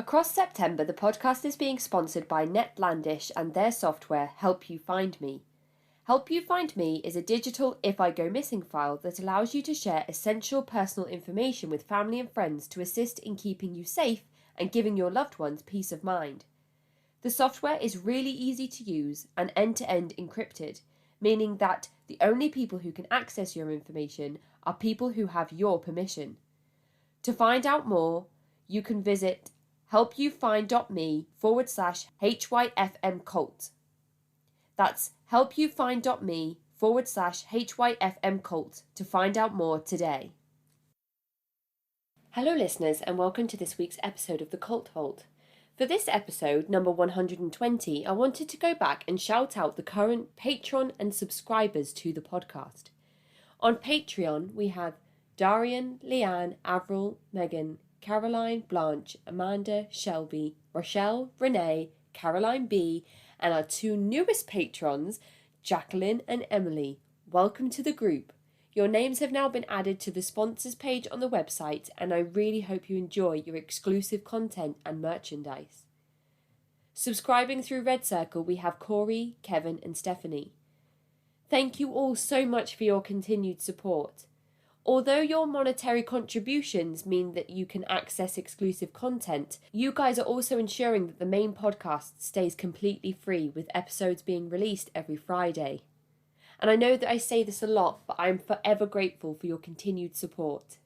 Across September, the podcast is being sponsored by Netlandish and their software Help You Find Me. Help You Find Me is a digital If I Go Missing file that allows you to share essential personal information with family and friends to assist in keeping you safe and giving your loved ones peace of mind. The software is really easy to use and end-to-end encrypted, meaning that the only people who can access your information are people who have your permission. To find out more, you can visit helpyoufind.me/HYFM cult. That's helpyoufind.me/HYFM cult to find out more today. Hello, listeners, and welcome to this week's episode of The Cult Vault. For this episode, number 120, I wanted to go back and shout out the current Patreon and subscribers to the podcast. On Patreon, we have Darian, Leanne, Avril, Megan, Caroline, Blanche, Amanda, Shelby, Rochelle, Renee, Caroline B, and our two newest patrons, Jacqueline and Emily. Welcome to the group. Your names have now been added to the sponsors page on the website, and I really hope you enjoy your exclusive content and merchandise. Subscribing through Red Circle, we have Corey, Kevin, and Stephanie. Thank you all so much for your continued support. Although your monetary contributions mean that you can access exclusive content, you guys are also ensuring that the main podcast stays completely free, with episodes being released every Friday. And I know that I say this a lot, but I am forever grateful for your continued support.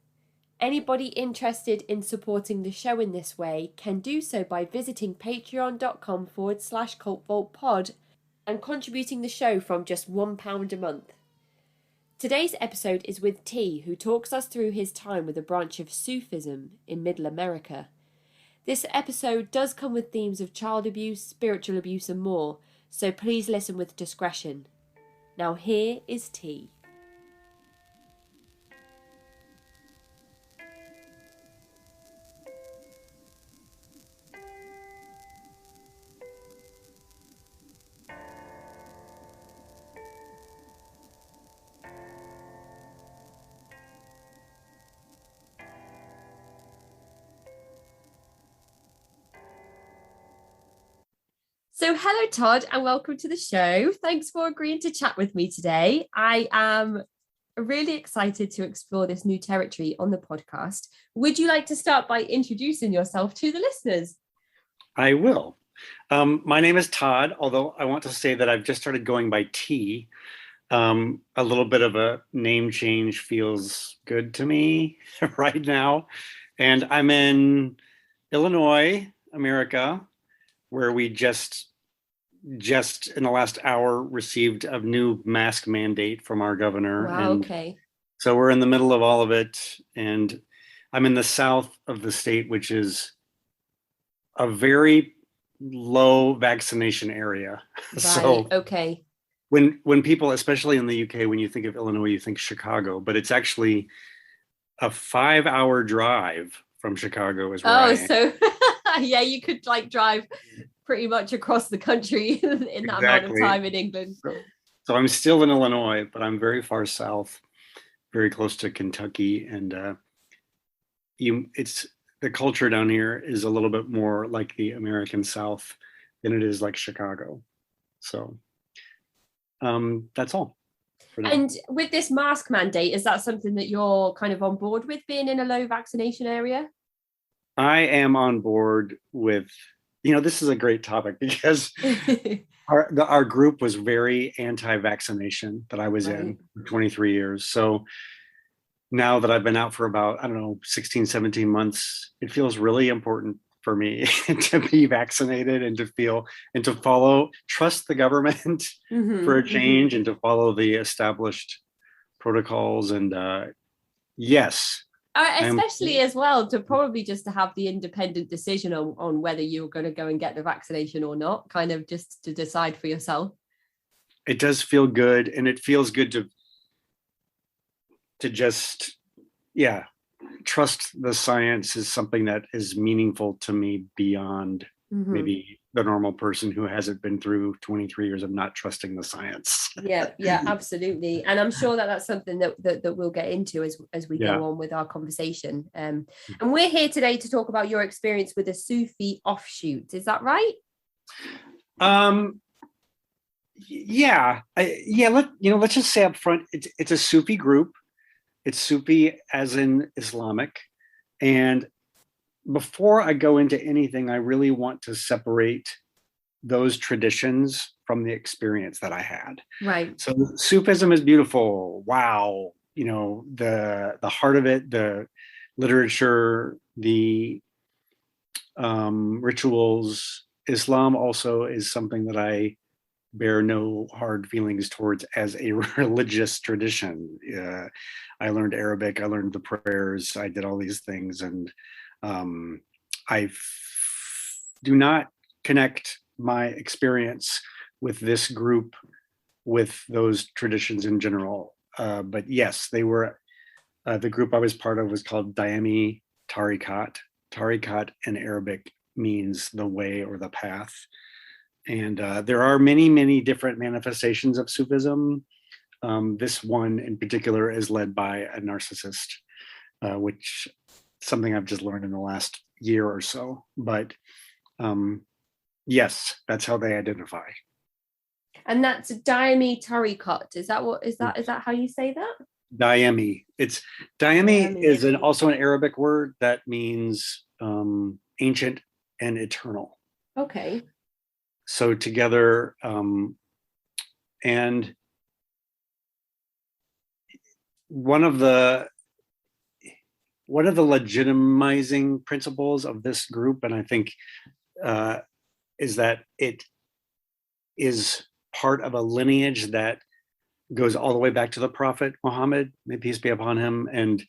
Anybody interested in supporting the show in this way can do so by visiting patreon.com/cultvaultpod and contributing the show from just £1 a month. Today's episode is with T, who talks us through his time with a branch of Sufism in Middle America. This episode does come with themes of child abuse, spiritual abuse and more, so please listen with discretion. Now here is T. So hello, Todd, and welcome to the show. Thanks for agreeing to chat with me today. I am really excited to explore this new territory on the podcast. Would you like to start by introducing yourself to the listeners? I will. My name is Todd, although I want to say that I've just started going by T. A little bit of a name change feels good to me right now. And I'm in Illinois, America, where we just in the last hour received a new mask mandate from our governor. Wow, and okay. So we're in the middle of all of it. And I'm in the south of the state, which is a very low vaccination area. Right, So okay. when people, especially in the UK, when you think of Illinois, you think Chicago, but it's actually a 5-hour drive from Chicago is where I am. So yeah, you could drive pretty much across the country in that amount of time in England. So I'm still in Illinois, but I'm very far south, very close to Kentucky, and the culture down here is a little bit more like the American South than it is like Chicago. So that's all. And with this mask mandate, is that something that you're kind of on board with, being in a low vaccination area? I am on board with, this is a great topic because our group was very anti-vaccination that I was in for 23 years. So now that I've been out for about, 16, 17 months, it feels really important for me to be vaccinated and to trust the government for a change and to follow the established protocols. And yes. Especially as well, to probably just to have the independent decision on whether you're going to go and get the vaccination or not, kind of just to decide for yourself. It does feel good, and it feels good to just, trust the science is something that is meaningful to me beyond maybe the normal person who hasn't been through 23 years of not trusting the science. Yeah, absolutely. And I'm sure that that's something that we'll get into as we Yeah. go on with our conversation. And we're here today to talk about your experience with a Sufi offshoot. Is that right? Let's just say up front, it's a Sufi group. It's Sufi as in Islamic. And before I go into anything, I really want to separate those traditions from the experience that I had. Right. So Sufism is beautiful. Wow. The heart of it, the literature, the rituals. Islam also is something that I bear no hard feelings towards as a religious tradition. I learned Arabic, I learned the prayers, I did all these things, and do not connect my experience with this group with those traditions in general. But yes, they were, the group I was part of was called Daimi Tariqat. Tariqat in Arabic means the way or the path. And there are many, many different manifestations of Sufism. This one in particular is led by a narcissist, which something I've just learned in the last year or so. But yes, that's how they identify. And that's Daimi Tariqat. Is that how you say that? Daimi. Daimi is also an Arabic word that means ancient and eternal. Okay. So together, and one of the legitimizing principles of this group, and I think is that it is part of a lineage that goes all the way back to the Prophet Muhammad, may peace be upon him, and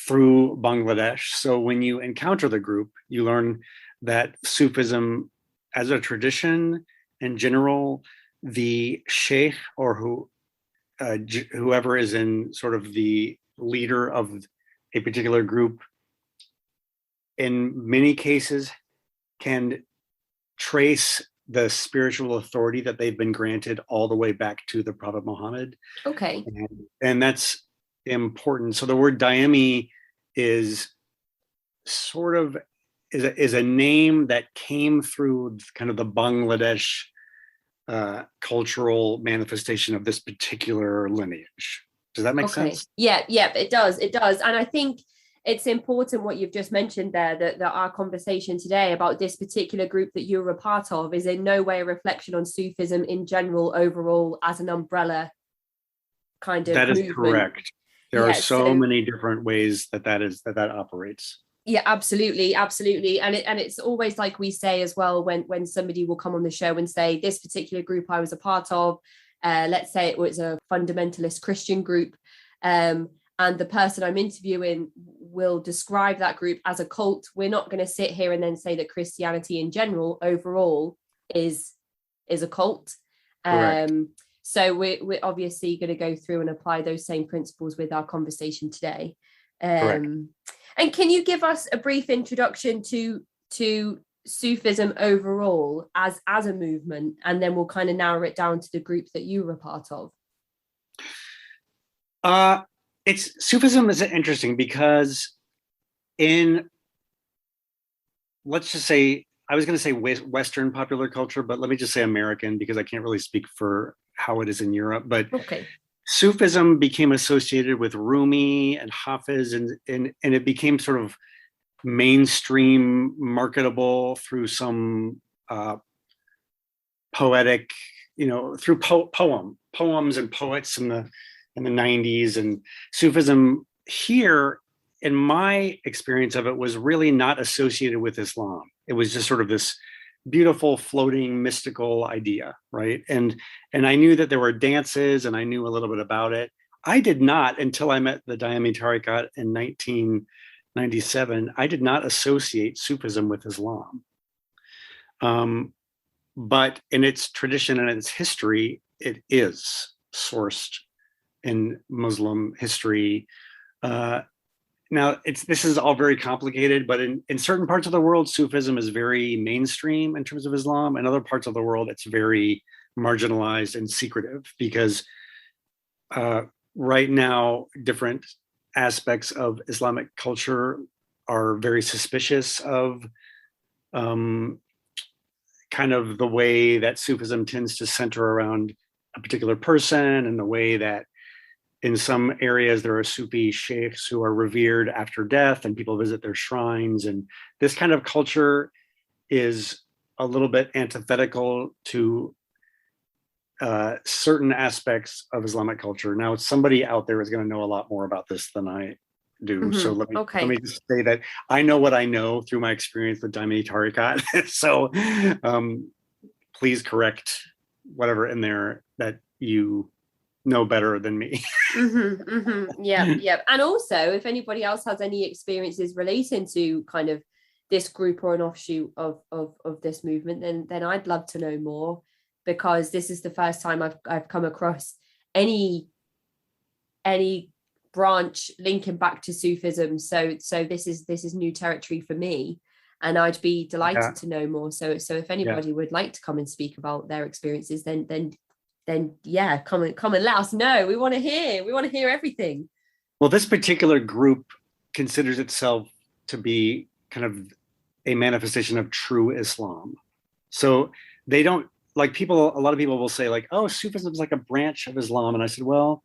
through Bangladesh. So when you encounter the group, you learn that Sufism as a tradition in general, the sheikh or whoever is in sort of the leader of a particular group, in many cases can trace the spiritual authority that they've been granted all the way back to the Prophet Muhammad. Okay. And that's important. So the word Daimi is sort of is a name that came through kind of the Bangladesh cultural manifestation of this particular lineage. Does that make sense? Yeah, it does. And I think it's important what you've just mentioned there, that our conversation today about this particular group that you're a part of is in no way a reflection on Sufism in general, overall, as an umbrella kind of that is movement. Correct. There are so many different ways that operates. Yeah, absolutely. And it's always like we say as well, when somebody will come on the show and say, this particular group I was a part of, let's say it was a fundamentalist Christian group, and the person I'm interviewing will describe that group as a cult. We're not going to sit here and then say that Christianity in general overall is a cult. So we're obviously going to go through and apply those same principles with our conversation today. And can you give us a brief introduction to Sufism overall as a movement, and then we'll kind of narrow it down to the group that you were a part of? Sufism is interesting because let's just say, I was going to say Western popular culture, but let me just say American, because I can't really speak for how it is in Europe. But okay. Sufism became associated with Rumi and Hafiz, and it became sort of mainstream marketable through some poetic, through poems and poets in the 90s. And Sufism here, in my experience of it, was really not associated with Islam. It was just sort of this beautiful, floating, mystical idea, right? And I knew that there were dances, and I knew a little bit about it. I did not, until I met the Daimi Tariqat in 1997, I did not associate Sufism with Islam. But in its tradition and its history, it is sourced in Muslim history. now this is all very complicated, but in certain parts of the world, Sufism is very mainstream in terms of Islam. In other parts of the world, it's very marginalized and secretive because right now, different aspects of Islamic culture are very suspicious of kind of the way that Sufism tends to center around a particular person, and the way that in some areas there are Sufi sheikhs who are revered after death and people visit their shrines. And this kind of culture is a little bit antithetical to certain aspects of Islamic culture. Now, somebody out there is going to know a lot more about this than I do. Mm-hmm. So let me just say that I know what I know through my experience with Daimini Tariqat. So please correct whatever in there that you know better than me. Yeah. And also, if anybody else has any experiences relating to kind of this group or an offshoot of this movement, then I'd love to know more, because this is the first time I've come across any branch linking back to Sufism. So this is new territory for me, and I'd be delighted to know more. So if anybody would like to come and speak about their experiences, then yeah, come and let us know. We want to hear everything. Well, this particular group considers itself to be kind of a manifestation of true Islam. So they don't, like, a lot of people will say, like, oh, Sufism is like a branch of Islam. And I said, well,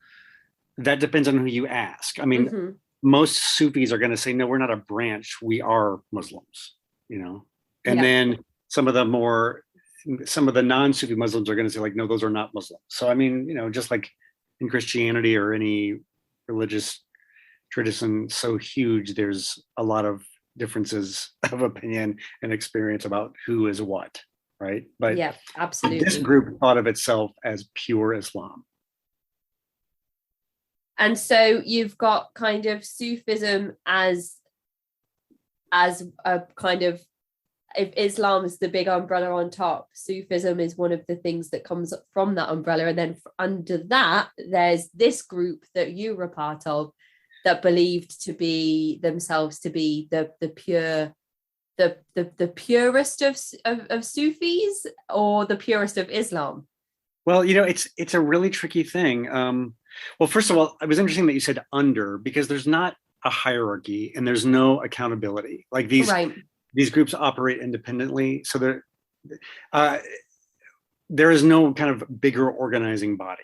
that depends on who you ask. I mean, most Sufis are going to say, no, we're not a branch. We are Muslims, And then some of the non-Sufi Muslims are going to say, like, no, those are not Muslims. So, I mean, just like in Christianity or any religious tradition so huge, there's a lot of differences of opinion and experience about who is what, right? But yeah, absolutely. This group thought of itself as pure Islam. And so you've got kind of Sufism as a kind of, if Islam is the big umbrella on top, Sufism is one of the things that comes up from that umbrella. And then under that, there's this group that you were part of that believed to be themselves to be the pure, the purest of Sufis, or the purest of Islam. Well, it's a really tricky thing. Well, first of all, it was interesting that you said under, because there's not a hierarchy and there's no accountability. Like these groups operate independently. So there is no kind of bigger organizing body.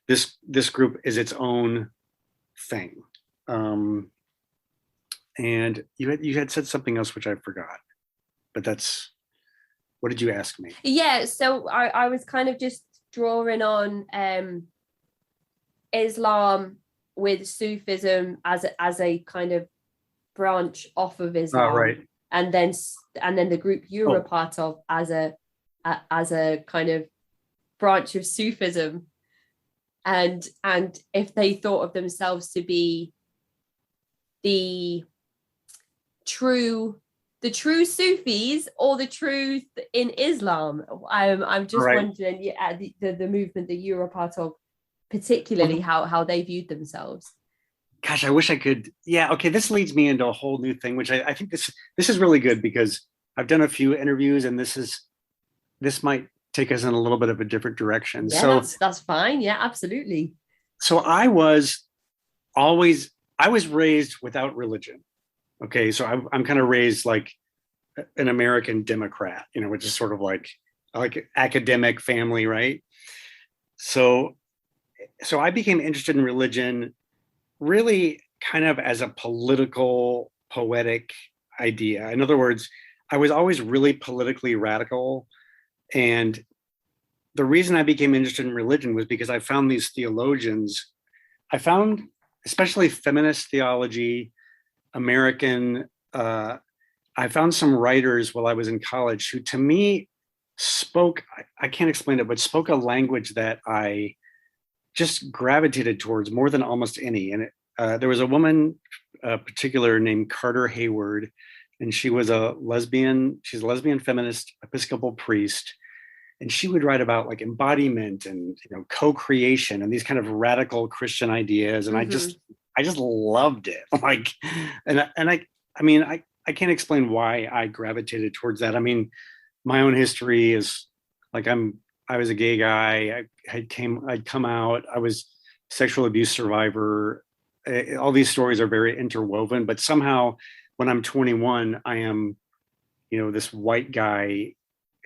This group is its own thing. And you had said something else, which I forgot, but what did you ask me? Yeah. So I was kind of just drawing on Islam with Sufism as a kind of branch off of Islam, right. and then the group you were part of as a kind of branch of Sufism, and if they thought of themselves to be the true Sufis or the truth in Islam. I'm just wondering, the movement that you were a part of, particularly how they viewed themselves. Gosh, I wish I could. Yeah, okay. This leads me into a whole new thing, which I think this is really good, because I've done a few interviews, and this might take us in a little bit of a different direction. Yeah, so that's fine. Yeah, absolutely. So I was raised without religion. Okay, so I'm kind of raised like an American Democrat, which is sort of like academic family, right? So I became interested in religion really kind of as a political, poetic idea. In other words, I was always really politically radical. And the reason I became interested in religion was because I found these theologians, especially feminist theology, American, I found some writers while I was in college who, to me, spoke, I can't explain it, but spoke a language that I just gravitated towards more than almost any. And there was a woman particular named Carter Hayward, and she was she's a lesbian feminist Episcopal priest. And she would write about like embodiment and co-creation and these kind of radical Christian ideas. And I I just loved it. Like, I mean, I can't explain why I gravitated towards that. I mean, my own history is like I was a gay guy. I'd come out. I was sexual abuse survivor. All these stories are very interwoven, but somehow when I'm 21, I am, this white guy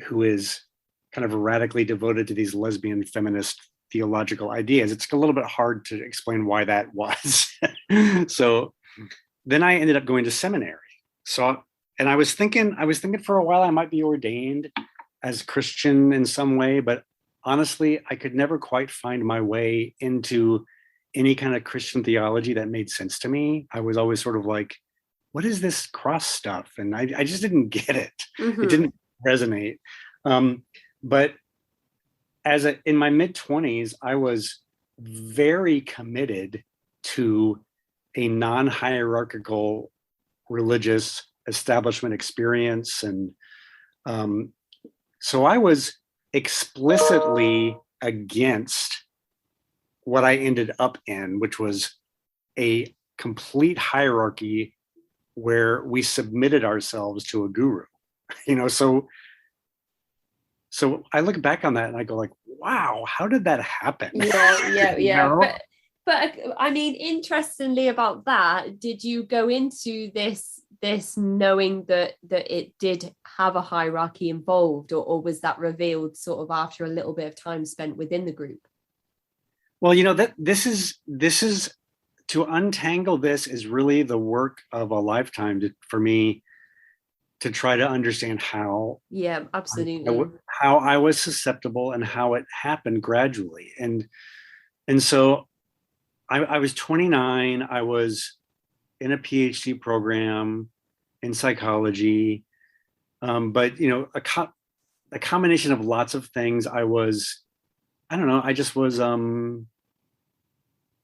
who is kind of radically devoted to these lesbian feminist theological ideas. It's a little bit hard to explain why that was. So then I ended up going to seminary. So, and I was thinking for a while I might be ordained as Christian in some way, but honestly, I could never quite find my way into any kind of Christian theology that made sense to me. I was always sort of like, what is this cross stuff? And I just didn't get it. It Mm-hmm. didn't resonate. But in my mid 20s, I was very committed to a non-hierarchical religious establishment experience. And um, so I was explicitly against what I ended up in, which was a complete hierarchy where we submitted ourselves to a guru. So I look back on that and I go like, wow, how did that happen? Yeah, yeah, you yeah. know? But I mean, interestingly about that, did you go into this knowing that it did have a hierarchy involved, or was that revealed sort of after a little bit of time spent within the group? Well, that this is to untangle this is really the work of a lifetime for me to try to understand Yeah, absolutely. how I was susceptible and how it happened gradually. And so I was 29. I was in a PhD program in psychology, but a combination of lots of things. I don't know. I just was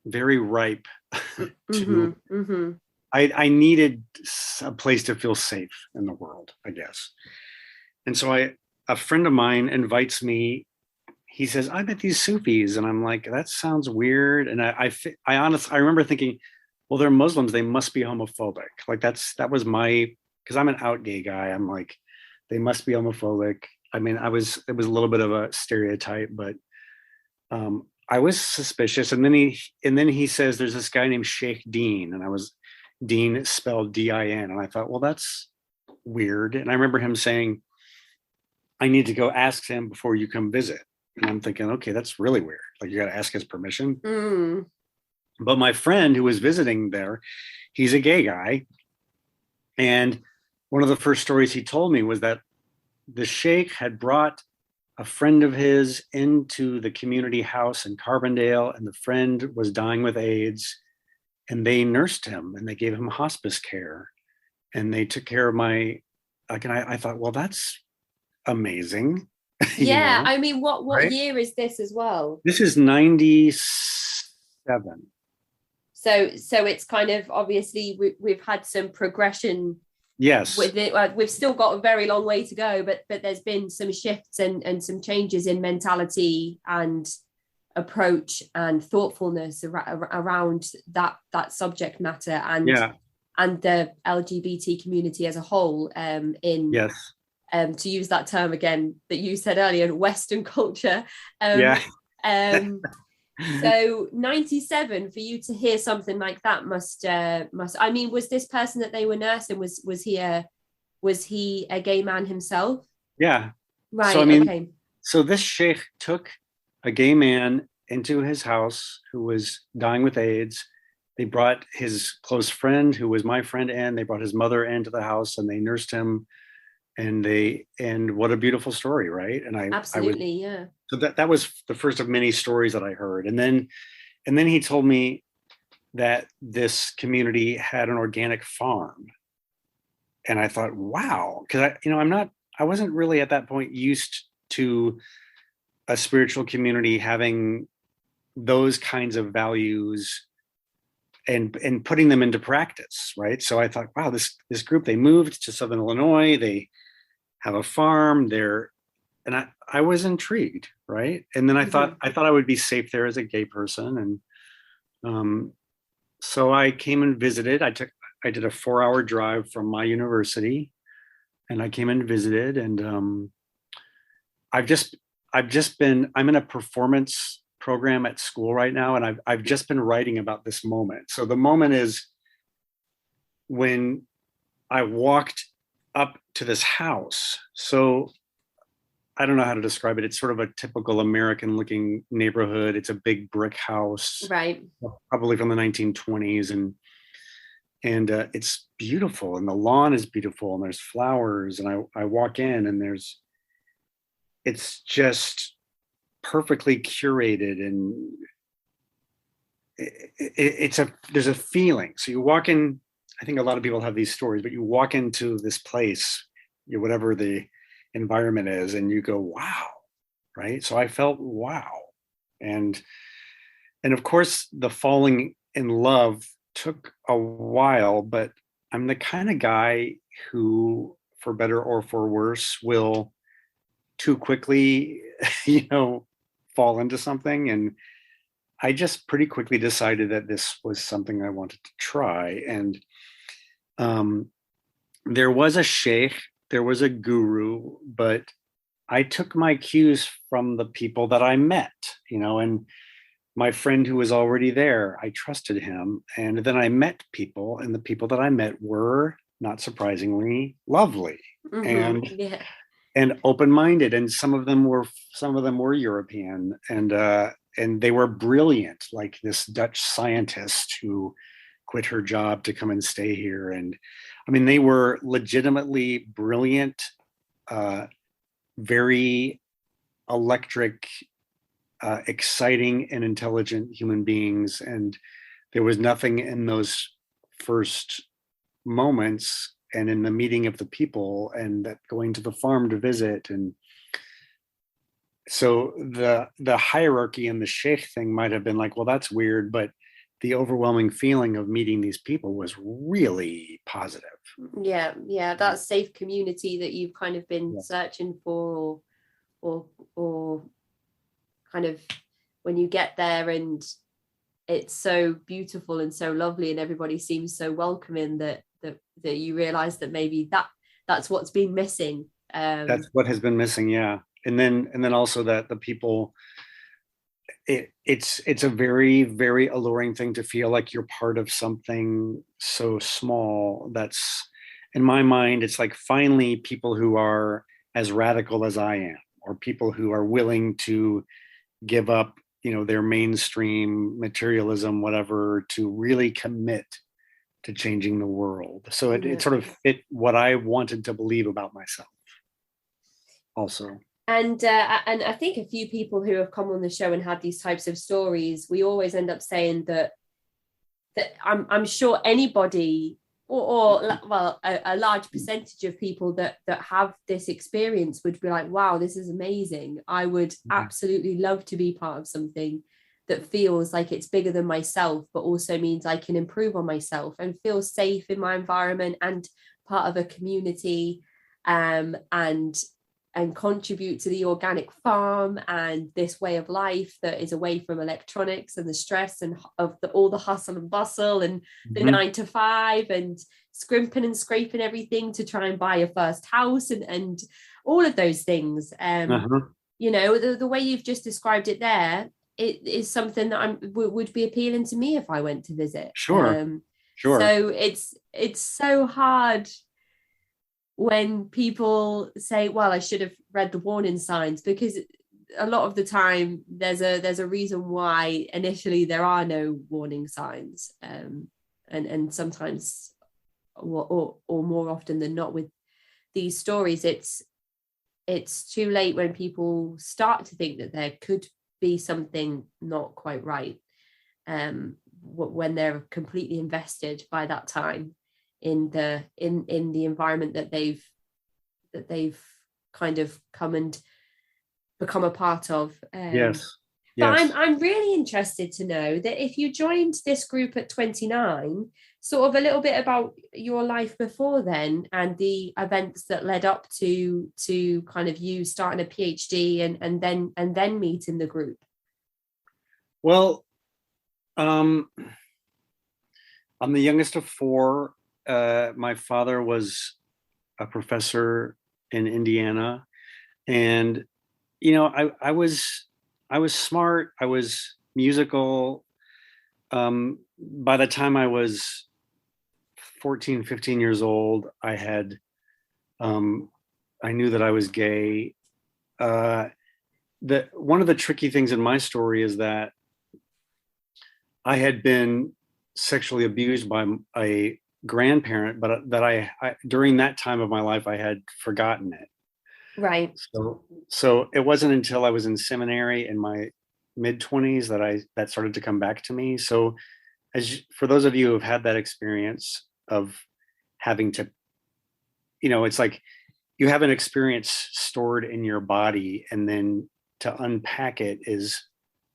very ripe Mm-hmm, to. mm-hmm. I needed a place to feel safe in the world, I guess. And so a friend of mine invites me. He says, "I met these Sufis," and I'm like, "That sounds weird." And I honestly, I remember thinking, "Well, they're Muslims. They must be homophobic." Like that was because I'm an out gay guy. I'm like, they must be homophobic. I mean, it was a little bit of a stereotype, but I was suspicious. And then he says, "There's this guy named Sheikh Dean," and I was Dean spelled Din, and I thought, well, that's weird. And I remember him saying, "I need to go ask him before you come visit." And I'm thinking, okay, that's really weird. Like, you got to ask his permission. Mm. But my friend who was visiting there, he's a gay guy. And one of the first stories he told me was that the sheikh had brought a friend of his into the community house in Carbondale, and the friend was dying with AIDS. And they nursed him and they gave him hospice care. And they took care of and I thought, well, that's amazing. Yeah, I mean, what Right? year is this as well? This is 97. So it's kind of obviously we've had some progression Yes. with it. We've still got a very long way to go, but there's been some shifts and some changes in mentality and approach and thoughtfulness around that subject matter Yeah. and the LGBT community as a whole, in Yes. to use that term again that you said earlier, Western culture. Yeah. Um, so 97, for you to hear something like that must I mean, was this person that they were nursing, was he a gay man himself? Yeah. So, I Right, mean, okay. so this sheikh took a gay man into his house who was dying with AIDS. They brought his close friend, who was my friend, in. They brought his mother into the house and they nursed him. And what a beautiful story, right? And I was Absolutely, yeah. so that was the first of many stories that I heard. And then he told me that this community had an organic farm. And I thought, wow, because I wasn't really at that point used to a spiritual community having those kinds of values and putting them into practice, right? So I thought, wow, this group, they moved to Southern Illinois, they have a farm there, and I was intrigued, right? And then Mm-hmm. I thought I would be safe there as a gay person, and um So I came and visited. I did a 4-hour drive from my university, and I came and visited. And I've just I'm in a performance program at school right now, and I've just been writing about this moment. So the moment is when I walked up to this house. So I don't know how to describe it. It's sort of a typical American looking neighborhood. It's a big brick house, Right. probably from the 1920s, and it's beautiful, and the lawn is beautiful, and there's flowers, and I walk in, and it's just perfectly curated, and there's a feeling. So you walk in. I think a lot of people have these stories, but you walk into this place, whatever the environment is, and you go, wow, right? So I felt wow. And of course the falling in love took a while, but I'm the kind of guy who, for better or for worse, will too quickly, fall into something. And I just pretty quickly decided that this was something I wanted to try. And um, there was a sheikh, there was a guru, but I took my cues from the people that I met, and my friend who was already there, I trusted him. And then I met people, and the people that I met were, not surprisingly, lovely Mm-hmm. and Yeah. open-minded. And some of them were European, and they were brilliant, like this Dutch scientist who quit her job to come and stay here. And I mean, they were legitimately brilliant, uh, very electric, exciting and intelligent human beings. And there was nothing in those first moments and in the meeting of the people and that going to the farm to visit. And so the hierarchy and the sheikh thing might have been like, well, that's weird, but the overwhelming feeling of meeting these people was really positive. Yeah, that safe community that you've kind of been Yeah. searching for, or kind of when you get there and it's so beautiful and so lovely and everybody seems so welcoming that you realize that maybe that's what's been missing. That's what has been missing. Yeah. And then also that the people, it's a very, very alluring thing to feel like you're part of something so small. That's, in my mind, it's like finally people who are as radical as I am, or people who are willing to give up, their mainstream materialism, whatever, to really commit to changing the world. So it Yeah. sort of fit what I wanted to believe about myself also. And I think a few people who have come on the show and had these types of stories, we always end up saying that I'm sure anybody or well a large percentage of people that have this experience would be like, wow, this is amazing. I would absolutely love to be part of something that feels like it's bigger than myself, but also means I can improve on myself and feel safe in my environment and part of a community, and contribute to the organic farm and this way of life that is away from electronics and the stress and of all the hustle and bustle and the Mhm. 9 to 5 and scrimping and scraping everything to try and buy a first house and all of those things. Uh-huh. The way you've just described it there, it is something that would be appealing to me if I went to visit. Sure. Sure. So it's so hard when people say, well, I should have read the warning signs, because a lot of the time there's a reason why initially there are no warning signs, and sometimes or more often than not with these stories, it's too late when people start to think that there could be something not quite right, when they're completely invested by that time in the environment that they've kind of come and become a part of. Yes. But Yes. I'm really interested to know that if you joined this group at 29, sort of a little bit about your life before then and the events that led up to kind of you starting a PhD and then meeting the group. Well, um, I'm the youngest of four. My father was a professor in Indiana, and I was smart. I was musical. By the time I was 14, 15 years old, um, I knew that I was gay. Uh, one of the tricky things in my story is that I had been sexually abused by a grandparent, but that I during that time of my life I had forgotten it. Right. So it wasn't until I was in seminary in my mid 20s that started to come back to me. So for those of you who have had that experience of having to, it's like you have an experience stored in your body, and then to unpack it is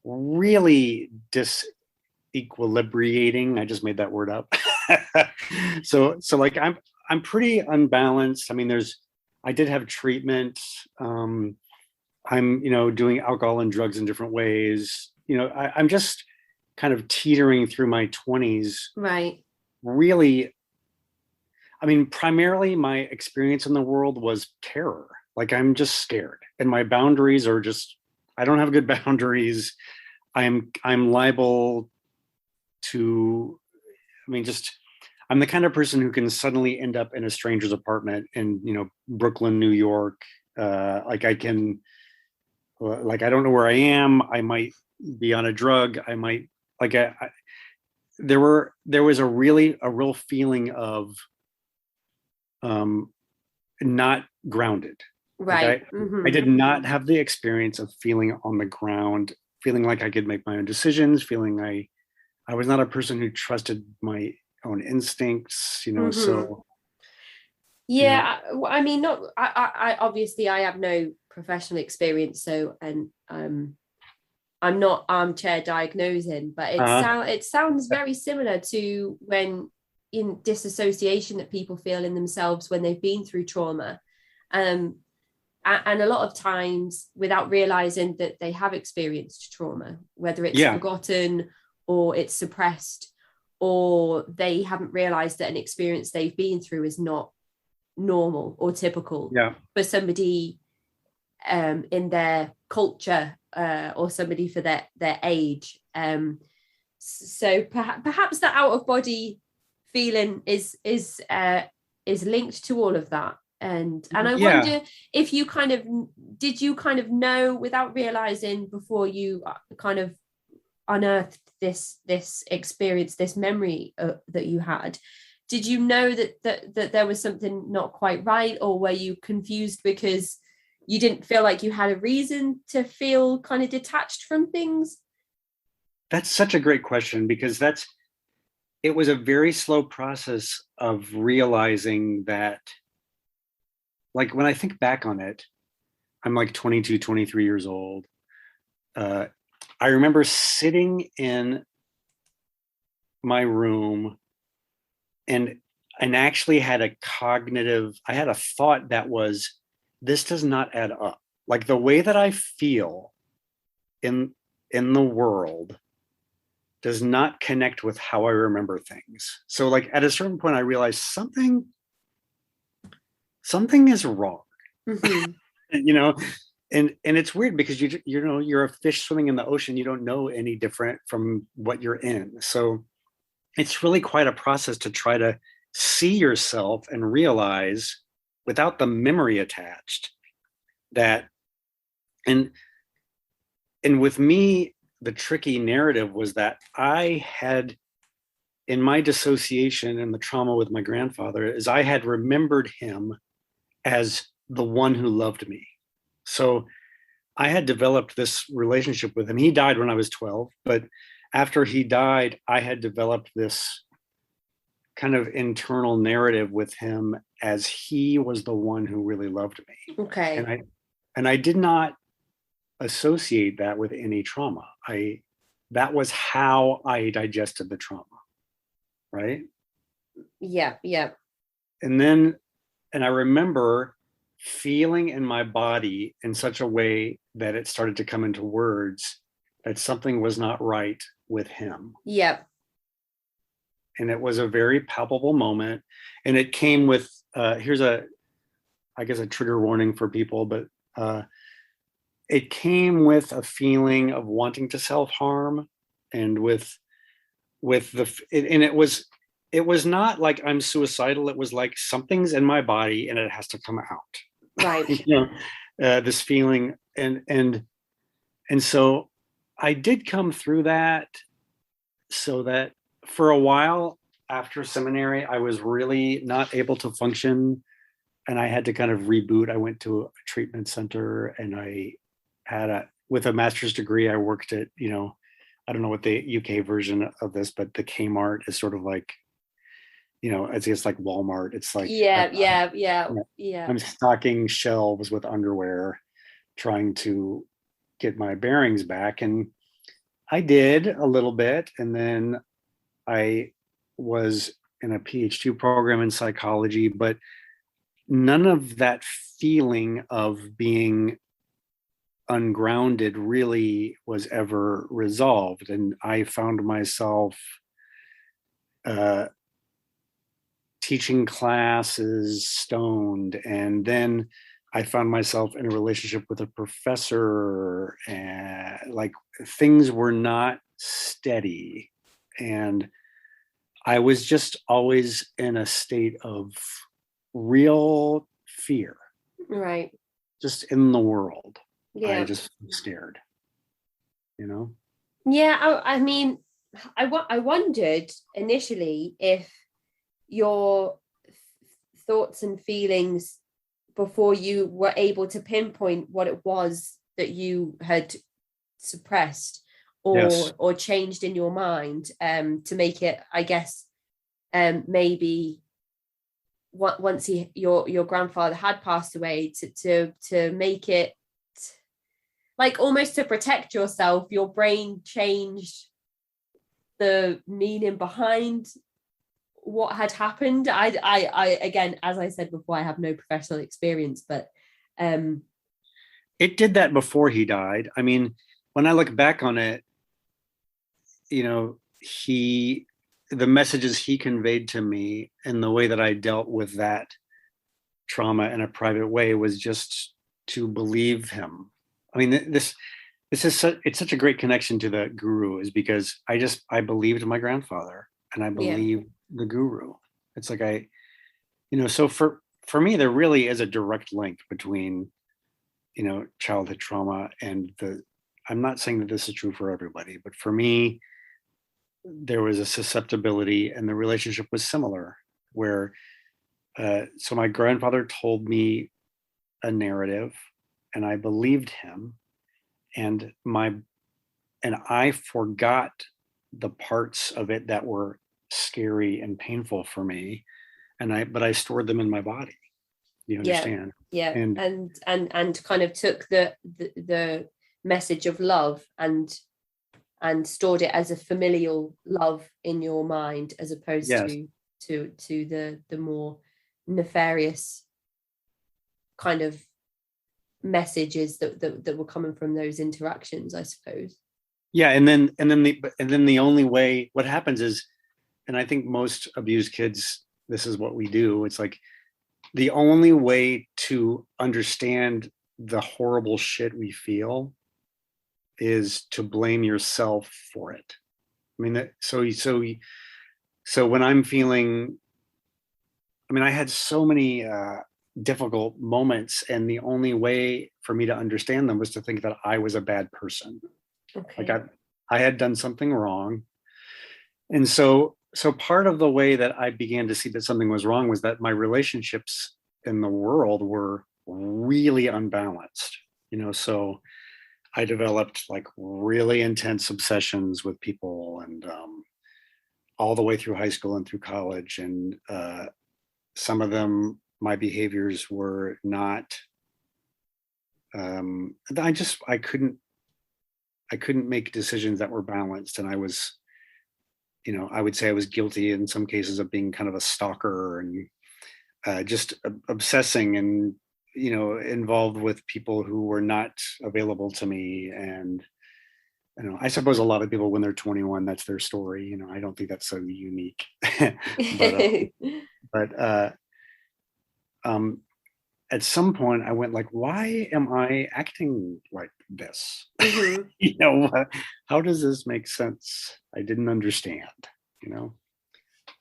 really disequilibrating. I just made that word up. So like I'm pretty unbalanced. I mean, I did have treatment. I'm doing alcohol and drugs in different ways. I'm just kind of teetering through my 20s. Right. Really, I mean, primarily my experience in the world was terror. Like I'm just scared, and my boundaries are just, I don't have good boundaries. I'm liable to, I mean, just, I'm the kind of person who can suddenly end up in a stranger's apartment in, Brooklyn, New York. Like I don't know where I am. I might be on a drug. I might like there was a real feeling of not grounded. Like Right. I did not have the experience of feeling on the ground, feeling like I could make my own decisions, feeling I was not a person who trusted my own instincts, so Yeah, I mean, not. I obviously I have no professional experience, so and I'm not armchair diagnosing, but it sounds very similar to when in disassociation that people feel in themselves when they've been through trauma, and a lot of times without realizing that they have experienced trauma, whether it's forgotten or it's suppressed, or they haven't realized that an experience they've been through is not normal or typical for somebody in their culture or somebody for their age. So perhaps that out of body feeling is linked to all of that. And I wonder if you did you kind of know without realizing before you kind of unearthed this experience, this memory that you had, did you know that there was something not quite right, or were you confused because you didn't feel like you had a reason to feel kind of detached from things? That's such a great question, because it was a very slow process of realizing that, like, when I think back on it, I'm like 22, 23 years old. I remember sitting in my room and actually had I had a thought that was, this does not add up. Like the way that I feel in the world does not connect with how I remember things. So like at a certain point I realized something is wrong. Mm-hmm. And it's weird because you're a fish swimming in the ocean. You don't know any different from what you're in. So it's really quite a process to try to see yourself and realize, without the memory attached, that and with me, the tricky narrative was that I had, in my dissociation and the trauma with my grandfather, is I had remembered him as the one who loved me. So I had developed this relationship with him. He died when I was 12, but after he died, I had developed this kind of internal narrative with him as he was the one who really loved me. Okay. And I did not associate that with any trauma. That was how I digested the trauma, right? Yeah. And I remember feeling in my body in such a way that it started to come into words that something was not right with him. Yep. and it was a very palpable moment. And it came with, here's I guess a trigger warning for people, but it came with a feeling of wanting to self-harm, and and it was not like I'm suicidal. It was like something's in my body and it has to come out. Right. This feeling, and so I did come through that, so that for a while after seminary, I was really not able to function, and I had to kind of reboot. I went to a treatment center, and I had with a master's degree, I worked at, I don't know what the UK version of this, but the Kmart is sort of like, it's like Walmart. It's like, Yeah. I'm stocking shelves with underwear, trying to get my bearings back. And I did a little bit. And then I was in a PhD program in psychology, but none of that feeling of being ungrounded really was ever resolved. And I found myself teaching classes stoned, and then I found myself in a relationship with a professor, and like things were not steady, and I was just always in a state of real fear, Right. just in the world. I Yeah. just scared, you know? Yeah. I mean, I wondered initially if your thoughts and feelings before you were able to pinpoint what it was that you had suppressed Yes. or changed in your mind, to make it, I guess, maybe once your grandfather had passed away, to make it like almost to protect yourself, your brain changed the meaning behind what had happened. I again, as I said before, I have no professional experience, but it did that before he died. I mean, when I look back on it, the messages he conveyed to me and the way that I dealt with that trauma in a private way was just to believe him. I mean, it's such a great connection to the guru, is because I believed my grandfather, and I believe the guru. It's like so for me, there really is a direct link between, childhood trauma and I'm not saying that this is true for everybody, but for me, there was a susceptibility, and the relationship was similar, where so my grandfather told me a narrative, and I believed him, and I forgot the parts of it that were scary and painful for me, but I stored them in my body. You understand? And and kind of took the message of love and stored it as a familial love in your mind, as opposed yes, to the more nefarious kind of messages that were coming from those interactions, I suppose. yeah, and then the only way what happens is, and I think most abused kids, this is what we do. It's like the only way to understand the horrible shit we feel is to blame yourself for it. I mean, so when I'm feeling, I mean, I had so many difficult moments, and the only way for me to understand them was to think that I was a bad person. Okay. Like I had done something wrong. And so part of the way that I began to see that something was wrong was that my relationships in the world were really unbalanced. So I developed like really intense obsessions with people, and all the way through high school and through college. And some of them, my behaviors were not. I couldn't make decisions that were balanced, and I was, I would say I was guilty in some cases of being kind of a stalker, and just obsessing, and involved with people who were not available to me, and I don't know. I suppose a lot of people when they're 21, that's their story. You know, I don't think that's so unique. but but um, at some point, I went like, why am I acting like this? Mhm. You know, how does this make sense? I didn't understand. You know,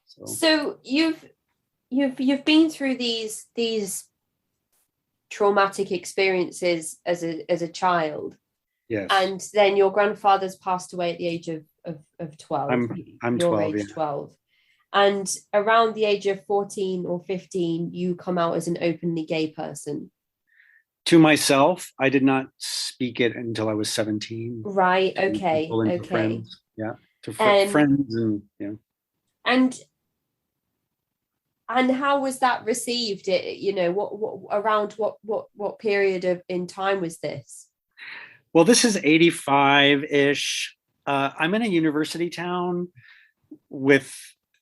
so So you've been through these traumatic experiences as a child, yes, and then your grandfather's passed away at the age of 12, I'm your 12. Yeah. age 12, and around the age of 14 or 15 you come out as an openly gay person. To myself, I did not speak it until I was 17. Right, To okay, people and to okay. friends. Yeah, to um friends and yeah. and and how was that received? What around what period of in time was this? Well, this is 85 ish. I'm in a university town with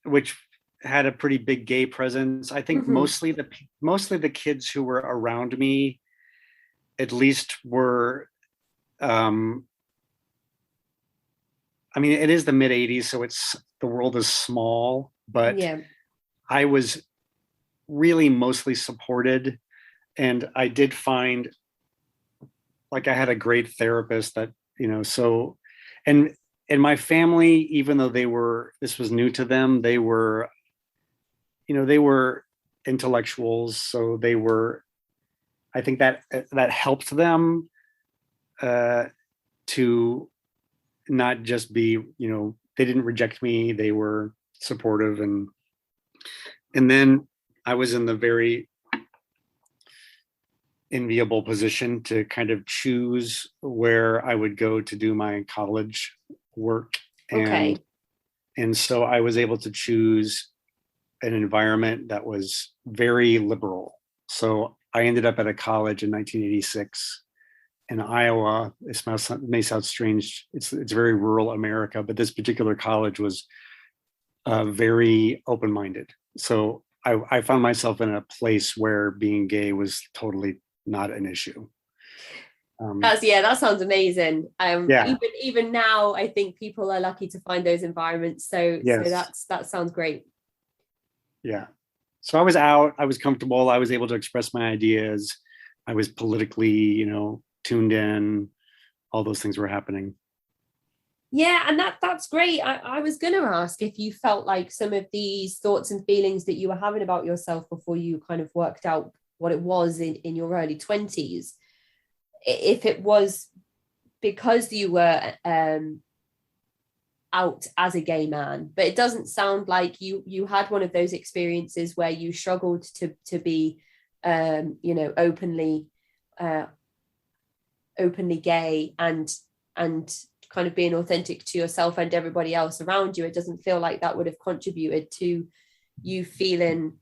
which had a pretty big gay presence. I think Mm-hmm. mostly the kids who were around me, at least, were. Um, I mean, it is the mid 80s, so it's the world is small, but Yeah. I was really mostly supported, and I did find like I had a great therapist that so and my family, even though this was new to them, they were intellectuals, so they were, I think that helped them uh to not just be, they didn't reject me, they were supportive. And then I was in the very enviable position to kind of choose where I would go to do my college work. and Okay. and so I was able to choose an environment that was very liberal. So I ended up at a college in 1986 in Iowa. May sound strange. It's very rural America, but this particular college was very open-minded. So I found myself in a place where being gay was totally not an issue. That sounds amazing. Yeah. Even now, I think people are lucky to find those environments. So Yes. that sounds great. Yeah. So I was out. I was comfortable. I was able to express my ideas. I was politically, tuned in. All those things were happening. Yeah, and that's great. I was going to ask if you felt like some of these thoughts and feelings that you were having about yourself before you kind of worked out what it was in your early 20s, if it was because you were out as a gay man. But it doesn't sound like you had one of those experiences where you struggled to be openly uh, openly gay and kind of being authentic to yourself and everybody else around you. It doesn't feel like that would have contributed to you feeling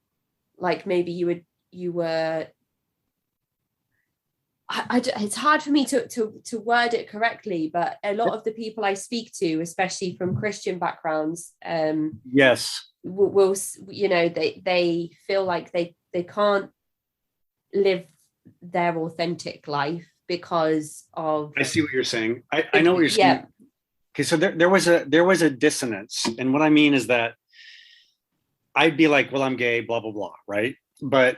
like maybe you were it's hard for me to word it correctly, but a lot of the people I speak to, especially from Christian backgrounds, Yes. will they feel like they can't live their authentic life because of I see what you're saying. I know what you're yeah. saying. Okay, so there was a dissonance, and what I mean is that I'd be like, well, I'm gay, blah blah blah, right? But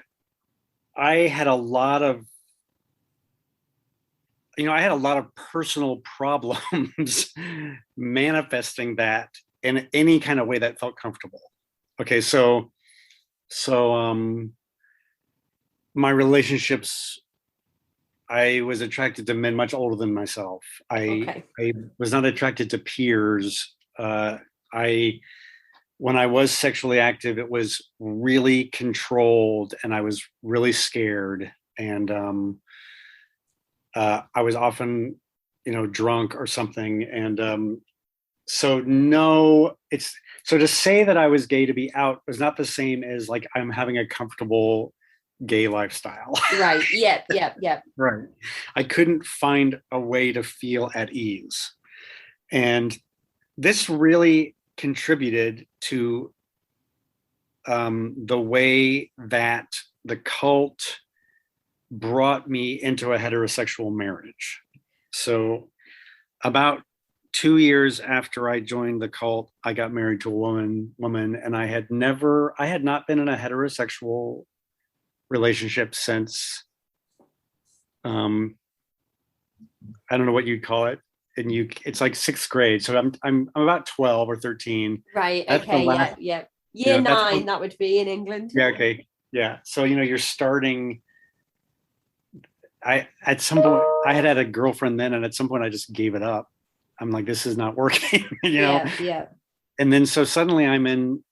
I had a lot of I had a lot of personal problems manifesting that in any kind of way that felt comfortable. Okay, so my relationships, I was attracted to men much older than myself. Okay. I was not attracted to peers. I When I was sexually active, it was really controlled, and I was really scared. And I was often, drunk or something. And so no, it's so to say that I was gay to be out was not the same as like I'm having a comfortable gay lifestyle. Right. Yep. Yep. Yep. Right. I couldn't find a way to feel at ease. And this really contributed to the way that the cult brought me into a heterosexual marriage. So about 2 years after I joined the cult, I got married to a woman, and I had not been in a heterosexual relationship since, um, I don't know what you'd call it. And it's like sixth grade. So I'm about 12 or 13. Right. That's the Okay. last, Yeah. Yeah. you Year know, that's, nine, that would be in England. yeah, okay. Yeah. So, you're starting, at some point, I had a girlfriend then, and at some point I just gave it up. I'm like, this is not working, Yeah. Yeah. And then so suddenly I'm in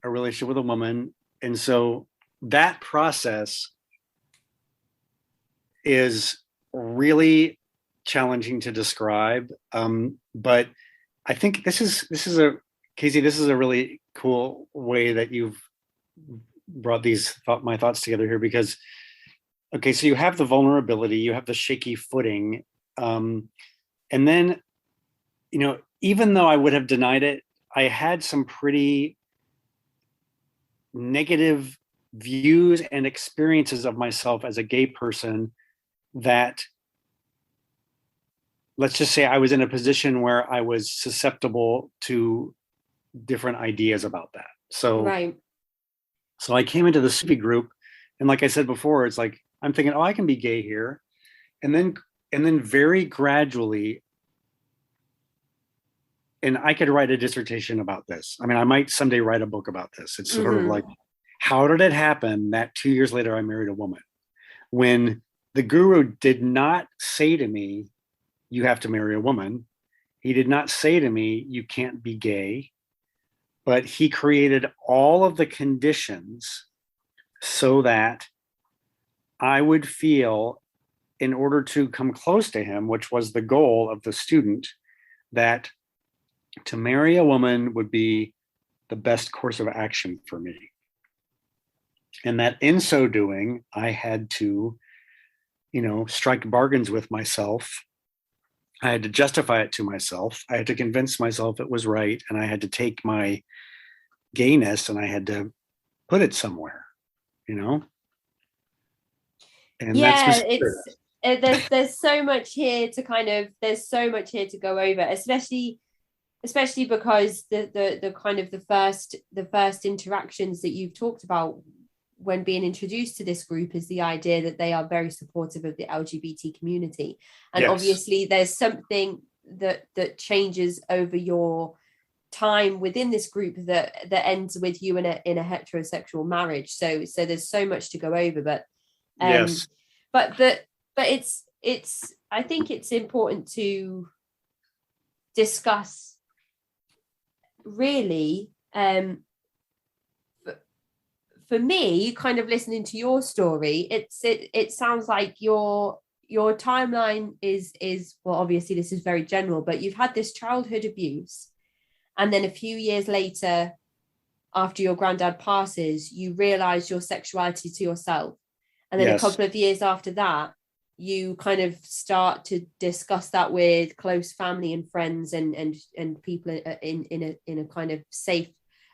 a relationship with a woman. And so that process is really challenging to describe. But I think Casey, this is a really cool way that you've brought my thoughts together here, because, okay, so you have the vulnerability, you have the shaky footing. And then, even though I would have denied it, I had some pretty negative views and experiences of myself as a gay person that, let's just say, I was in a position where I was susceptible to different ideas about that. Right. So I came into the Sufi group, and like I said before, it's like I'm thinking, oh, I can be gay here, and then very gradually, and I could write a dissertation about this. I mean, I might someday write a book about this. It's sort of like, how did it happen that 2 years later I married a woman, when the guru did not say to me, you have to marry a woman. He did not say to me, you can't be gay, but he created all of the conditions so that I would feel, in order to come close to him, which was the goal of the student, that to marry a woman would be the best course of action for me. And that in so doing, I had to, strike bargains with myself. I had to justify it to myself. I had to convince myself it was right. And I had to take my gayness and I had to put it somewhere, And that's Yeah, mysterious. there's so much here to go over, especially because the kind of the first interactions that you've talked about when being introduced to this group is the idea that they are very supportive of the LGBT community. And Yes. obviously there's something that changes over your time within this group that ends with you in a heterosexual marriage. So there's so much to go over, but Yes. but it's I think it's important to discuss really, for me, kind of listening to your story, it sounds like your timeline is well, obviously this is very general, but you've had this childhood abuse, and then a few years later, after your granddad passes, you realize your sexuality to yourself, and then Yes. a couple of years after that, you kind of start to discuss that with close family and friends and people in a kind of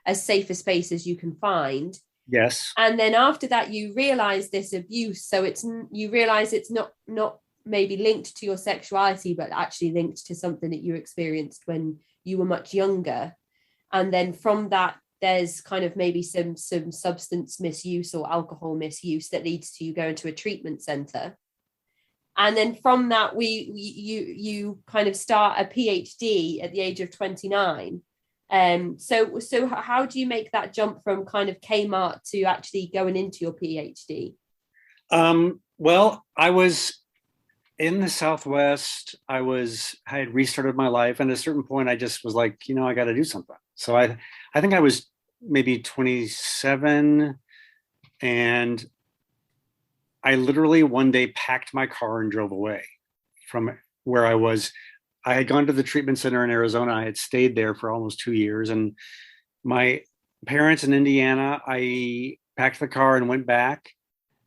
as safe a space as you can find. Yes. And then after that, you realize this abuse. So you realize it's not maybe linked to your sexuality, but actually linked to something that you experienced when you were much younger. And then from that, there's kind of maybe some substance misuse or alcohol misuse that leads to you going to a treatment center. And then from that, you kind of start a PhD at the age of 29. So how do you make that jump from kind of Kmart to actually going into your PhD? Well, I was in the Southwest. I had restarted my life, and at a certain point I just was like, I got to do something. So I think I was maybe 27, and I literally one day packed my car and drove away from where I was. I had gone to the treatment center in Arizona. I had stayed there for almost 2 years, and my parents in Indiana, I packed the car and went back,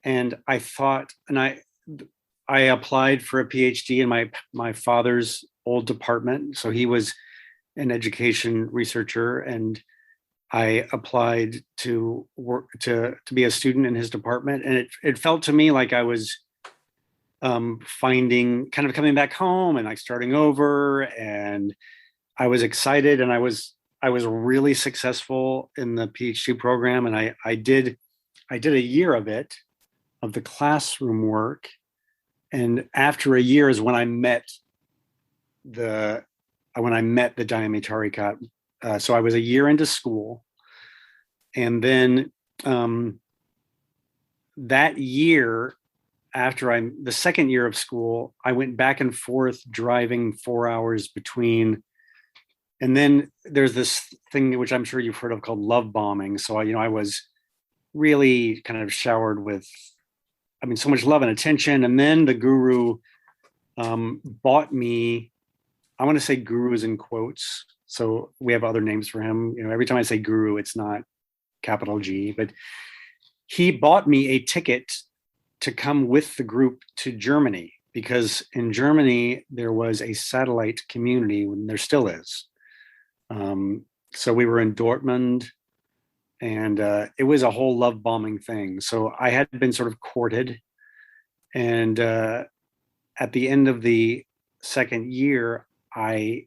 and I thought, and I applied for a PhD in my father's old department. So he was an education researcher, and I applied to work to be a student in his department, and it felt to me like I was finding, kind of coming back home and like starting over, and I was excited, and I was really successful in the PhD program, and I did a year of it, of the classroom work, and after a year is the when I met the Dhyami Tarikat. So I was a year into school, and then that year, the second year of school, I went back and forth driving 4 hours between. And then there's this thing which I'm sure you've heard of called love bombing. So I was really kind of showered with, I mean, so much love and attention. And then the guru bought me. I want to say guru is in quotes. So we have other names for him. Every time I say guru, it's not capital G, but he bought me a ticket to come with the group to Germany, because in Germany there was a satellite community, and there still is. So we were in Dortmund, and it was a whole love bombing thing. So I had been sort of courted, and at the end of the second year, oh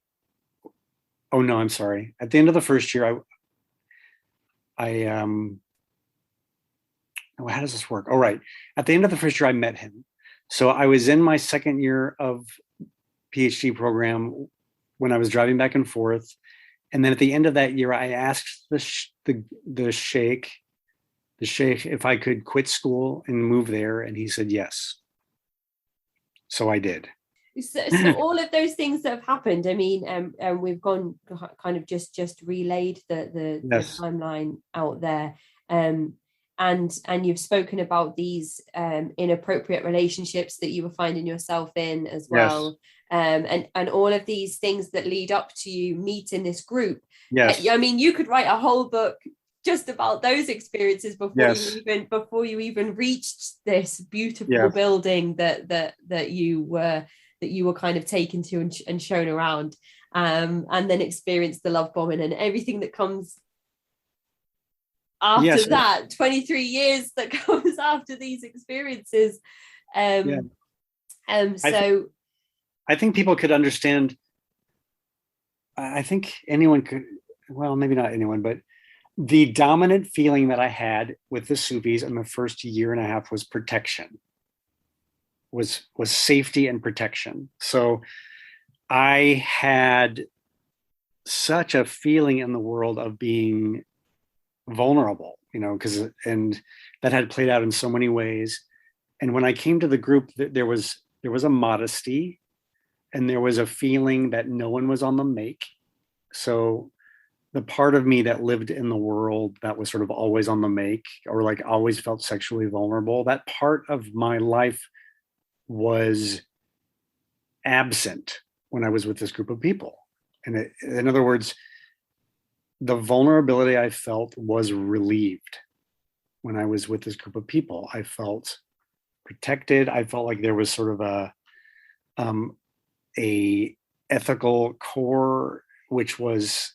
no, I'm sorry. At the end of the first year, how does this work? Oh, right. At the end of the first year, I met him. So I was in my second year of PhD program when I was driving back and forth. And then at the end of that year, I asked the sheikh if I could quit school and move there. And he said, yes. So I did. So all of those things that have happened, I mean, we've gone kind of just relayed the timeline out there. And you've spoken about these inappropriate relationships that you were finding yourself in as well. Yes. And all of these things that lead up to you meeting this group. Yes. I mean, you could write a whole book just about those experiences before you even reached this beautiful building that you were kind of taken to and shown around, and then experienced the love bombing and everything that comes after that. 23 years that comes after these experiences. So I think people could understand. I think anyone could, well, maybe not anyone, but the dominant feeling that I had with the Sufis in the first year and a half was protection, was safety and protection. So I had such a feeling in the world of being vulnerable, and that had played out in so many ways. And when I came to the group, there was a modesty, and there was a feeling that no one was on the make. So the part of me that lived in the world that was sort of always on the make, or like always felt sexually vulnerable, that part of my life was absent when I was with this group of people. And in other words, the vulnerability I felt was relieved when I was with this group of people. I felt protected. I felt like there was sort of a ethical core, which was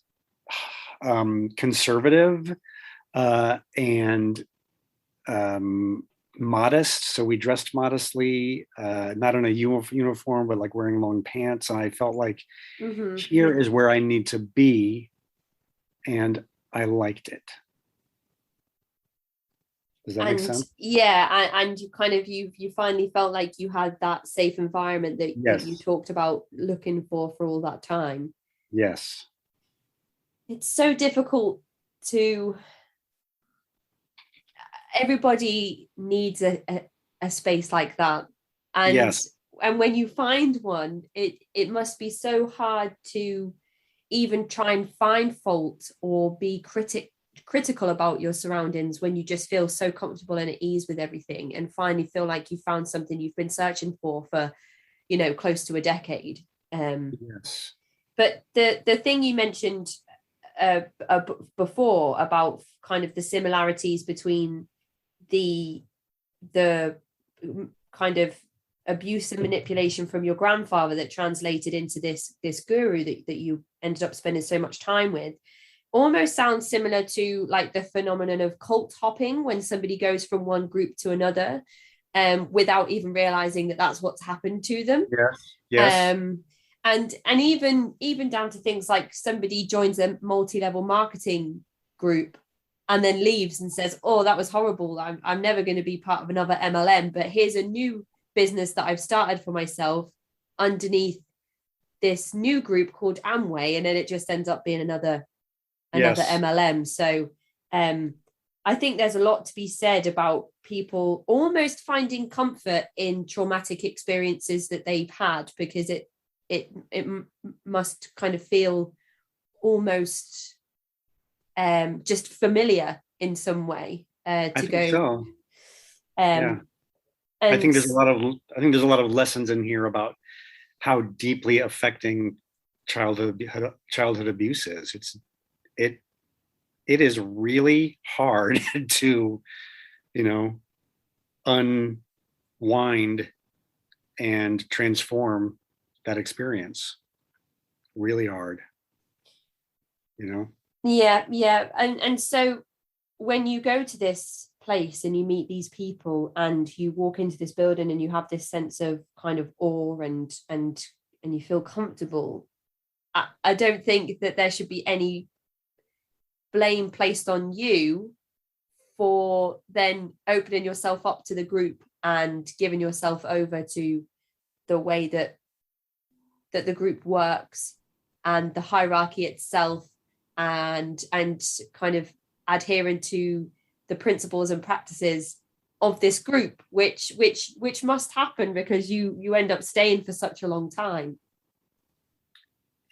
conservative and modest. So we dressed modestly, not in a uniform, but like wearing long pants. And I felt like here is where I need to be. And I liked it. Does that make sense? Yeah, and you kind of you finally felt like you had that safe environment that you talked about looking for all that time. Yes. It's so difficult to. Everybody needs a space like that, and and when you find one, it must be so hard to even try and find fault or be critical about your surroundings when you just feel so comfortable and at ease with everything, and finally feel like you found something you've been searching for close to a decade. But the thing you mentioned before about kind of the similarities between the kind of abuse and manipulation from your grandfather that translated into this guru that you ended up spending so much time with, almost sounds similar to like the phenomenon of cult hopping, when somebody goes from one group to another without even realizing that that's what's happened to them. Yes. and even down to things like somebody joins a multi-level marketing group and then leaves and says, oh, that was horrible, I'm never going to be part of another MLM, but here's a new business that I've started for myself underneath this new group called Amway, and then it just ends up being another MLM. So I think there's a lot to be said about people almost finding comfort in traumatic experiences that they've had, because it must kind of feel almost just familiar in some way to go. So. Yeah. And I think there's a lot of lessons in here about how deeply affecting childhood abuse is. It is really hard to, unwind and transform that experience. Really hard, Yeah. And so when you go to this place and you meet these people and you walk into this building and you have this sense of kind of awe and you feel comfortable, I don't think that there should be any blame placed on you for then opening yourself up to the group and giving yourself over to the way that the group works and the hierarchy itself, and kind of adhering to the principles and practices of this group, which must happen because you end up staying for such a long time.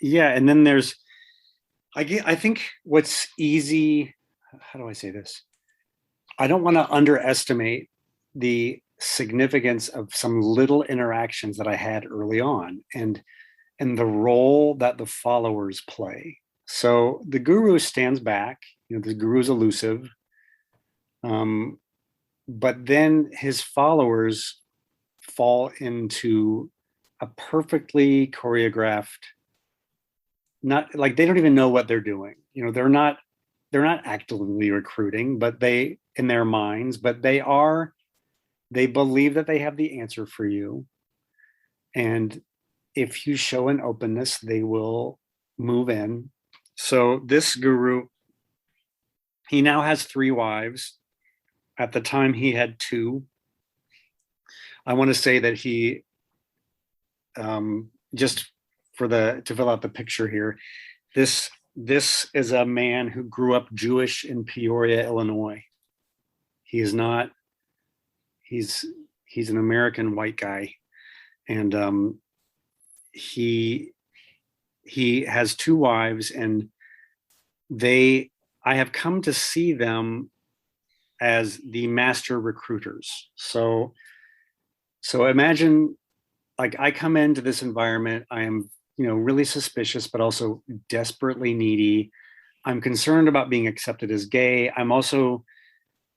Yeah, and then there's, I think what's easy, how do I say this? I don't want to underestimate the significance of some little interactions that I had early on and the role that the followers play. So the guru stands back, the guru is elusive. But then his followers fall into a perfectly choreographed, not like they don't even know what they're doing. They're not actively recruiting, but they, in their minds, but they believe that they have the answer for you. And if you show an openness, they will move in. So this guru, he now has 3 wives. At the time he had 2. I want to say that he, just to fill out the picture here, this is a man who grew up Jewish in Peoria, Illinois. He is not, he's an American white guy. And he has 2 wives, and I have come to see them as the master recruiters. So imagine, like, I come into this environment, I am, really suspicious, but also desperately needy. I'm concerned about being accepted as gay. I'm also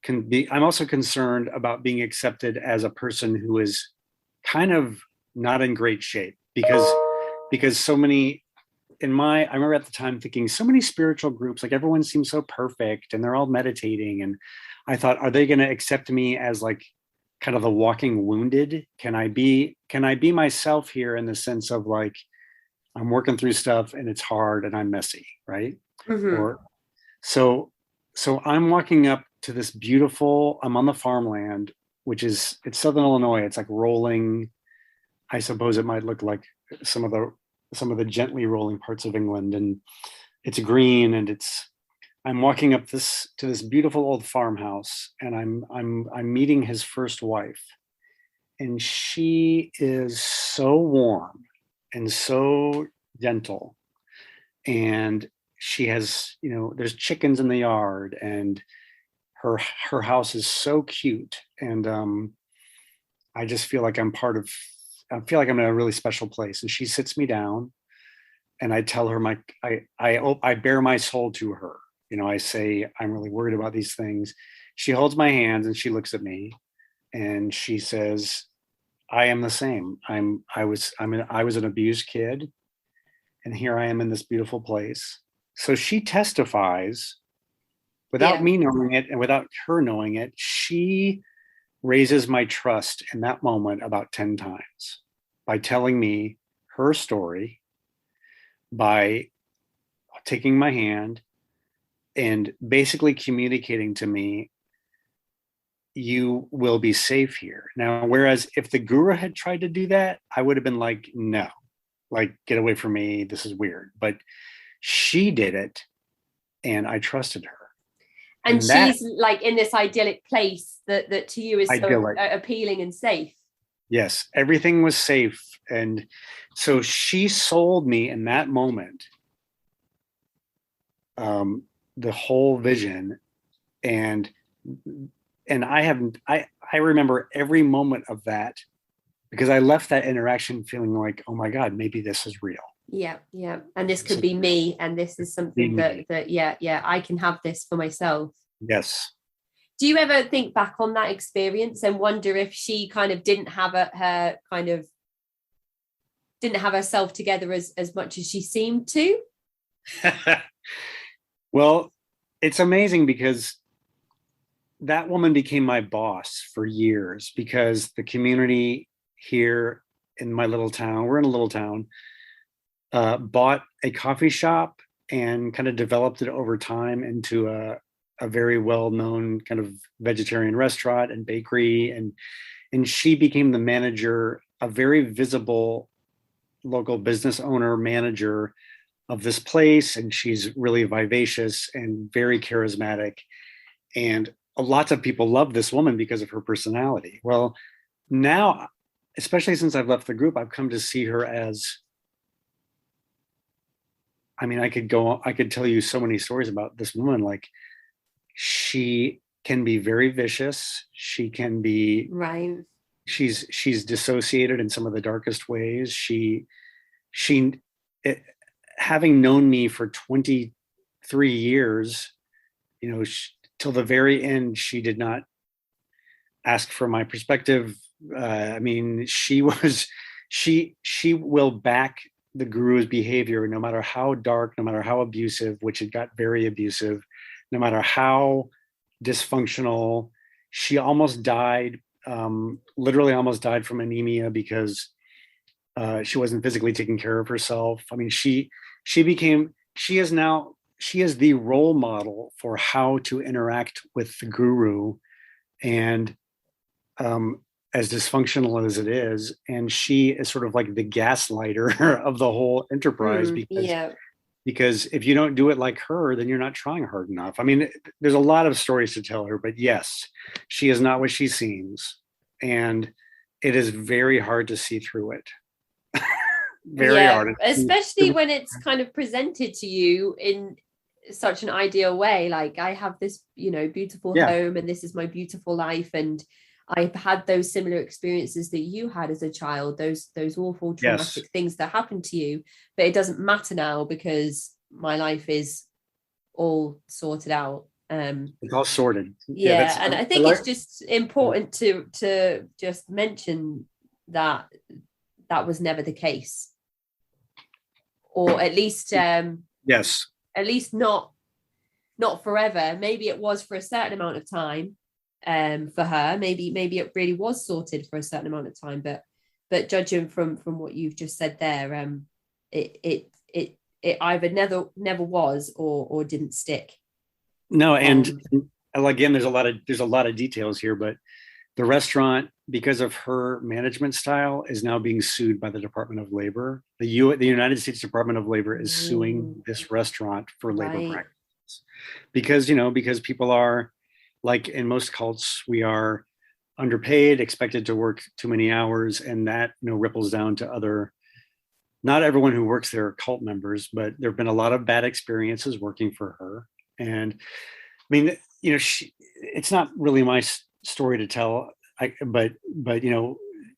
concerned about being accepted as a person who is kind of not in great shape, because so many, I remember at the time thinking, so many spiritual groups, like everyone seems so perfect and they're all meditating. And I thought, are they going to accept me as like kind of the walking wounded? Can I be myself here, in the sense of like, I'm working through stuff and it's hard and I'm messy, right? Mm-hmm. Or so I'm walking up to this beautiful, I'm on the farmland, it's Southern Illinois. It's like rolling. I suppose it might look like some of the gently rolling parts of England, and it's green, and I'm walking up to this beautiful old farmhouse, and I'm meeting his first wife, and she is so warm and so gentle, and she has, there's chickens in the yard, and her house is so cute, and I just feel like I feel like I'm in a really special place. And she sits me down, and I tell her I bare my soul to her. I say, I'm really worried about these things. She holds my hands and she looks at me and she says, I am the same. I was an abused kid, and here I am in this beautiful place. So she testifies without me knowing it, and without her knowing it. She raises my trust in that moment about 10 times by telling me her story, by taking my hand and basically communicating to me, you will be safe here. Now, whereas if the guru had tried to do that, I would have been like, no, like, get away from me. This is weird. But she did it, and I trusted her. And she's like in this idyllic place that to you is so appealing and safe. Yes, everything was safe. And so she sold me in that moment the whole vision. And I remember every moment of that, because I left that interaction feeling like, oh my God, maybe this is real. Yeah. And this could be me. And this is something that I can have this for myself. Yes. Do you ever think back on that experience and wonder if she kind of didn't have herself together as much as she seemed to? Well, it's amazing because that woman became my boss for years, because the community here in my little town, we're in a little town, bought a coffee shop and kind of developed it over time into a very well-known kind of vegetarian restaurant and bakery. And she became the manager, a very visible local business owner, manager of this place. And she's really vivacious and very charismatic. And lots of people love this woman because of her personality. Well, now, especially since I've left the group, I've come to see her as, I mean, I could tell you so many stories about this woman. Like, she can be very vicious. She can be, right. She's dissociated in some of the darkest ways. Having known me for 23 years, till the very end, she did not ask for my perspective. I mean, she will back the guru's behavior, no matter how dark, no matter how abusive, which it got very abusive, no matter how dysfunctional. She almost died, literally almost died from anemia because she wasn't physically taking care of herself. I mean, she is the role model for how to interact with the guru, and as dysfunctional as it is. And she is sort of like the gaslighter of the whole enterprise, because if you don't do it like her, then you're not trying hard enough. I mean, there's a lot of stories to tell her, but yes, she is not what she seems. And it is very hard to see through it. Very hard. Especially when it's kind of presented to you in such an ideal way. Like, I have this, beautiful home, and this is my beautiful life. And I've had those similar experiences that you had as a child, those awful traumatic things that happened to you, but it doesn't matter now because my life is all sorted out. It's all sorted. And I think it's just important to just mention that was never the case, or at least at least not forever. Maybe it was for a certain amount of time. For her, maybe it really was sorted for a certain amount of time, but judging from what you've just said there, it either never was or didn't stick. No, and again, there's a lot of details here, but the restaurant, because of her management style, is now being sued by the Department of Labor. The United States Department of Labor is suing this restaurant for labor practices, because people are, like in most cults, we are underpaid, expected to work too many hours, and that ripples down to other. Not everyone who works there are cult members, but there have been a lot of bad experiences working for her. And I mean, it's not really my story to tell, but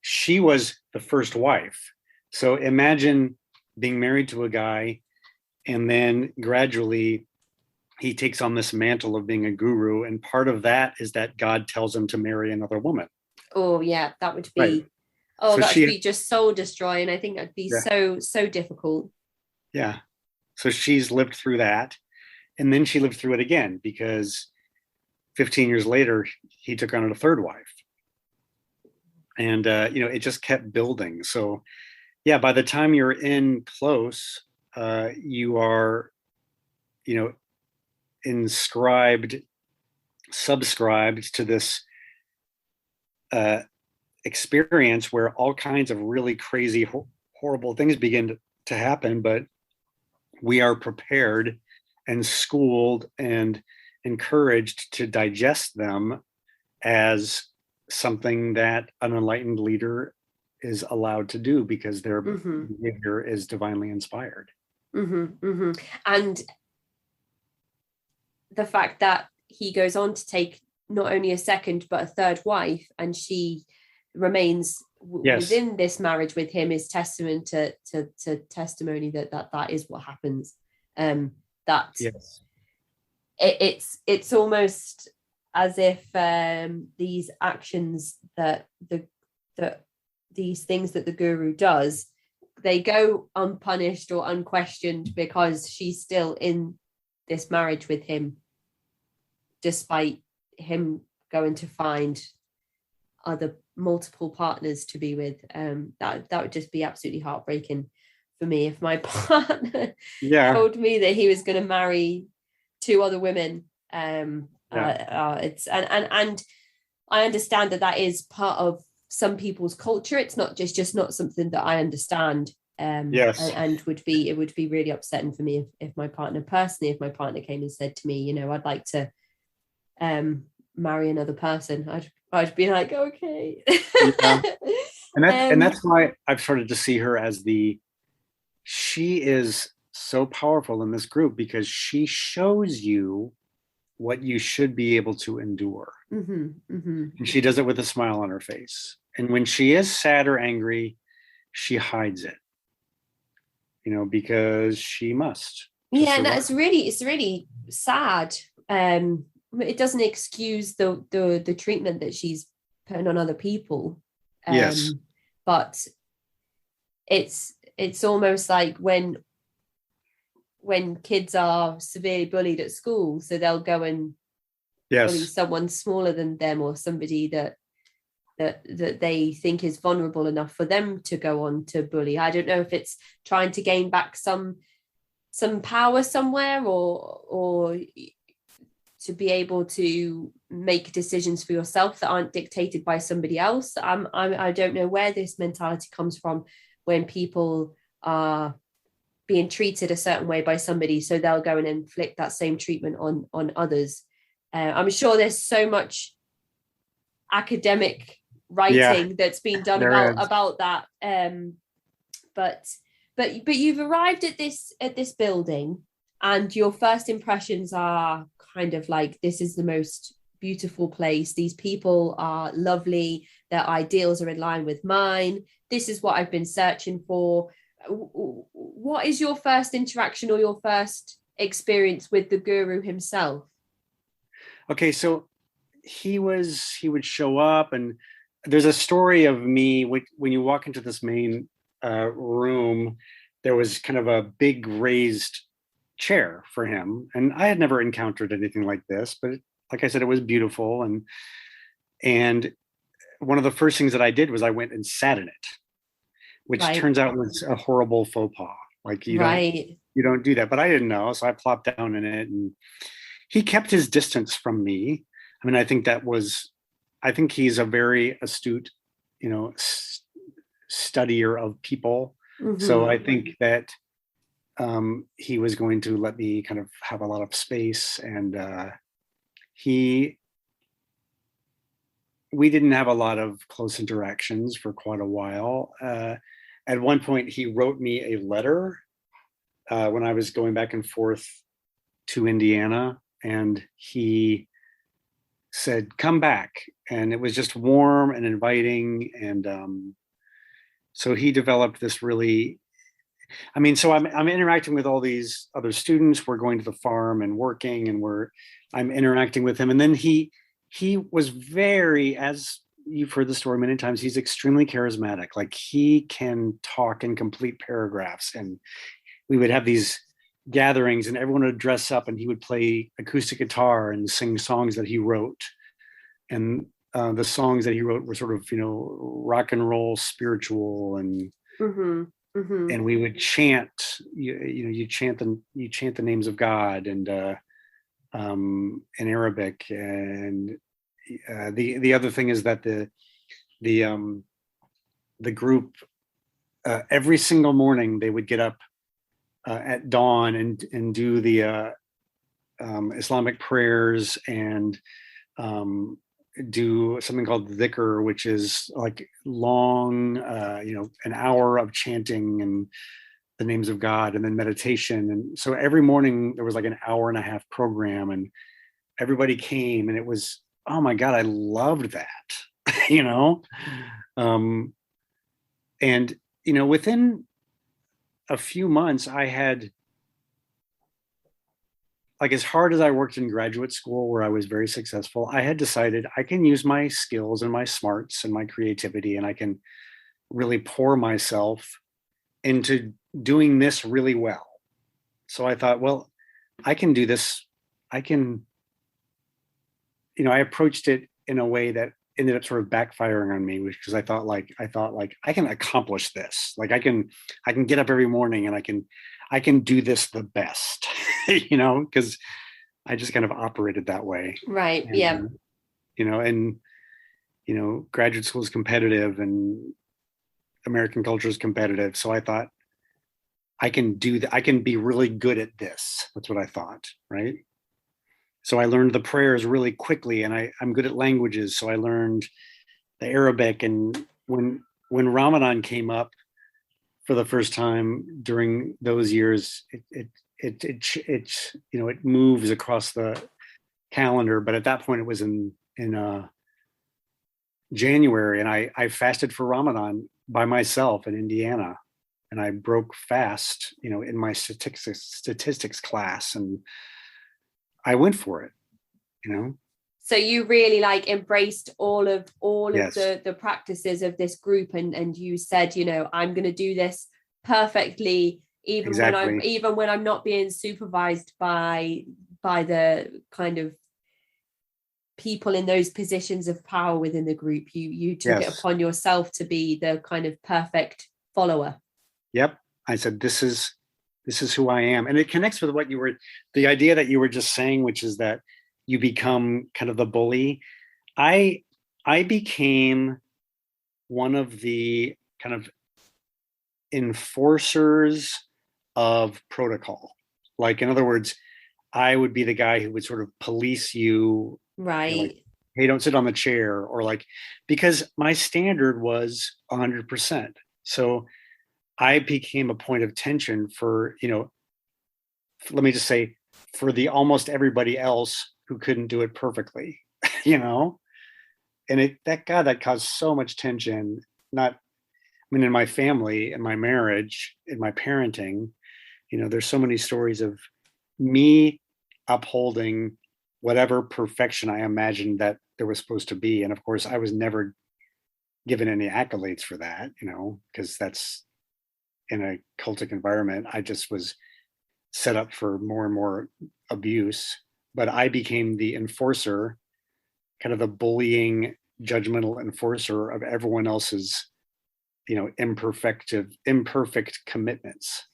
she was the first wife. So imagine being married to a guy, and then gradually he takes on this mantle of being a guru, and part of that is that God tells him to marry another woman. Oh yeah, that would be that would be just soul destroying. I think that'd be so difficult. Yeah. So she's lived through that, and then she lived through it again, because 15 years later he took on a third wife, and it just kept building. So by the time you're in close, you are, you know, subscribed to this experience where all kinds of really crazy, horrible things begin to happen, but we are prepared and schooled and encouraged to digest them as something that an enlightened leader is allowed to do because their behavior is divinely inspired. And the fact that he goes on to take not only a second but a third wife, and she remains within this marriage with him, is testament to testimony that is what happens. It's almost as if these actions that these things that the guru does, they go unpunished or unquestioned because she's still in this marriage with him, despite him going to find other multiple partners to be with. That would just be absolutely heartbreaking for me if my partner told me that he was going to marry 2 other women. It's and I understand that is part of some people's culture. It's not just not something that I understand. And it would be really upsetting for me if my partner came and said to me, you know, I'd like to marry another person. I'd be like, okay. And that's why I've started to see her as she is so powerful in this group, because she shows you what you should be able to endure. And she does it with a smile on her face. And when she is sad or angry, she hides it, you know, because she must. And it's really sad. It doesn't excuse the treatment that she's putting on other people. But it's almost like when kids are severely bullied at school, so they'll go and bully someone smaller than them, or somebody that they think is vulnerable enough for them to go on to bully. I don't know if it's trying to gain back some power somewhere, or to be able to make decisions for yourself that aren't dictated by somebody else. I don't know where this mentality comes from when people are being treated a certain way by somebody, so they'll go and inflict that same treatment on others. I'm sure there's so much academic writing that's been done about that. But you've arrived at this building, and your first impressions are kind of like, this is the most beautiful place. These people are lovely. Their ideals are in line with mine. This is what I've been searching for. What is your first interaction or your first experience with the guru himself? Okay, so he would show up, and there's a story of me when you walk into this main room. There was kind of a big raised chair for him, and I had never encountered anything like this, but like I said, it was beautiful. And one of the first things that I did was I went and sat in it, which turns out was a horrible faux pas. Like you don't do that, but I didn't know, so I plopped down in it, and he kept his distance from me. I mean, I think he's a very astute, you know, studier of people. So I think that he was going to let me kind of have a lot of space, and we didn't have a lot of close interactions for quite a while. At one point, he wrote me a letter when I was going back and forth to Indiana, and he said, "Come back." And it was just warm and inviting. And so he developed this really, I mean, so I'm interacting with all these other students. We're going to the farm and working, and I'm interacting with him. And then he was very, as you've heard the story many times, he's extremely charismatic. Like, he can talk in complete paragraphs, and we would have these gatherings, and everyone would dress up, and he would play acoustic guitar and sing songs that he wrote. And the songs that he wrote were sort of, you know, rock and roll, spiritual, and Mm-hmm. and we would chant. You chant the names of God, and in Arabic. And the other thing is that the the group, every single morning they would get up at dawn and do the Islamic prayers, and um, do something called dhikr, which is like long, an hour of chanting and the names of God, and then meditation. And so every morning there was like an hour and a half program, and everybody came, and it was, oh my God, I loved that, you know? Um, and, within a few months, I had, like, as hard as I worked in graduate school where I was very successful, I had decided I can use my skills and my smarts and my creativity, and I can really pour myself into doing this really well. So I thought, well, I can do this. I can, I approached it in a way that ended up sort of backfiring on me, because I thought like I can accomplish this. Like I can get up every morning, and I can do this the best, because I just kind of operated that way. Right. And Yeah. and graduate school is competitive, and American culture is competitive. So I thought I can do that. I can be really good at this. That's what I thought, right? So I learned the prayers really quickly, and I'm good at languages. So I learned the Arabic, and when Ramadan came up for the first time during those years, it moves across the calendar. But at that point, it was in January, and I fasted for Ramadan by myself in Indiana, and I broke fast, in my statistics class, and I went for it, you know. So you really like embraced all of Yes, the practices of this group, and you said, I'm going to do this perfectly, exactly. even when I'm not being supervised by the kind of people in those positions of power within the group. You took it Yes. upon yourself to be the kind of perfect follower. Yep. I said, this is who I am. And it connects with the idea that you were just saying, which is that you become kind of the bully. I I became one of the kind of enforcers of protocol. Like, in other words, I would be the guy who would sort of police you, like, Right. hey, don't sit on the chair, or like, because my standard was 100%. So I became a point of tension for, let me just say, for the almost everybody else who couldn't do it perfectly, you know? And that caused so much tension. Not, I mean, in my family, in my marriage, in my parenting, there's so many stories of me upholding whatever perfection I imagined that there was supposed to be. And of course, I was never given any accolades for that, because that's, in a cultic environment, I just was set up for more and more abuse. But I became the enforcer, kind of the bullying, judgmental enforcer of everyone else's, imperfect commitments.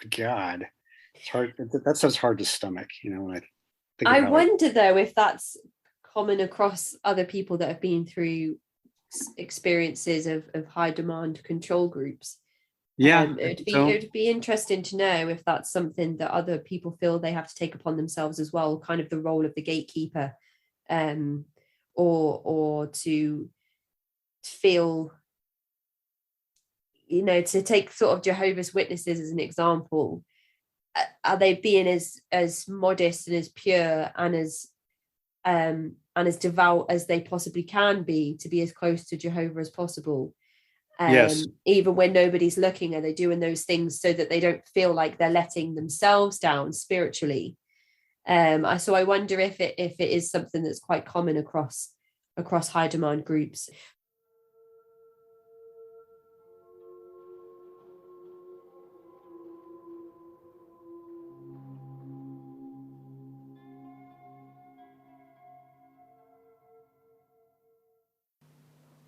God, it's hard. That stuff's hard to stomach. When I think of I how I. wonder though if that's common across other people that have been through experiences of high demand control groups. Yeah, I It'd think be so. it'd be interesting to know if that's something that other people feel they have to take upon themselves as well, kind of the role of the gatekeeper, um, or to feel, to take sort of Jehovah's Witnesses as an example. Are they being as modest and as pure and as devout as they possibly can be to be as close to Jehovah as possible? Yes. Even when nobody's looking, are they doing those things so that they don't feel like they're letting themselves down spiritually? So I wonder if it is something that's quite common across high demand groups.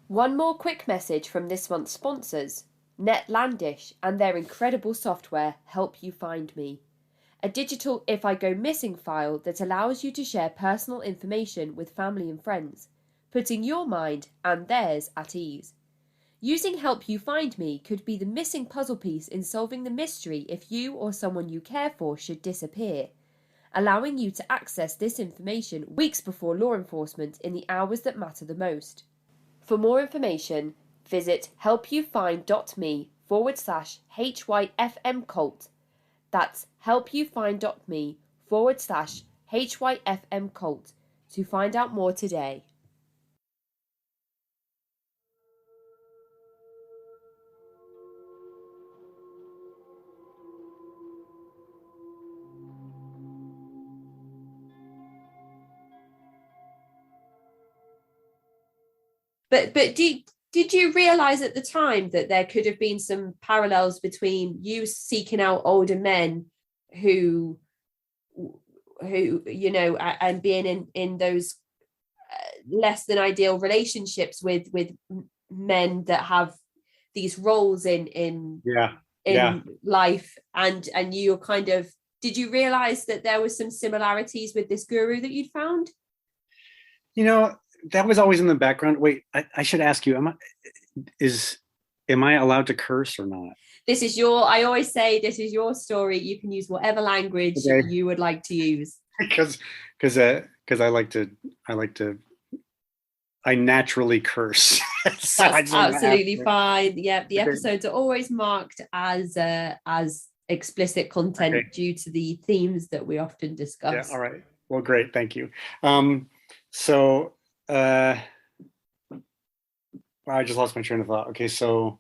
One more quick message from this month's sponsors. Netlandish and their incredible software help you find me. A digital if I go missing file that allows you to share personal information with family and friends, putting your mind and theirs at ease. Using Help You Find Me could be the missing puzzle piece in solving the mystery if you or someone you care for should disappear, allowing you to access this information weeks before law enforcement in the hours that matter the most. For more information, visit helpyoufind.me/HYFM cult. That's helpyoufind.me/HYFM cult to find out more today. But did you realize at the time that there could have been some parallels between you seeking out older men who and being in those less than ideal relationships with men that have these roles in life, and you're kind of, did you realize that there was some similarities with this guru that you'd found? That was always in the background. Wait, I should ask you, am I allowed to curse or not? I always say, this is your story. You can use whatever language you would like to use. Because I naturally curse. So that's absolutely fine. Yeah, the episodes are always marked as explicit content due to the themes that we often discuss. Yeah, all right. Well, great. Thank you. I just lost my train of thought. Okay, so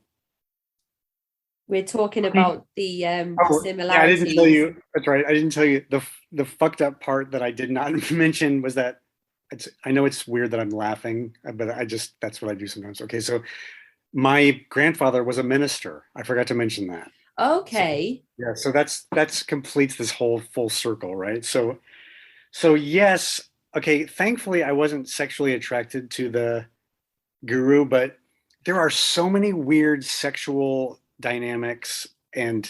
we're talking about the similarities. Yeah, I didn't tell you. That's right. I didn't tell you the fucked up part that I did not mention was that I know it's weird that I'm laughing, but that's what I do sometimes. Okay, so my grandfather was a minister. I forgot to mention that. Okay. So that's completes this whole full circle, right? So yes. Okay, thankfully I wasn't sexually attracted to the guru, but there are so many weird sexual dynamics and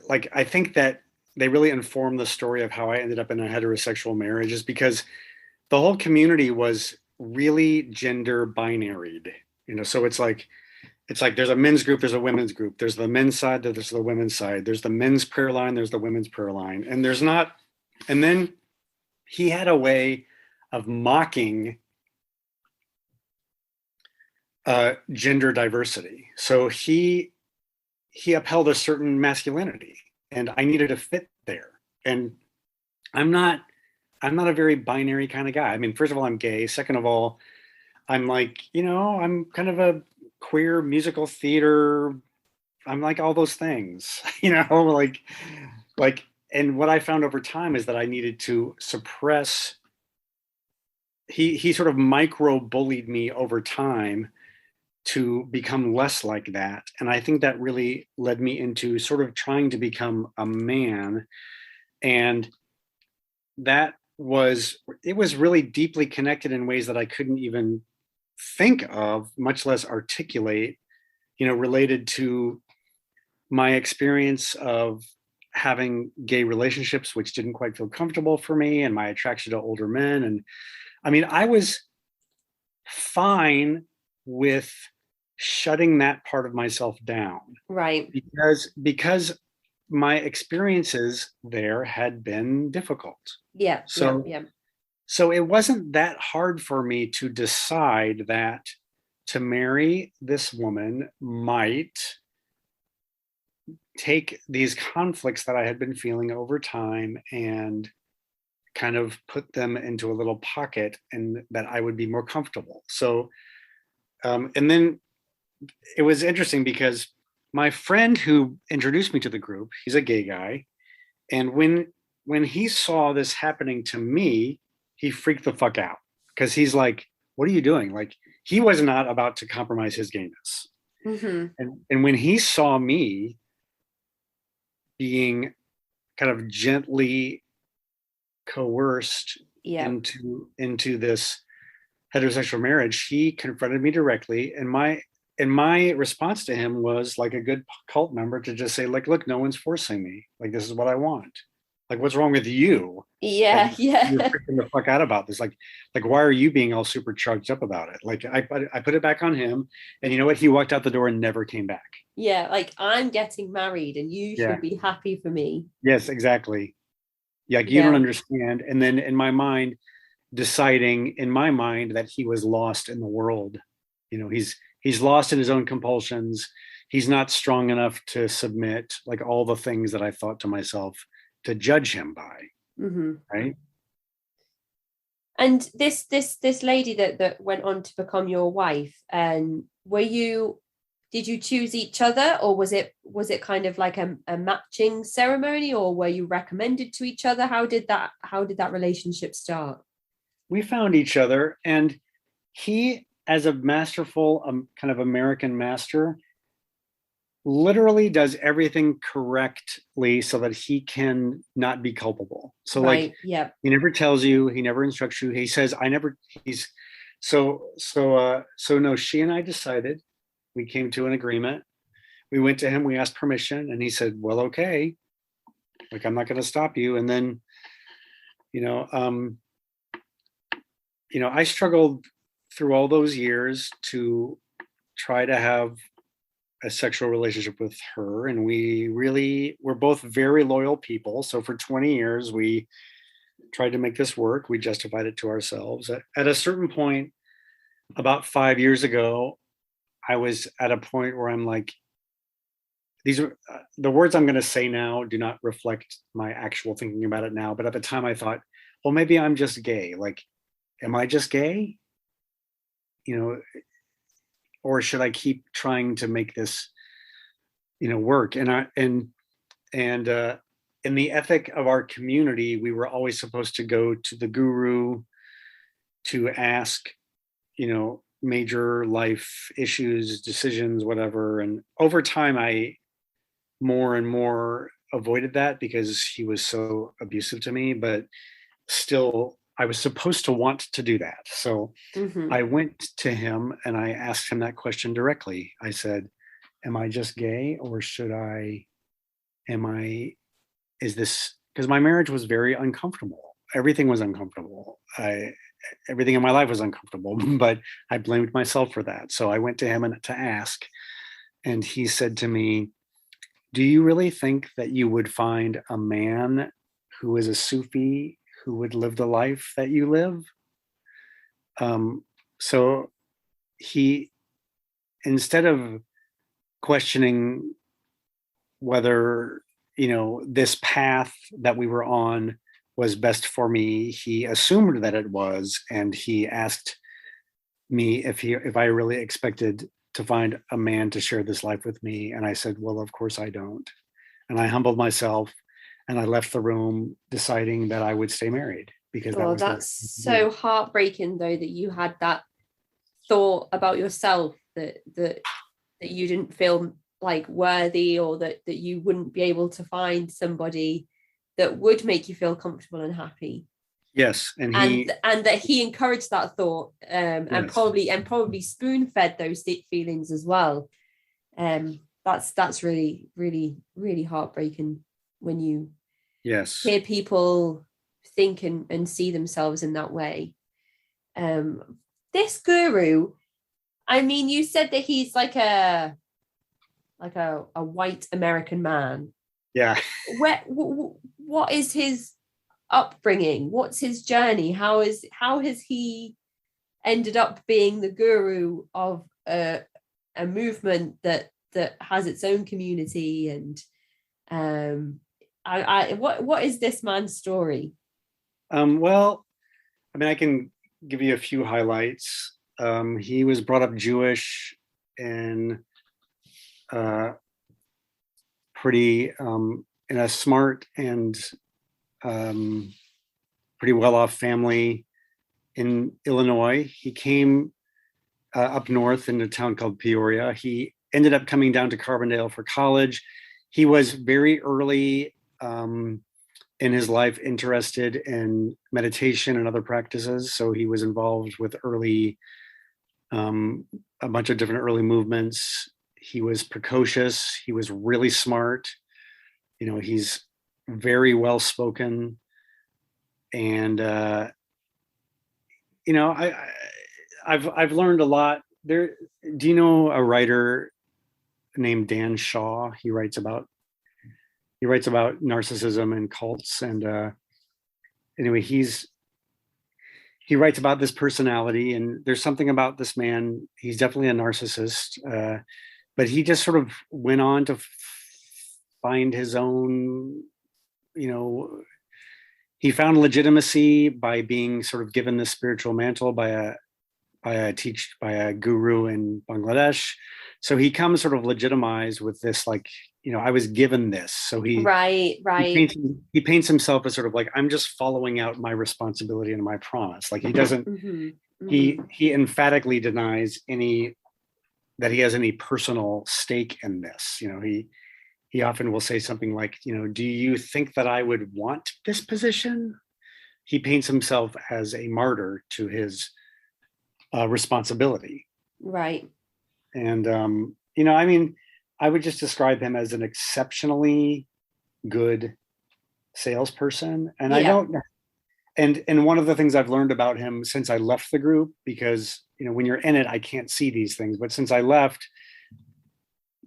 like I think that they really inform the story of how I ended up in a heterosexual marriage, is because the whole community was really gender binaried, so it's like there's a men's group, there's a women's group, there's the men's side, there's the women's side, there's the men's prayer line, there's the women's prayer line, and then he had a way of mocking gender diversity. So he upheld a certain masculinity, and I needed to fit there. And I'm not a very binary kind of guy. I mean, first of all, I'm gay. Second of all, I'm like, I'm kind of a queer musical theater. I'm like all those things, and what I found over time is that I needed to suppress. He sort of micro bullied me over time to become less like that. And I think that really led me into sort of trying to become a man. And it was really deeply connected in ways that I couldn't even think of, much less articulate, related to my experience of having gay relationships, which didn't quite feel comfortable for me, and my attraction to older men. And I mean, I was fine with shutting that part of myself down. Right. Because my experiences there had been difficult. Yeah. So it wasn't that hard for me to decide that to marry this woman might take these conflicts that I had been feeling over time and kind of put them into a little pocket, and that I would be more comfortable. So, and then it was interesting because my friend who introduced me to the group, he's a gay guy. And when he saw this happening to me, he freaked the fuck out, because he's like, what are you doing? Like, he was not about to compromise his gayness. Mm-hmm. And when he saw me being kind of gently coerced into this heterosexual marriage, he confronted me directly. And and my response to him was like a good cult member to just say, like, look, no one's forcing me. Like, this is what I want. Like, what's wrong with you that Yeah, you're yeah. freaking the fuck out about this? Like, why are you being all super charged up about it? Like, I put it back on him, and you know what? He walked out the door and never came back. Yeah, like I'm getting married and you Yeah. should be happy for me. Yes, exactly. Yeah, like you don't Yeah. understand. And then in my mind, deciding in my mind that he was lost in the world. He's lost in his own compulsions. He's not strong enough to submit, like all the things that I thought to myself to judge him by. Hmm. Right. And this lady that went on to become your wife, and did you choose each other, or was it kind of like a matching ceremony, or were you recommended to each other? How did that relationship start? We found each other, and he, as a masterful kind of American master, literally does everything correctly so that he can not be culpable. So like Right. Yeah. he never tells you, he never instructs you. He says, I never he's so no, she and I decided, we came to an agreement. We went to him, we asked permission, and he said, well, okay, like I'm not going to stop you. And then, you know, um, I struggled through all those years to try to have a sexual relationship with her, and we're both very loyal people. So for 20 years we tried to make this work. We justified it to ourselves. At a certain point, about 5 years ago, I was at a point where I'm like, these are the words I'm going to say now do not reflect my actual thinking about it now, but at the time I thought, well, maybe I'm just gay. Like, am I just gay, you know or should I keep trying to make this work? And in the ethic of our community, we were always supposed to go to the guru to ask, major life issues, decisions, whatever. And over time, I more and more avoided that because he was so abusive to me. But still, I was supposed to want to do that. So Hmm. I went to him and I asked him that question directly. I said, am I just gay, or am I, is this, because my marriage was very uncomfortable. Everything was uncomfortable. Everything in my life was uncomfortable, but I blamed myself for that. So I went to him to ask, and he said to me, do you really think that you would find a man who is a Sufi who would live the life that you live? So he, instead of questioning whether this path that we were on was best for me, he assumed that it was, and he asked me if I really expected to find a man to share this life with me. And I said, well, of course I don't. And I humbled myself, and I left the room deciding that I would stay married because that Oh, was the that's right thing to do. so heartbreaking though that you had that thought about yourself that you didn't feel like worthy, or that you wouldn't be able to find somebody that would make you feel comfortable and happy, Yes, and and that he encouraged that thought, and yes, probably spoon fed those feelings as well. That's really really really heartbreaking when you yes, hear people think and see themselves in that way. This guru, I mean, you said that he's like a white American man. yeah. What is his upbringing? What's his journey? How has he ended up being the guru of a movement that has its own community? And what is this man's story? Well, I mean, I can give you a few highlights. He was brought up Jewish and uh, pretty in a smart and um, pretty well-off family in Illinois. He came up north in a town called Peoria. He ended up coming down to Carbondale for college. He was very early in his life interested in meditation and other practices. So he was involved with early a bunch of different early movements. He was precocious. He was really smart. He's very well spoken, and I've learned a lot. There, do you know a writer named Dan Shaw? He writes about narcissism and cults, and anyway, he writes about this personality, and there's something about this man. He's definitely a narcissist, but he just sort of went on to find his own, he found legitimacy by being sort of given this spiritual mantle by a guru in Bangladesh. So he comes sort of legitimized with this, like, I was given this. So right. He paints himself as sort of like, I'm just following out my responsibility and my promise. Like he doesn't, he emphatically denies that he has any personal stake in this. He often will say something like, do you think that I would want this position? He paints himself as a martyr to his responsibility. Right. And, I would just describe him as an exceptionally good salesperson. And I don't, and one of the things I've learned about him since I left the group, because, when you're in it, I can't see these things, but since I left,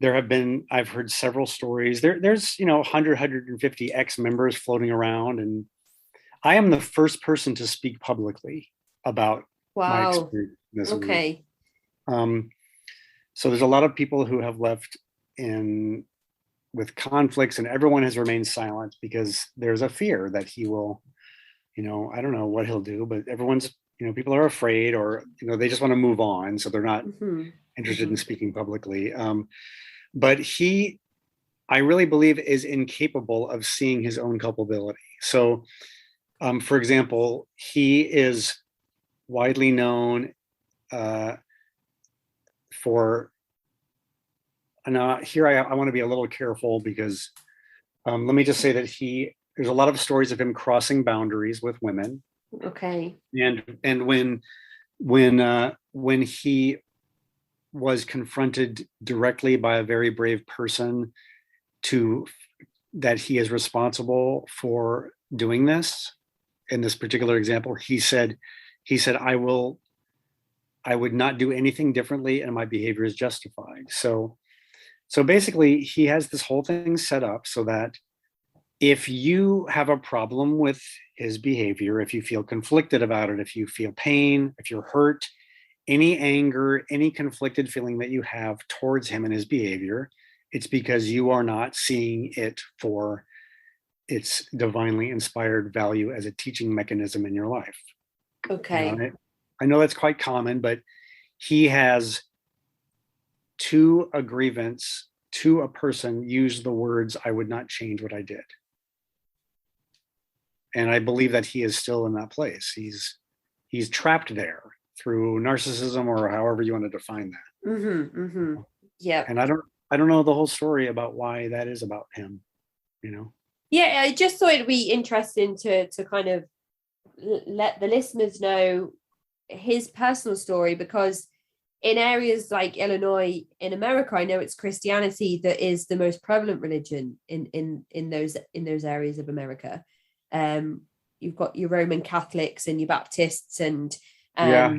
I've heard several stories. There's 150 ex-members floating around, and I am the first person to speak publicly about my experience in this okay group. So there's a lot of people who have left with conflicts, and everyone has remained silent because there's a fear that he will, I don't know what he'll do, but everyone's, people are afraid, or, they just want to move on. So they're not interested in speaking publicly. But I really believe, is incapable of seeing his own culpability. So, for example, he is widely known for, and here I want to be a little careful, because let me just say that there's a lot of stories of him crossing boundaries with women. Okay. And when he was confronted directly by a very brave person that he is responsible for doing this, in this particular example, he said, I would not do anything differently, and my behavior is justified. So basically, he has this whole thing set up so that if you have a problem with his behavior, if you feel conflicted about it, if you feel pain, if you're hurt, any anger, any conflicted feeling that you have towards him and his behavior, it's because you are not seeing it for its divinely inspired value as a teaching mechanism in your life. Okay. I know that's quite common, but he has, to a grievance, to a person, used the words, I would not change what I did. And I believe that he is still in that place. He's trapped there through narcissism, or however you want to define that. Yeah. And I don't know the whole story about why that is about him, Yeah, I just thought it'd be interesting to kind of let the listeners know his personal story, because in areas like Illinois in America, I know it's Christianity that is the most prevalent religion in those areas of America. You've got your Roman Catholics and your Baptists, and I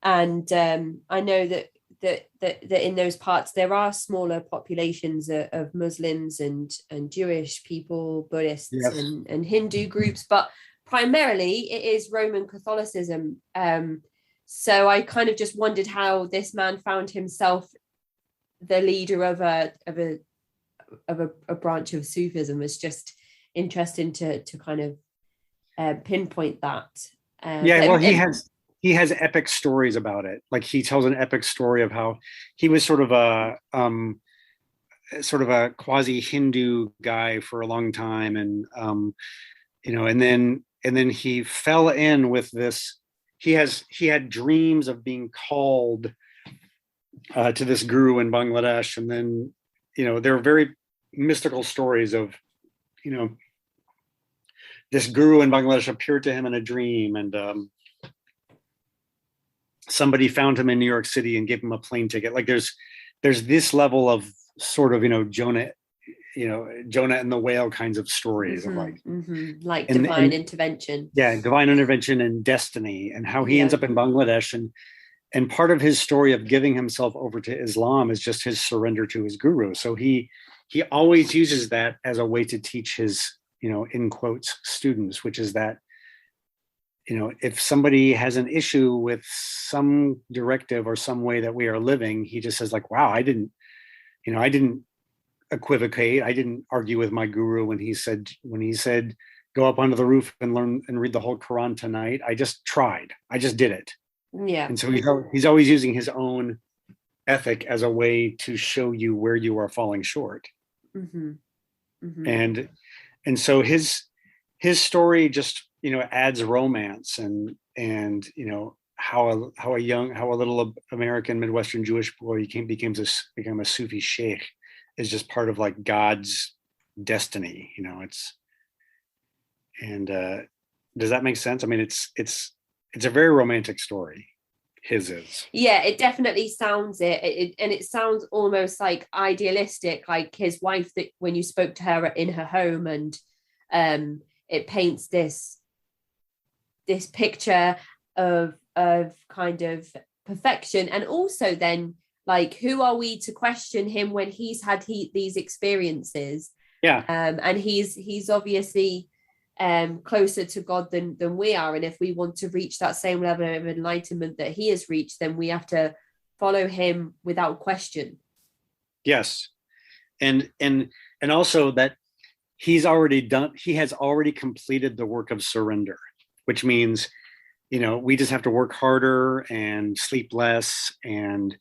know that in those parts there are smaller populations of Muslims and Jewish people, Buddhists, and Hindu groups, but primarily it is Roman Catholicism. So I kind of just wondered how this man found himself the leader of a branch of Sufism. It's just interesting to kind of pinpoint that. He has epic stories about it. Like, he tells an epic story of how he was sort of a quasi Hindu guy for a long time, and and then he fell in with this. He had dreams of being called to this guru in Bangladesh, and then there are very mystical stories of this guru in Bangladesh appeared to him in a dream, and somebody found him in New York City and gave him a plane ticket. Like there's this level of sort of, Jonah and the whale kinds of stories of like, like and divine intervention. yeah, divine intervention and destiny, and how he ends up in Bangladesh. And part of his story of giving himself over to Islam is just his surrender to his guru. So he always uses that as a way to teach his, in quotes, students, which is that, if somebody has an issue with some directive or some way that we are living, he just says like, wow, I didn't equivocate. I didn't argue with my guru when he said, go up onto the roof and learn and read the whole Quran tonight. I just tried. I just did it. Yeah. And so he's always using his own ethic as a way to show you where you are falling short. And so his story just, adds romance and how a little American Midwestern Jewish boy became a Sufi sheikh is just part of like God's destiny. Does that make sense? I mean, it's a very romantic story. His is. Yeah, it definitely sounds it. And it sounds almost like idealistic, like his wife, that when you spoke to her in her home, and it paints this picture of kind of perfection. And also then, like, who are we to question him when he's had these experiences? Yeah. And he's obviously closer to God than we are, and if we want to reach that same level of enlightenment that he has reached, then we have to follow him without question. Yes. And also that he has already completed the work of surrender, which means, we just have to work harder and sleep less and,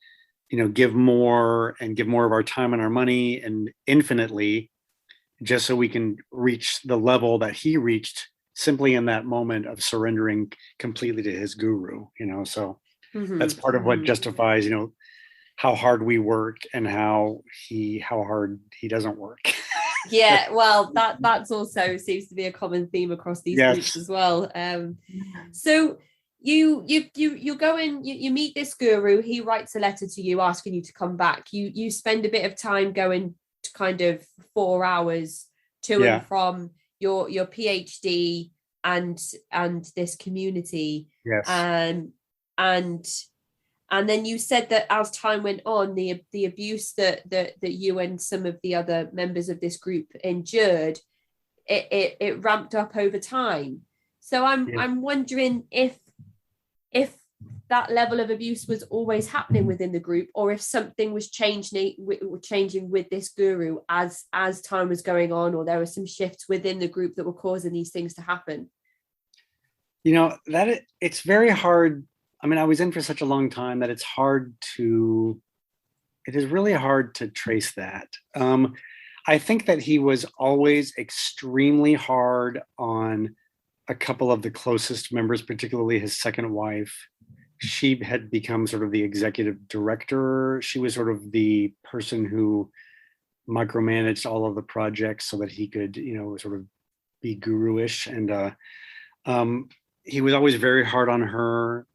give more of our time and our money and infinitely, just so we can reach the level that he reached simply in that moment of surrendering completely to his guru, so that's part of what justifies, how hard we work and how hard he doesn't work. Yeah, well, that's also seems to be a common theme across these groups as well. So you go in, you meet this guru, he writes a letter to you asking you to come back. You spend a bit of time going to kind of 4 hours to and from your PhD and this community. Yes. And then you said that as time went on, the abuse that you and some of the other members of this group endured, it ramped up over time. So I'm wondering if that level of abuse was always happening within the group, or if something was changing with this guru as time was going on, or there were some shifts within the group that were causing these things to happen. That it's very hard. I mean, I was in for such a long time that it is really hard to trace that. I think that he was always extremely hard on a couple of the closest members, particularly his second wife. She had become sort of the executive director. She was sort of the person who micromanaged all of the projects so that he could, sort of be guru-ish. And he was always very hard on her.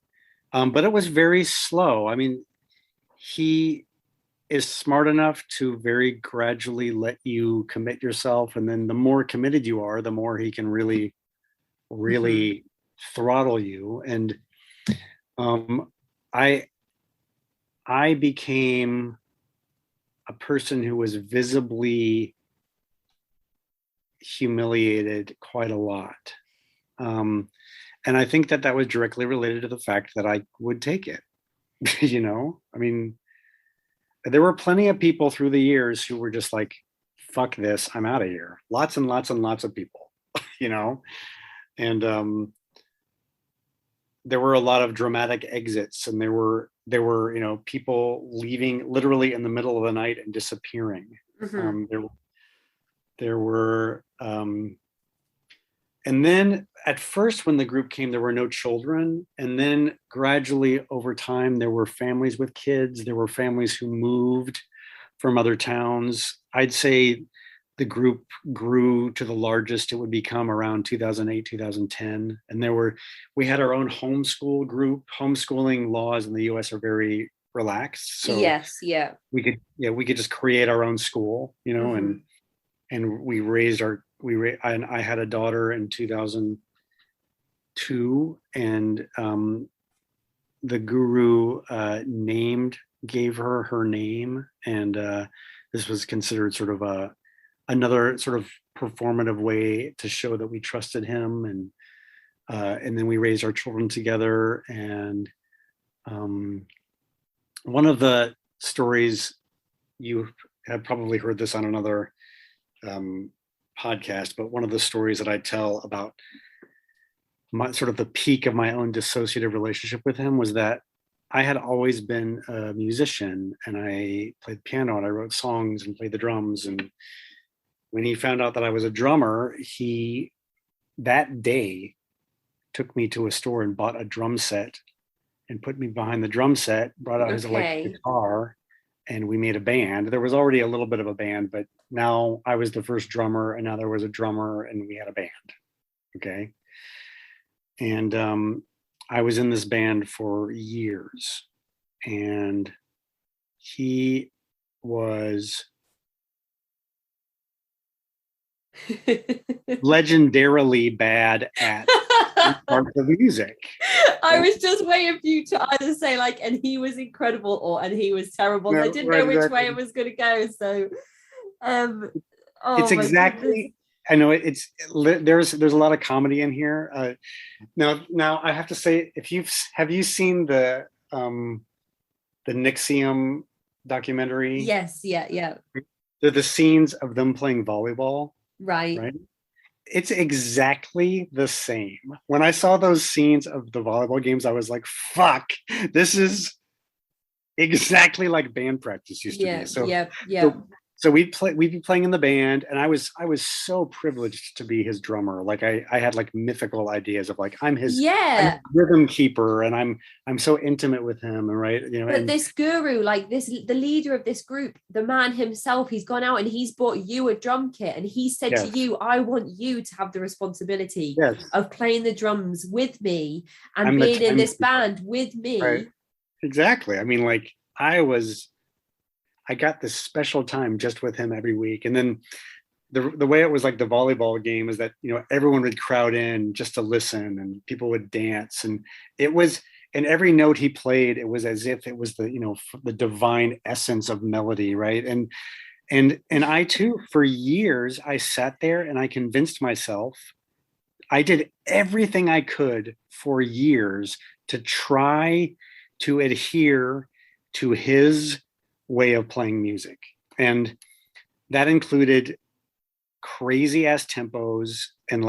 But it was very slow. I mean, he is smart enough to very gradually let you commit yourself. And then the more committed you are, the more he can really throttle you. And I became a person who was visibly humiliated quite a lot. And I think that was directly related to the fact that I would take it. I mean, there were plenty of people through the years who were just like, fuck this, I'm out of here. Lots and lots and lots of people, and there were a lot of dramatic exits, and there were people leaving literally in the middle of the night and disappearing. There were and then at first when the group came, there were no children. And then gradually over time, there were families with kids. There were families who moved from other towns. I'd say the group grew to the largest it would become around 2008, 2010. And we had our own homeschool group. Homeschooling laws in the US are very relaxed. So Yes, yeah. we could just create our own school, Mm-hmm. and and I had a daughter in 2002, and the guru gave her name, and this was considered sort of another sort of performative way to show that we trusted him, and then we raised our children together. And one of the stories, you have probably heard this on another podcast, but one of the stories that I tell about my sort of the peak of my own dissociative relationship with him was that I had always been a musician, and I played piano and I wrote songs and played the drums. And when he found out that I was a drummer, he that day took me to a store and bought a drum set and put me behind the drum set, brought out his electric guitar, and we made a band. There was already a little bit of a band, but now I was the first drummer, and now there was a drummer, and we had a band. Okay. And I was in this band for years, and he was legendarily bad at parts of music. I was just waiting for you to either say like, and he was incredible, or and he was terrible. No, I didn't know which way it was going to go. So, it's exactly. I know there's a lot of comedy in here. Now I have to say, have you seen the NXIVM documentary? Yes, yeah. They're the scenes of them playing volleyball. Right. It's exactly the same. When I saw those scenes of the volleyball games, I was like, fuck, this is exactly like band practice used to be. So, so we'd be playing in the band, and I was so privileged to be his drummer. Like I had like mythical ideas of like, I'm his rhythm keeper, and I'm so intimate with him, and right, But this guru, like the leader of this group, the man himself, he's gone out and he's bought you a drum kit, and he said to you, I want you to have the responsibility of playing the drums with me and being in this band with me. Right. Exactly. I mean, like I got this special time just with him every week. And then the way it was like the volleyball game is that, everyone would crowd in just to listen, and people would dance. And and every note he played, it was as if it was the divine essence of melody. Right. And I too, for years, I sat there and I convinced myself, I did everything I could for years to try to adhere to his way of playing music. And that included crazy ass tempos, and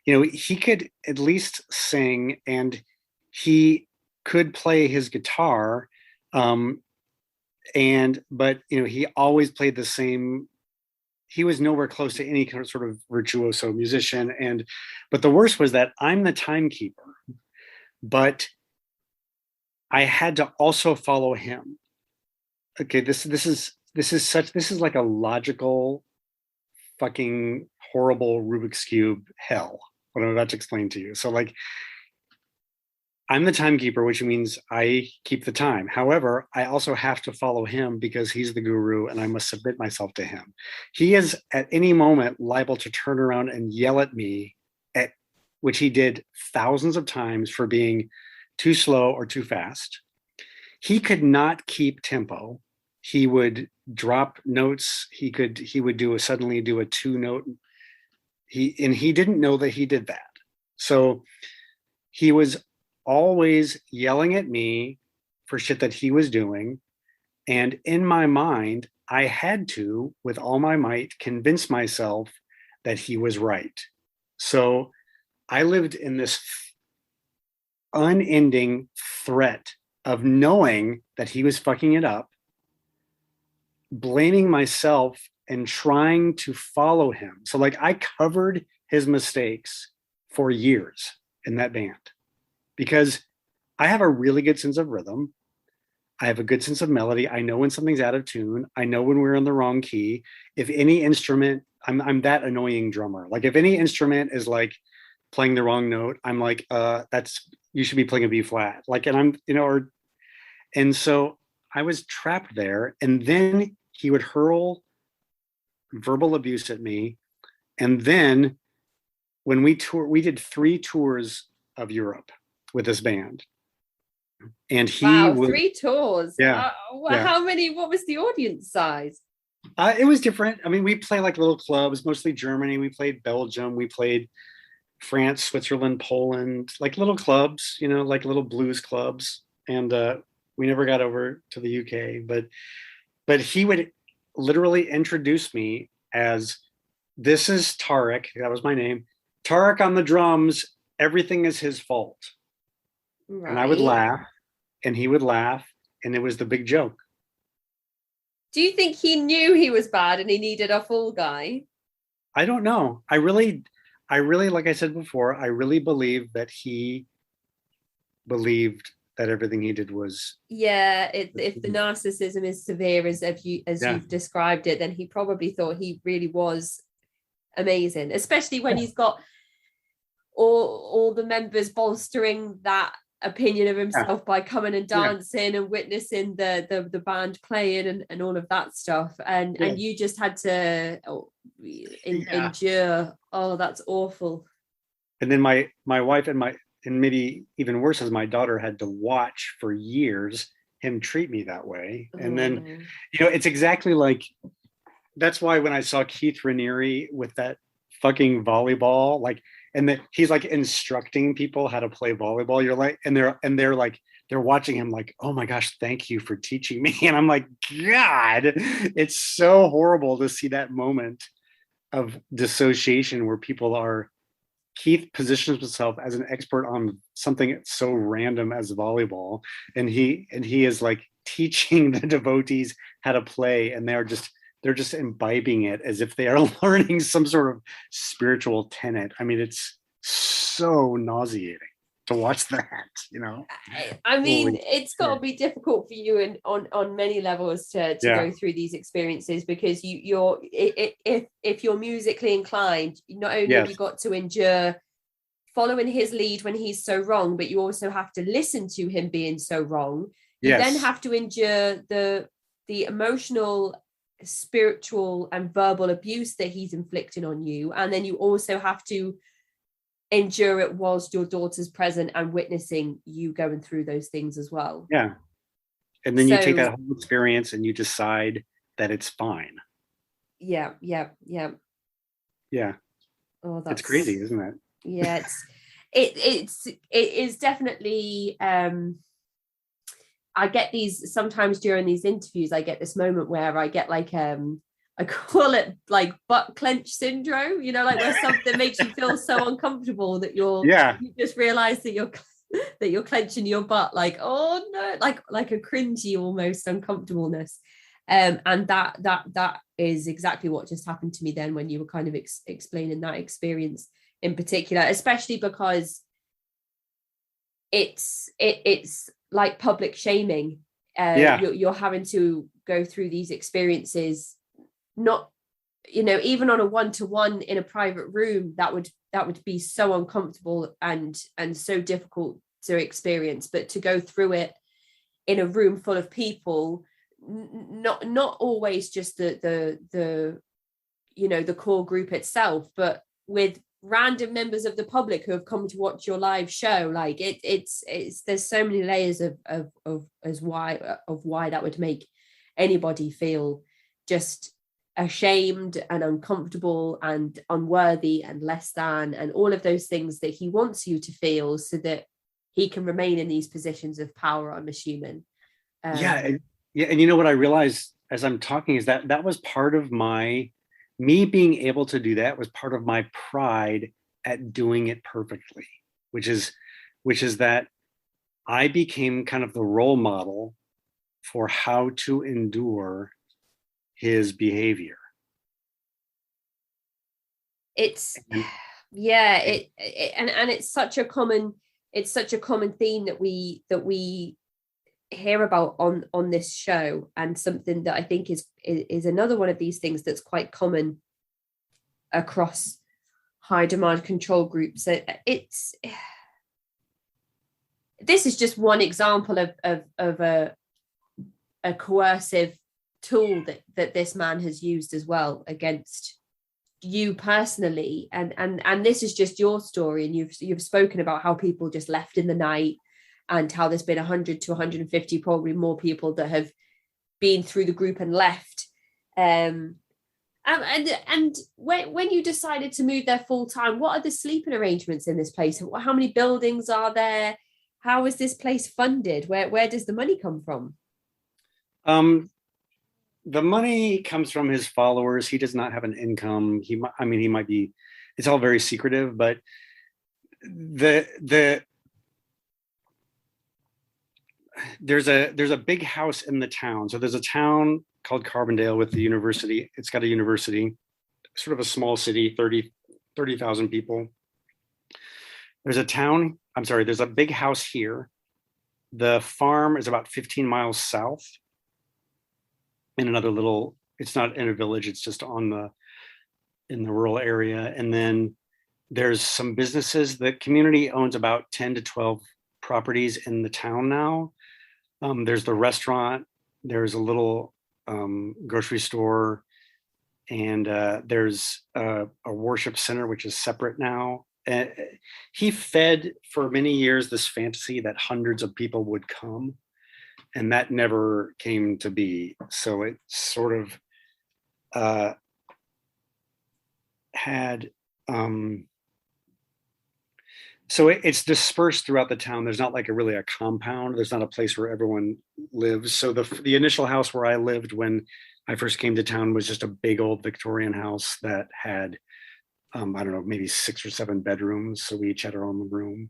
he could at least sing, and he could play his guitar. But he always played the same. He was nowhere close to any kind of sort of virtuoso musician. But the worst was that I'm the timekeeper, but I had to also follow him. Okay, this is like a logical fucking horrible Rubik's Cube hell, what I'm about to explain to you. So like, I'm the timekeeper, which means I keep the time. However, I also have to follow him because he's the guru, and I must submit myself to him. He is at any moment liable to turn around and yell at me, which he did thousands of times, for being too slow or too fast. He could not keep tempo. He would drop notes. He would suddenly do a 2-note. He didn't know that he did that. So he was always yelling at me for shit that he was doing. And in my mind, I had to, with all my might, convince myself that he was right. So I lived in this unending threat of knowing that he was fucking it up, blaming myself, and trying to follow him. So like, I covered his mistakes for years in that band because I have a really good sense of rhythm. I have a good sense of melody. I know when something's out of tune. I know when we're in the wrong key. If any instrument I'm that annoying drummer. Like if any instrument is like playing the wrong note, I'm like, that's you should be playing a B flat. Like, and I'm, and so I was trapped there. And then he would hurl verbal abuse at me. And then when we did 3 tours of Europe with this band. And he Wow, was, 3 tours. yeah, yeah. How many? What was the audience size? It was different. I mean, we play like little clubs, mostly Germany. We played Belgium. We played France, Switzerland, Poland, like little clubs, like little blues clubs. And we never got over to the UK, but he would literally introduce me as, this is Tarek. That was my name. Tarek on the drums. Everything is his fault. Right. And I would laugh, and he would laugh, and it was the big joke. Do you think he knew he was bad and he needed a fall guy? I don't know. I really, like I said before, I really believe that he believed that everything he did was. Yeah, if the narcissism is severe as you've described it, then he probably thought he really was amazing, especially when he's got all the members bolstering that opinion of himself by coming and dancing and witnessing the band playing and all of that stuff, and you just had to endure. Oh, that's awful. And then my wife and maybe even worse, as my daughter had to watch for years him treat me that way. And then it's exactly like, that's why when I saw Keith Raniere with that fucking volleyball, like, and that he's like instructing people how to play volleyball, you're like, and they're like, they're watching him like, oh my gosh, thank you for teaching me. And I'm like, God, it's so horrible to see that moment of dissociation where people are. Keith positions himself as an expert on something so random as volleyball, and he is like teaching the devotees how to play, and they're just imbibing it as if they are learning some sort of spiritual tenet. I mean, it's so nauseating to watch that, I mean, it's got to be difficult for you on many levels to go through these experiences, because you're if you're musically inclined, not only have you got to endure following his lead when he's so wrong, but you also have to listen to him being so wrong. You then have to endure the emotional, spiritual and verbal abuse that he's inflicting on you, and then you also have to endure it whilst your daughter's present and witnessing you going through those things as well. Yeah. And then you take that whole experience and you decide that it's fine. Yeah. Oh, that's crazy, isn't it? Yeah, it is definitely I get these sometimes during these interviews. I get this moment where I get like I call it like butt clench syndrome, like where something makes you feel so uncomfortable that you just realize that you're clenching your butt, like, oh no, like a cringy almost uncomfortableness. And that is exactly what just happened to me then when you were kind of explaining that experience in particular, especially because it's like public shaming. You're having to go through these experiences, not even on a one-to-one in a private room. That would be so uncomfortable and so difficult to experience, but to go through it in a room full of people, not always just the core group itself, but with random members of the public who have come to watch your live show, like it's there's so many layers of why that would make anybody feel just ashamed and uncomfortable and unworthy and less than, and all of those things that he wants you to feel so that he can remain in these positions of power, I'm assuming. And you know what I realized as I'm talking is that was part of me being able to do that was part of my pride at doing it perfectly, which is that I became kind of the role model for how to endure his behavior. It's and it's such a common theme that we hear about on this show, and something that I think is another one of these things that's quite common across high demand control groups. This is just one example of a coercive tool that this man has used as well against you personally, and this is just your story, and you've spoken about how people just left in the night, and how there's been 100 to 150, probably more people that have been through the group and left. And when you decided to move there full time, what are the sleeping arrangements in this place? How many buildings are there? How is this place funded? Where does the money come from? The money comes from his followers. He does not have an income. He might be, it's all very secretive, but there's a big house in the town. So there's a town called Carbondale with the university. It's got a university, sort of a small city, 30,000 people. There's a big house here. The farm is about 15 miles south in another little, it's not in a village, it's just in the rural area. And then there's some businesses. The community owns about 10 to 12 properties in the town now. There's the restaurant, there's a little grocery store, and there's a worship center, which is separate now. He fed for many years this fantasy that hundreds of people would come, and that never came to be. So it sort of had so it's dispersed throughout the town. There's not like really a compound. There's not a place where everyone lives. So the initial house where I lived when I first came to town was just a big old Victorian house that had, I don't know, maybe 6 or 7 bedrooms. So we each had our own room.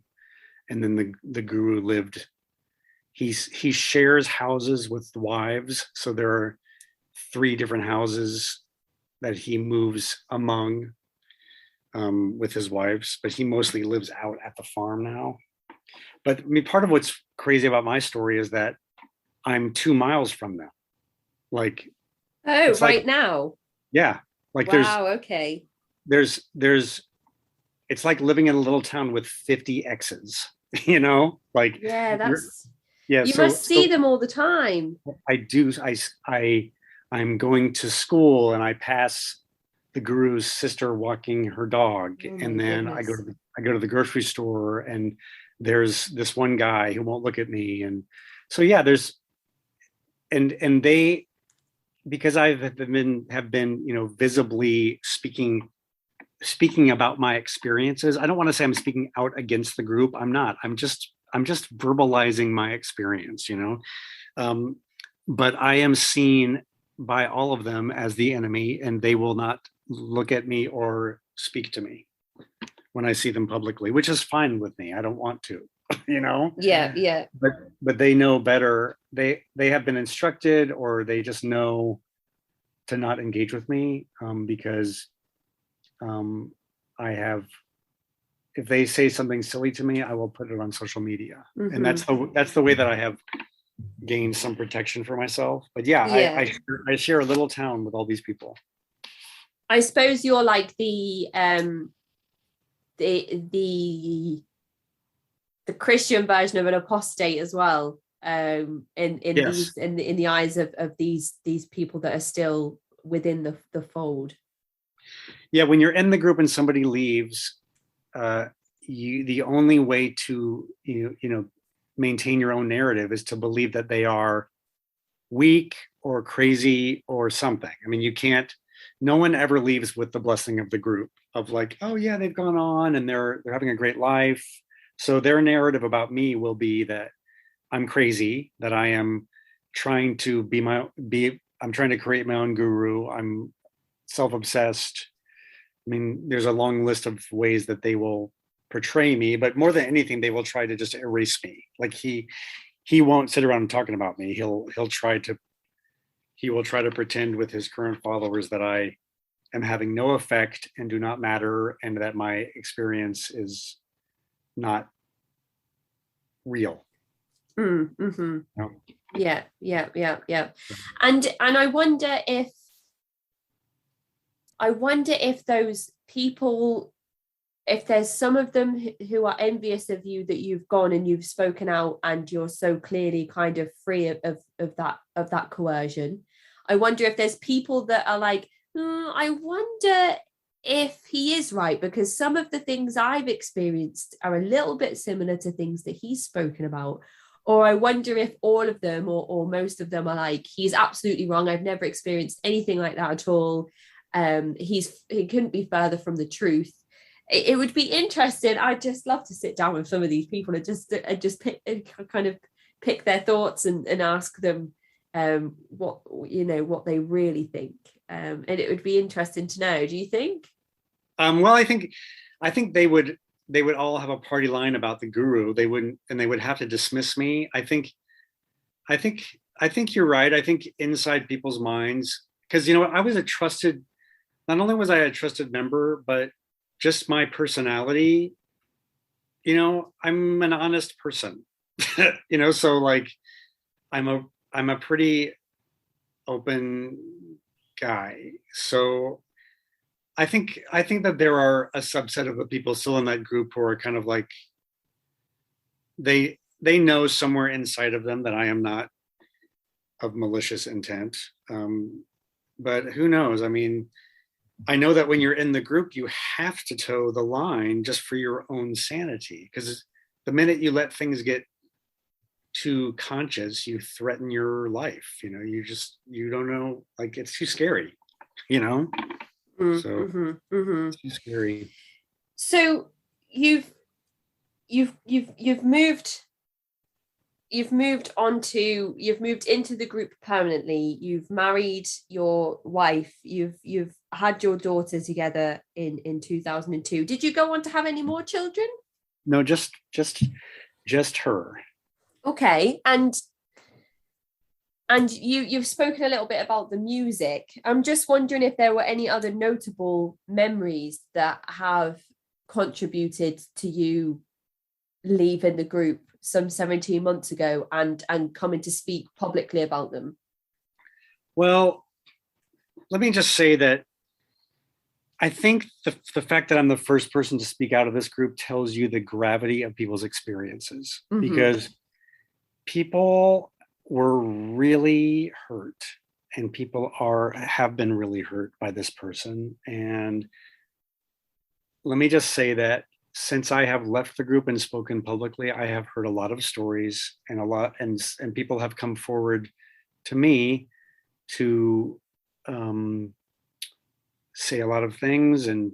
And then the guru lived, he shares houses with wives. So there are 3 different houses that he moves among with his wives, but he mostly lives out at the farm now. But I mean, part of what's crazy about my story is that I'm 2 miles from them. Like, oh, right now. Yeah. Like wow, okay. There's it's like living in a little town with 50 exes, you know? Like, yeah, that's, yeah. You must see them all the time. I do. I'm going to school and I pass the guru's sister walking her dog, and then I go to the grocery store, and there's this one guy who won't look at me, and so yeah, there's and they, because I have been visibly speaking about my experiences. I don't want to say I'm speaking out against the group. I'm not. I'm just verbalizing my experience, but I am seen by all of them as the enemy, and they will not look at me or speak to me when I see them publicly, which is fine with me. I don't want to, Yeah. But they know better. They have been instructed, or they just know to not engage with me, because I have, if they say something silly to me, I will put it on social media. Mm-hmm. And that's the way that I have gained some protection for myself. But yeah. I share a little town with all these people. I suppose you're like the Christian version of an apostate as well, in yes. in the eyes of these people that are still within the fold. Yeah, when you're in the group and somebody leaves, the only way to maintain your own narrative is to believe that they are weak or crazy or something. I mean, you can't. No one ever leaves with the blessing of the group of like, oh yeah, they've gone on and they're having a great life. So their narrative about me will be that I'm crazy, that I am trying to I'm trying to create my own guru. I'm self-obsessed. I mean, there's a long list of ways that they will portray me, but more than anything, they will try to just erase me. Like he won't sit around talking about me. He will try to pretend with his current followers that I am having no effect and do not matter, and that my experience is not real. Mm-hmm. No. Yeah. And I wonder if I wonder if those people, if there's some of them who are envious of you that you've gone and you've spoken out and you're so clearly kind of free of that coercion. I wonder if there's people that are like, I wonder if he is right, because some of the things I've experienced are a little bit similar to things that he's spoken about. Or I wonder if all of them or most of them are like, he's absolutely wrong. I've never experienced anything like that at all. He couldn't be further from the truth. It would be interesting. I'd just love to sit down with some of these people and just pick, kind of pick their thoughts and ask them what they really think. And it would be interesting to know. Do you think? Well, I think they would all have a party line about the guru. They wouldn't, and they would have to dismiss me. I think I think you're right. I think inside people's minds, because I was a trusted. Not only was I a trusted member, but just my personality. I'm an honest person. So like I'm a I'm a pretty open guy. So I think that there are a subset of the people still in that group who are kind of like they know somewhere inside of them that I am not of malicious intent. But who knows? I mean, I know that when you're in the group, you have to toe the line just for your own sanity. Because the minute you let things get too conscious, you threaten your life. You don't know, like it's too scary, you know? So Mm-hmm, mm-hmm. it's too scary. So you've moved you've moved into the group permanently. You've married your wife. You've had your daughter together in 2002. Did you go on to have any more children? No, just her. Okay. And you've spoken a little bit about the music. I'm just wondering if there were any other notable memories that have contributed to you leaving the group some 17 months ago and coming to speak publicly about them. Well, let me just say that I think the fact that I'm the first person to speak out of this group tells you the gravity of people's experiences, because people were really hurt, and people have been really hurt by this person. And let me just say that since I have left the group and spoken publicly, I have heard a lot of stories, and people have come forward to me to say a lot of things, and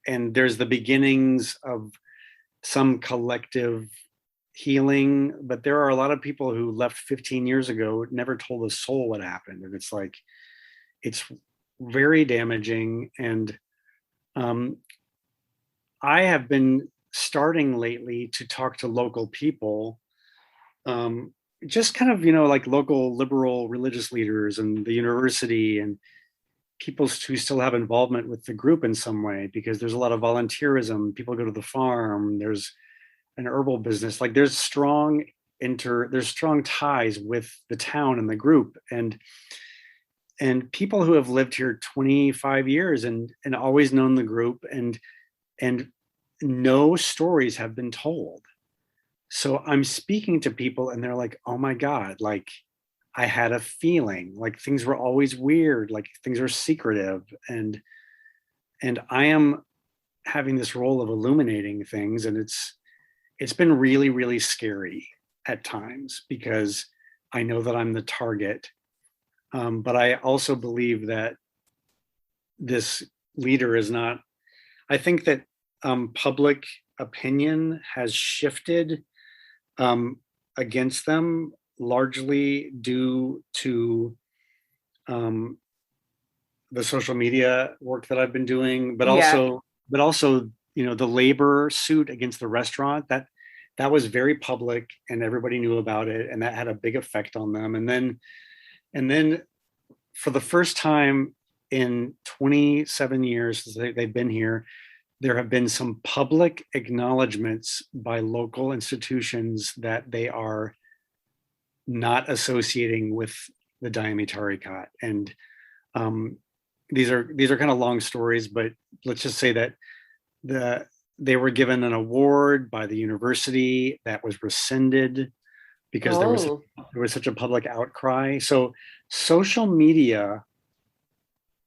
there's the beginnings of some collective healing. But there are a lot of people who left 15 years ago, never told a soul what happened, and it's very damaging. And I have been starting lately to talk to local people, just kind of, like local liberal religious leaders and the university and people who still have involvement with the group in some way, because there's a lot of volunteerism. People go to the farm. There's an herbal business. Like there's strong ties with the town and the group, and people who have lived here 25 years and always known the group, and no stories have been told. So I'm speaking to people and they're like, oh my God, like I had a feeling like things were always weird, like things are secretive. And I am having this role of illuminating things. And it's been really, really scary at times, because I know that I'm the target. But I also believe that this leader is not, I think that public opinion has shifted against them, largely due to the social media work that I've been doing, but also, the labor suit against the restaurant that was very public and everybody knew about it, and that had a big effect on them. And then for the first time in 27 years since they've been here, there have been some public acknowledgments by local institutions that they are not associating with the Daimi Tariqat. And these are kind of long stories, but let's just say that the they were given an award by the university that was rescinded because Oh, there was such a public outcry. So social media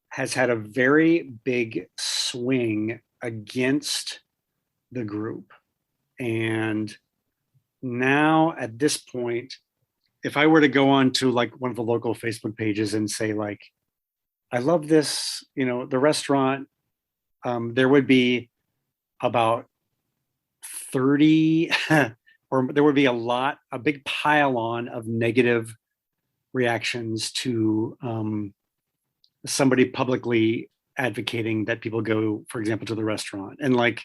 has had a very big swing against the group. And now at this point, if I were to go on to like one of the local Facebook pages and say like, I love this, the restaurant, there would be about 30 or there would be a big pile on of negative reactions to somebody publicly advocating that people go, for example, to the restaurant. And like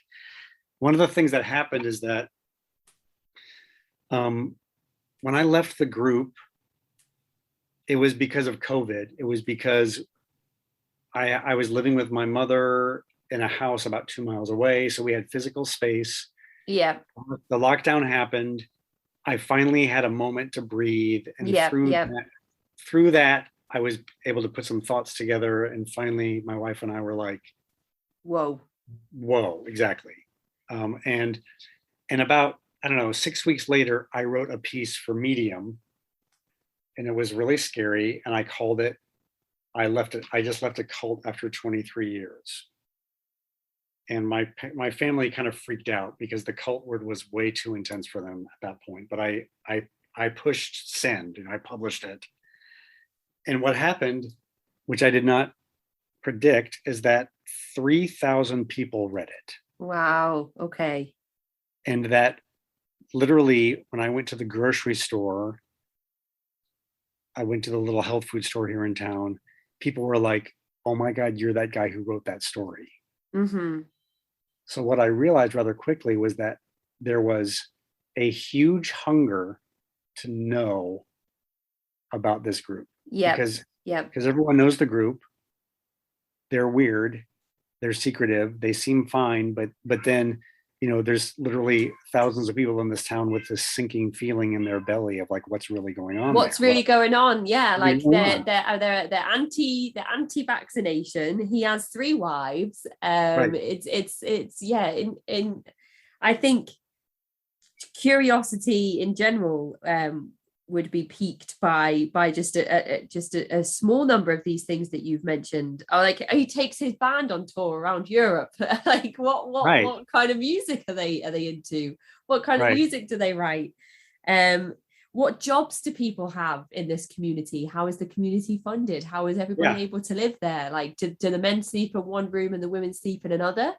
one of the things that happened is that when I left the group, it was because of COVID. It was because I was living with my mother in a house about 2 miles away. So we had physical space. yeah, The lockdown happened. I finally had a moment to breathe. And yeah, yeah. through that, I was able to put some thoughts together. And finally, my wife and I were like, Whoa. whoa, exactly. And about, I don't know, 6 weeks later, I wrote a piece for Medium and it was really scary. And I called it, I just left a cult after 23 years. And my family kind of freaked out because the cult word was way too intense for them at that point. But I pushed send and I published it. And what happened, which I did not predict, is that 3,000 people read it. Wow. Okay. And that literally, when I went to the grocery store, I went to the little health food store here in town, people were like, oh my God, you're that guy who wrote that story. Mm-hmm. So what I realized rather quickly was that there was a huge hunger to know about this group Yep. because Yep. everyone knows the group. They're weird, they're secretive, they seem fine, but then there's literally thousands of people in this town with this sinking feeling in their belly of like what's really going on there. What's really going on? Yeah, like On? they're anti-vaccination. He has three wives. Right. It's yeah. In I think curiosity in general would be piqued by just a small number of these things that you've mentioned. Or like he takes his band on tour around Europe. Like Right. what kind of music are they into? What kind of Right. music do they write? What jobs do people have in this community? How is the community funded? How is everybody Yeah. able to live there? Like do the men sleep in one room and the women sleep in another?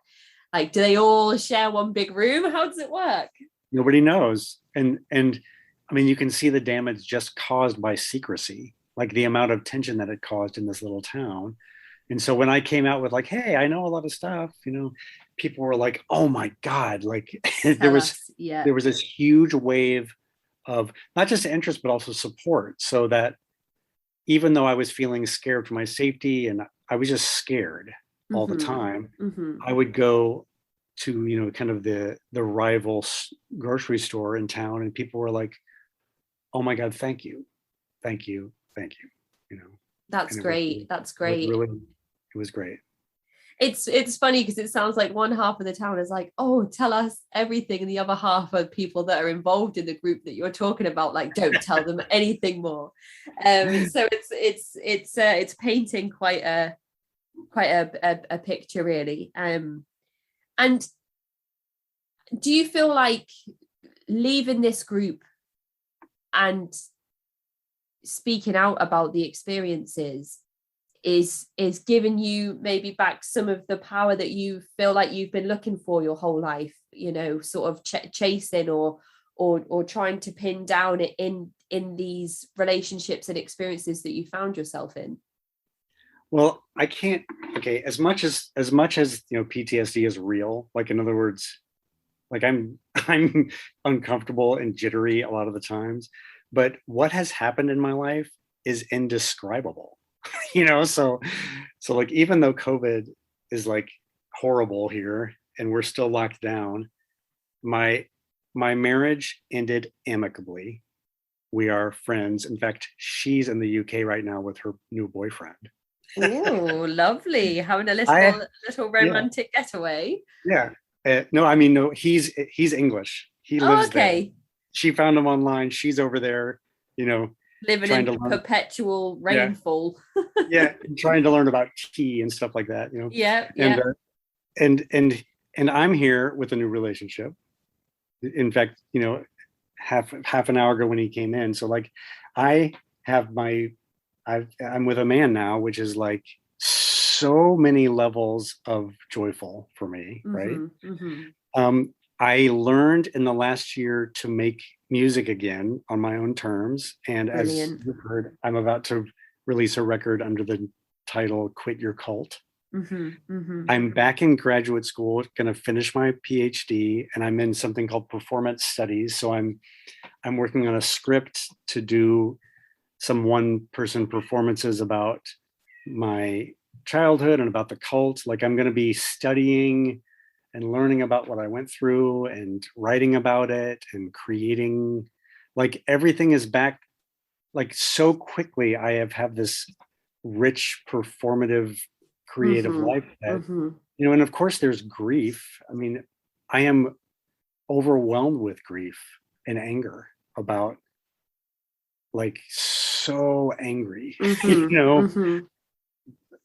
Like do they all share one big room? How does it work? Nobody knows. And I mean, you can see the damage just caused by secrecy, like the amount of tension that it caused in this little town. And so when I came out with like, hey, I know a lot of stuff, people were like, oh my God, like there Tell was us. Yeah. there was this huge wave of not just interest, but also support. So that even though I was feeling scared for my safety and I was just scared all the Mm-hmm. time, Mm-hmm. I would go to kind of the rival grocery store in town, and people were like, "Oh my God, thank you, thank you, thank you," That's and great. That's it was great. really it was great. It's funny because it sounds like one half of the town is like, oh, tell us everything, and the other half of people that are involved in the group that you're talking about, like, don't tell them anything more. So it's painting quite a picture really. And do you feel like leaving this group and speaking out about the experiences is giving you maybe back some of the power that you feel like you've been looking for your whole life, sort of chasing or trying to pin down it in these relationships and experiences that you found yourself in? Well, I can't. Okay, as much as PTSD is real. Like in other words, like I'm uncomfortable and jittery a lot of the times, but what has happened in my life is indescribable. So like even though COVID is like horrible here and we're still locked down, my marriage ended amicably. We are friends. In fact, she's in the UK right now with her new boyfriend. Oh, lovely. Having a I little yeah romantic getaway. yeah. No, I mean no. He's English. He Oh, lives there. okay. She found him online. She's over there, you know, Living trying to in learn. perpetual Yeah, rainfall. yeah, trying to learn about tea and stuff like that. Yeah, And yeah. and and and I'm here with a new relationship. In fact, half an hour ago when he came in. So like, I have I'm with a man now, which is like so many levels of joyful for me, right? Mm-hmm, mm-hmm. I learned in the last year to make music again on my own terms. And as Brilliant. you've heard, I'm about to release a record under the title Quit Your Cult. Mm-hmm, mm-hmm. I'm back in graduate school, going to finish my PhD, and I'm in something called performance studies. So I'm working on a script to do some one-person performances about my childhood and about the cult. Like I'm going to be studying and learning about what I went through and writing about it and creating. Like everything is back like so quickly. I have this rich performative creative Mm-hmm, life that, mm-hmm. and of course there's grief. I mean, I am overwhelmed with grief and anger about, like, so angry, you Mm-hmm. know, Mm-hmm.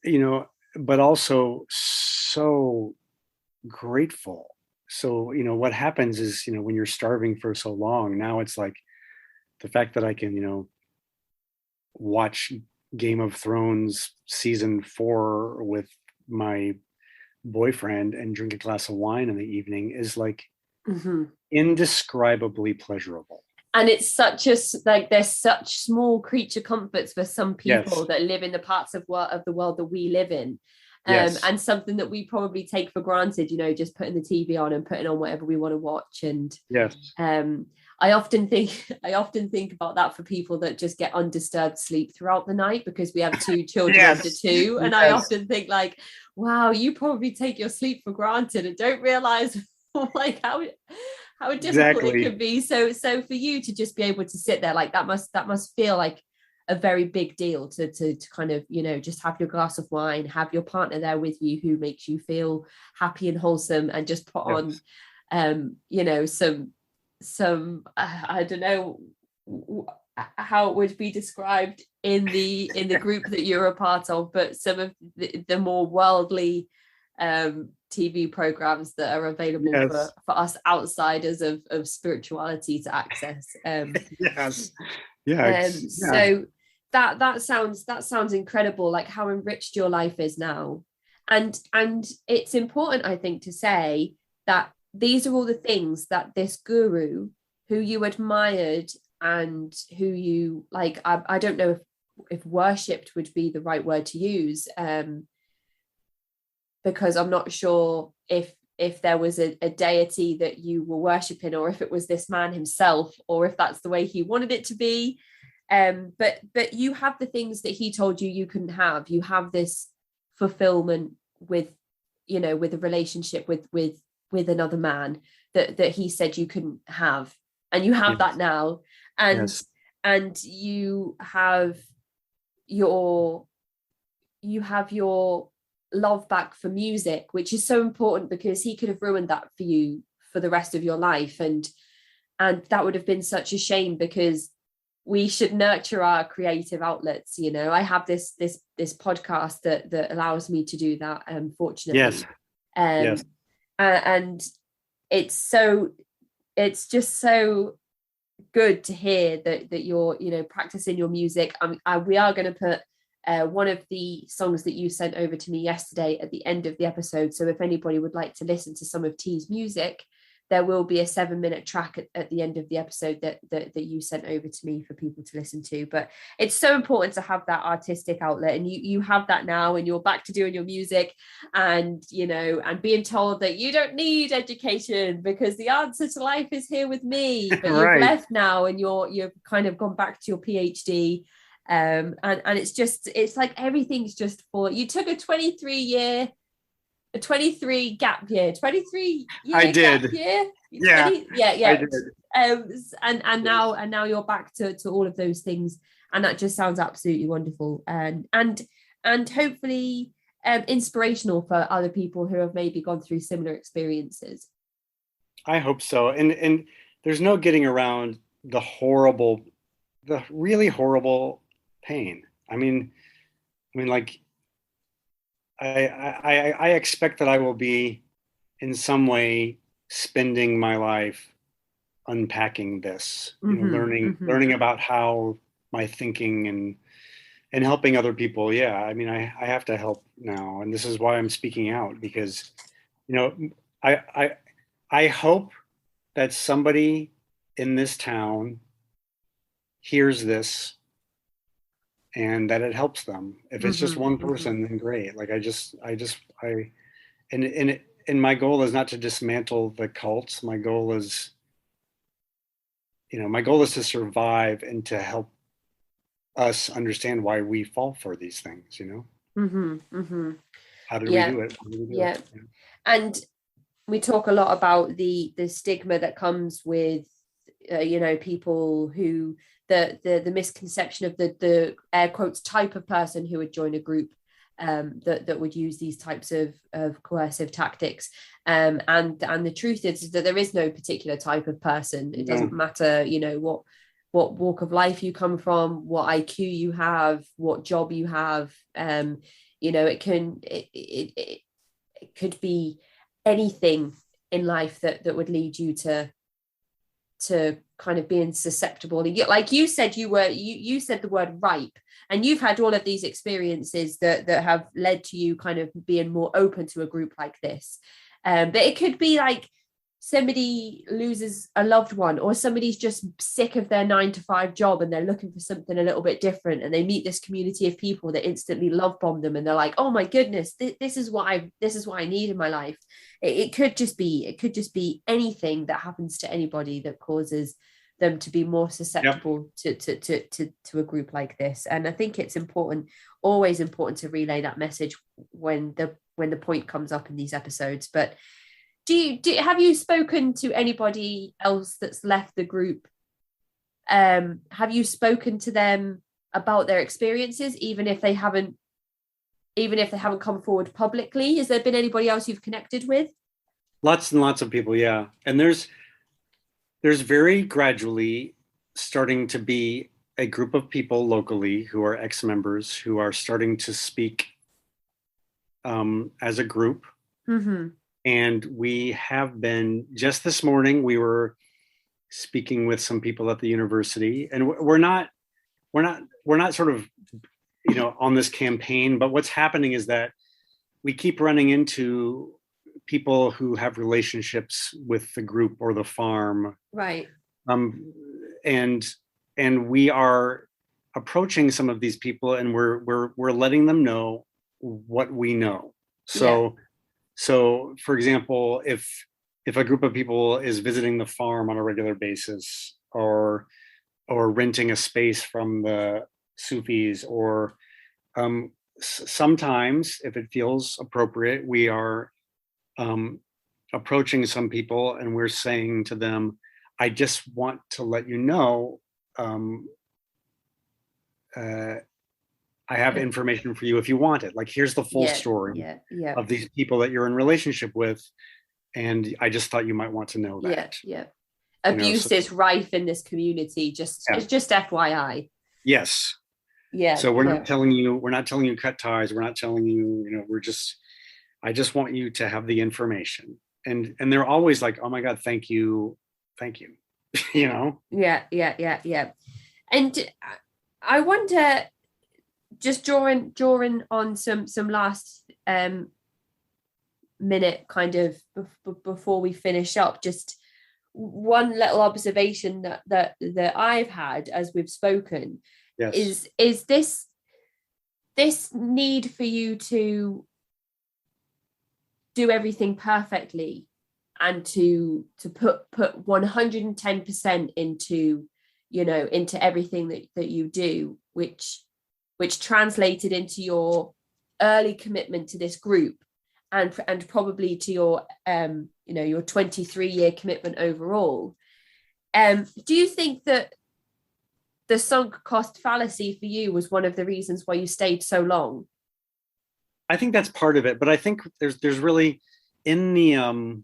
you know, but also so grateful. So, what happens is, when you're starving for so long, now it's like the fact that I can, watch Game of Thrones season 4 with my boyfriend and drink a glass of wine in the evening is like Mm-hmm. indescribably pleasurable. And it's like there's such small creature comforts for some people Yes. that live in the parts of the world that we live in. Yes. And something that we probably take for granted, just putting the TV on and putting on whatever we want to watch. And Yes. um, I often think about that for people that just get undisturbed sleep throughout the night, because we have two children under Yes. 2. And I Yes. often think like, wow, you probably take your sleep for granted and don't realize like how difficult it Exactly. can be. So for you to just be able to sit there, like that must feel like a very big deal to kind of, just have your glass of wine, have your partner there with you who makes you feel happy and wholesome, and just put on Yes. some I don't know how it would be described in the group that you're a part of, but some of the more worldly TV programs that are available Yes. for us outsiders of spirituality to access. Yes. Yeah. Yeah. So that sounds incredible, like how enriched your life is now. And it's important, I think, to say that these are all the things that this guru who you admired and who you like, I don't know if worshipped would be the right word to use, because I'm not sure if there was a deity that you were worshipping, or if it was this man himself, or if that's the way he wanted it to be. But you have the things that he told you you couldn't have. You have this fulfillment with, with a relationship with another man that he said you couldn't have, and you have that Yes. now. and Yes. and your you have your love back for music, which is so important, because he could have ruined that for you for the rest of your life. And that would have been such a shame, because we should nurture our creative outlets. I have this podcast that allows me to do that, fortunately. Yes. Yes. um and it's just so good to hear that you're practicing your music. We are going to put one of the songs that you sent over to me yesterday at the end of the episode, so if anybody would like to listen to some of T's music, there will be a 7-minute track at the end of the episode that you sent over to me for people to listen to. But it's so important to have that artistic outlet, and you have that now, and you're back to doing your music, and and being told that you don't need education because the answer to life is here with me. But you've Right. left now, and you've kind of gone back to your PhD. And it's like everything's just for you. Took a 23 gap year, 23 I year gap did. year, Yeah. 20, yeah, I yeah. did. And now you're back to all of those things, and that just sounds absolutely wonderful. And and hopefully inspirational for other people who have maybe gone through similar experiences. I hope so. And there's no getting around the really horrible pain. Like I expect that I will be in some way spending my life unpacking this, learning about how my thinking and helping other people. Yeah, I have to help now, and this is why I'm speaking out, because I I I hope that somebody in this town hears this and that it helps them. If it's just one person, then great. Like and my goal is not to dismantle the cults. My goal is to survive and to help us understand why we fall for these things, How did we do it? Yeah. And we talk a lot about the stigma that comes with people who the misconception of the air quotes type of person who would join a group that would use these types of coercive tactics, and the truth is that there is no particular type of person. It doesn't matter what walk of life you come from, what IQ you have, what job you have. It could be anything in life that would lead you to kind of being susceptible. Like you said, you said the word ripe, and you've had all of these experiences that have led to you kind of being more open to a group like this. But it could be like somebody loses a loved one, or somebody's just sick of their 9-to-5 job and they're looking for something a little bit different, and they meet this community of people that instantly love bomb them, and they're like, oh my goodness, this is what I need in my life. It could just be anything that happens to anybody that causes them to be more susceptible to a group like this. And I think it's always important to relay that message when the point comes up in these episodes. But have you spoken to anybody else that's left the group? Have you spoken to them about their experiences, even if they haven't come forward publicly? Has there been anybody else you've connected with? Lots and lots of people, yeah. And there's very gradually starting to be a group of people locally who are ex-members who are starting to speak as a group. And we have been, just this morning, we were speaking with some people at the university, and we're not sort of, on this campaign, but what's happening is that we keep running into people who have relationships with the group or the farm. Right. And we are approaching some of these people, and we're letting them know what we know. So, for example, if a group of people is visiting the farm on a regular basis, or renting a space from the Sufis, or sometimes, if it feels appropriate, we are approaching some people and we're saying to them, I just want to let you know, I have information for you if you want it. Like, here's the full story of these people that you're in relationship with, and I just thought you might want to know that. Abuse is rife in this community. It's just FYI. Yes. Yeah. So we're not telling you cut ties. We're not telling you, I just want you to have the information. And they're always like, oh my God, thank you. Yeah. And I wonder, just drawing on some last minute kind of before we finish up, just one little observation that I've had as we've spoken. Yes. Is this need for you to do everything perfectly and to put 110% into everything that you do, which translated into your early commitment to this group, and probably to your your 23-year commitment overall. Do you think that the sunk cost fallacy for you was one of the reasons why you stayed so long? I think that's part of it, but I think there's really in the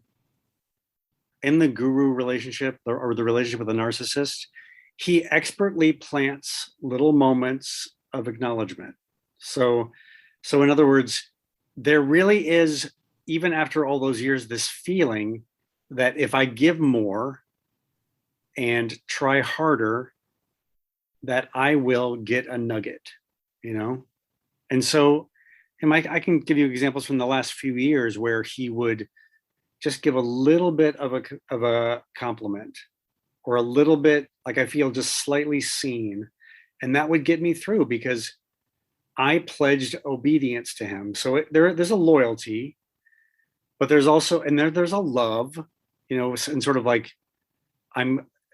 guru relationship, or the relationship with the narcissist, he expertly plants little moments of acknowledgement. So in other words, there really is, even after all those years, this feeling that if I give more and try harder, that I will get a nugget, you know? And so, and I can give you examples from the last few years where he would just give a little bit of a compliment, or a little bit, like I feel just slightly seen. And that would get me through because I pledged obedience to him. So there's a loyalty, but there's also, and there's a love, and sort of like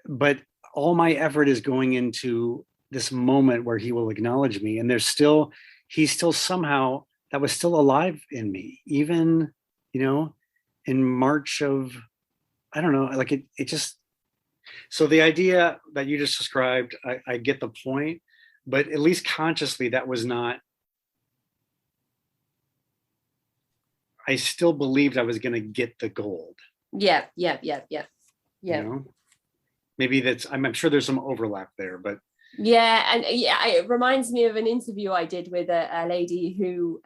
but all my effort is going into this moment where he will acknowledge me. And he's still somehow, that was still alive in me, even, in March of, I don't know, like it just, so the idea that you just described, I get the point, but at least consciously that was not, I still believed I was going to get the gold. Yeah. Maybe I'm sure there's some overlap there, but it reminds me of an interview I did with a lady who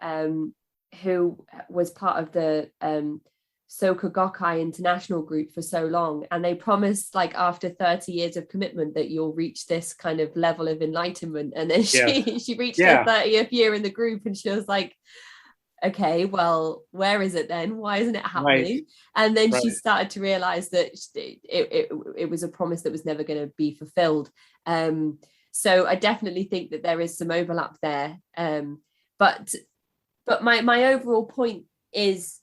was part of the Soka Gakkai international group for so long, and they promised, like, after 30 years of commitment that you'll reach this kind of level of enlightenment, and then she reached her 30th year in the group, and she was like, okay, well, where is it then? Why isn't it happening? Right. And then she started to realize that it was a promise that was never going to be fulfilled. So I definitely think that there is some overlap there. But my overall point is,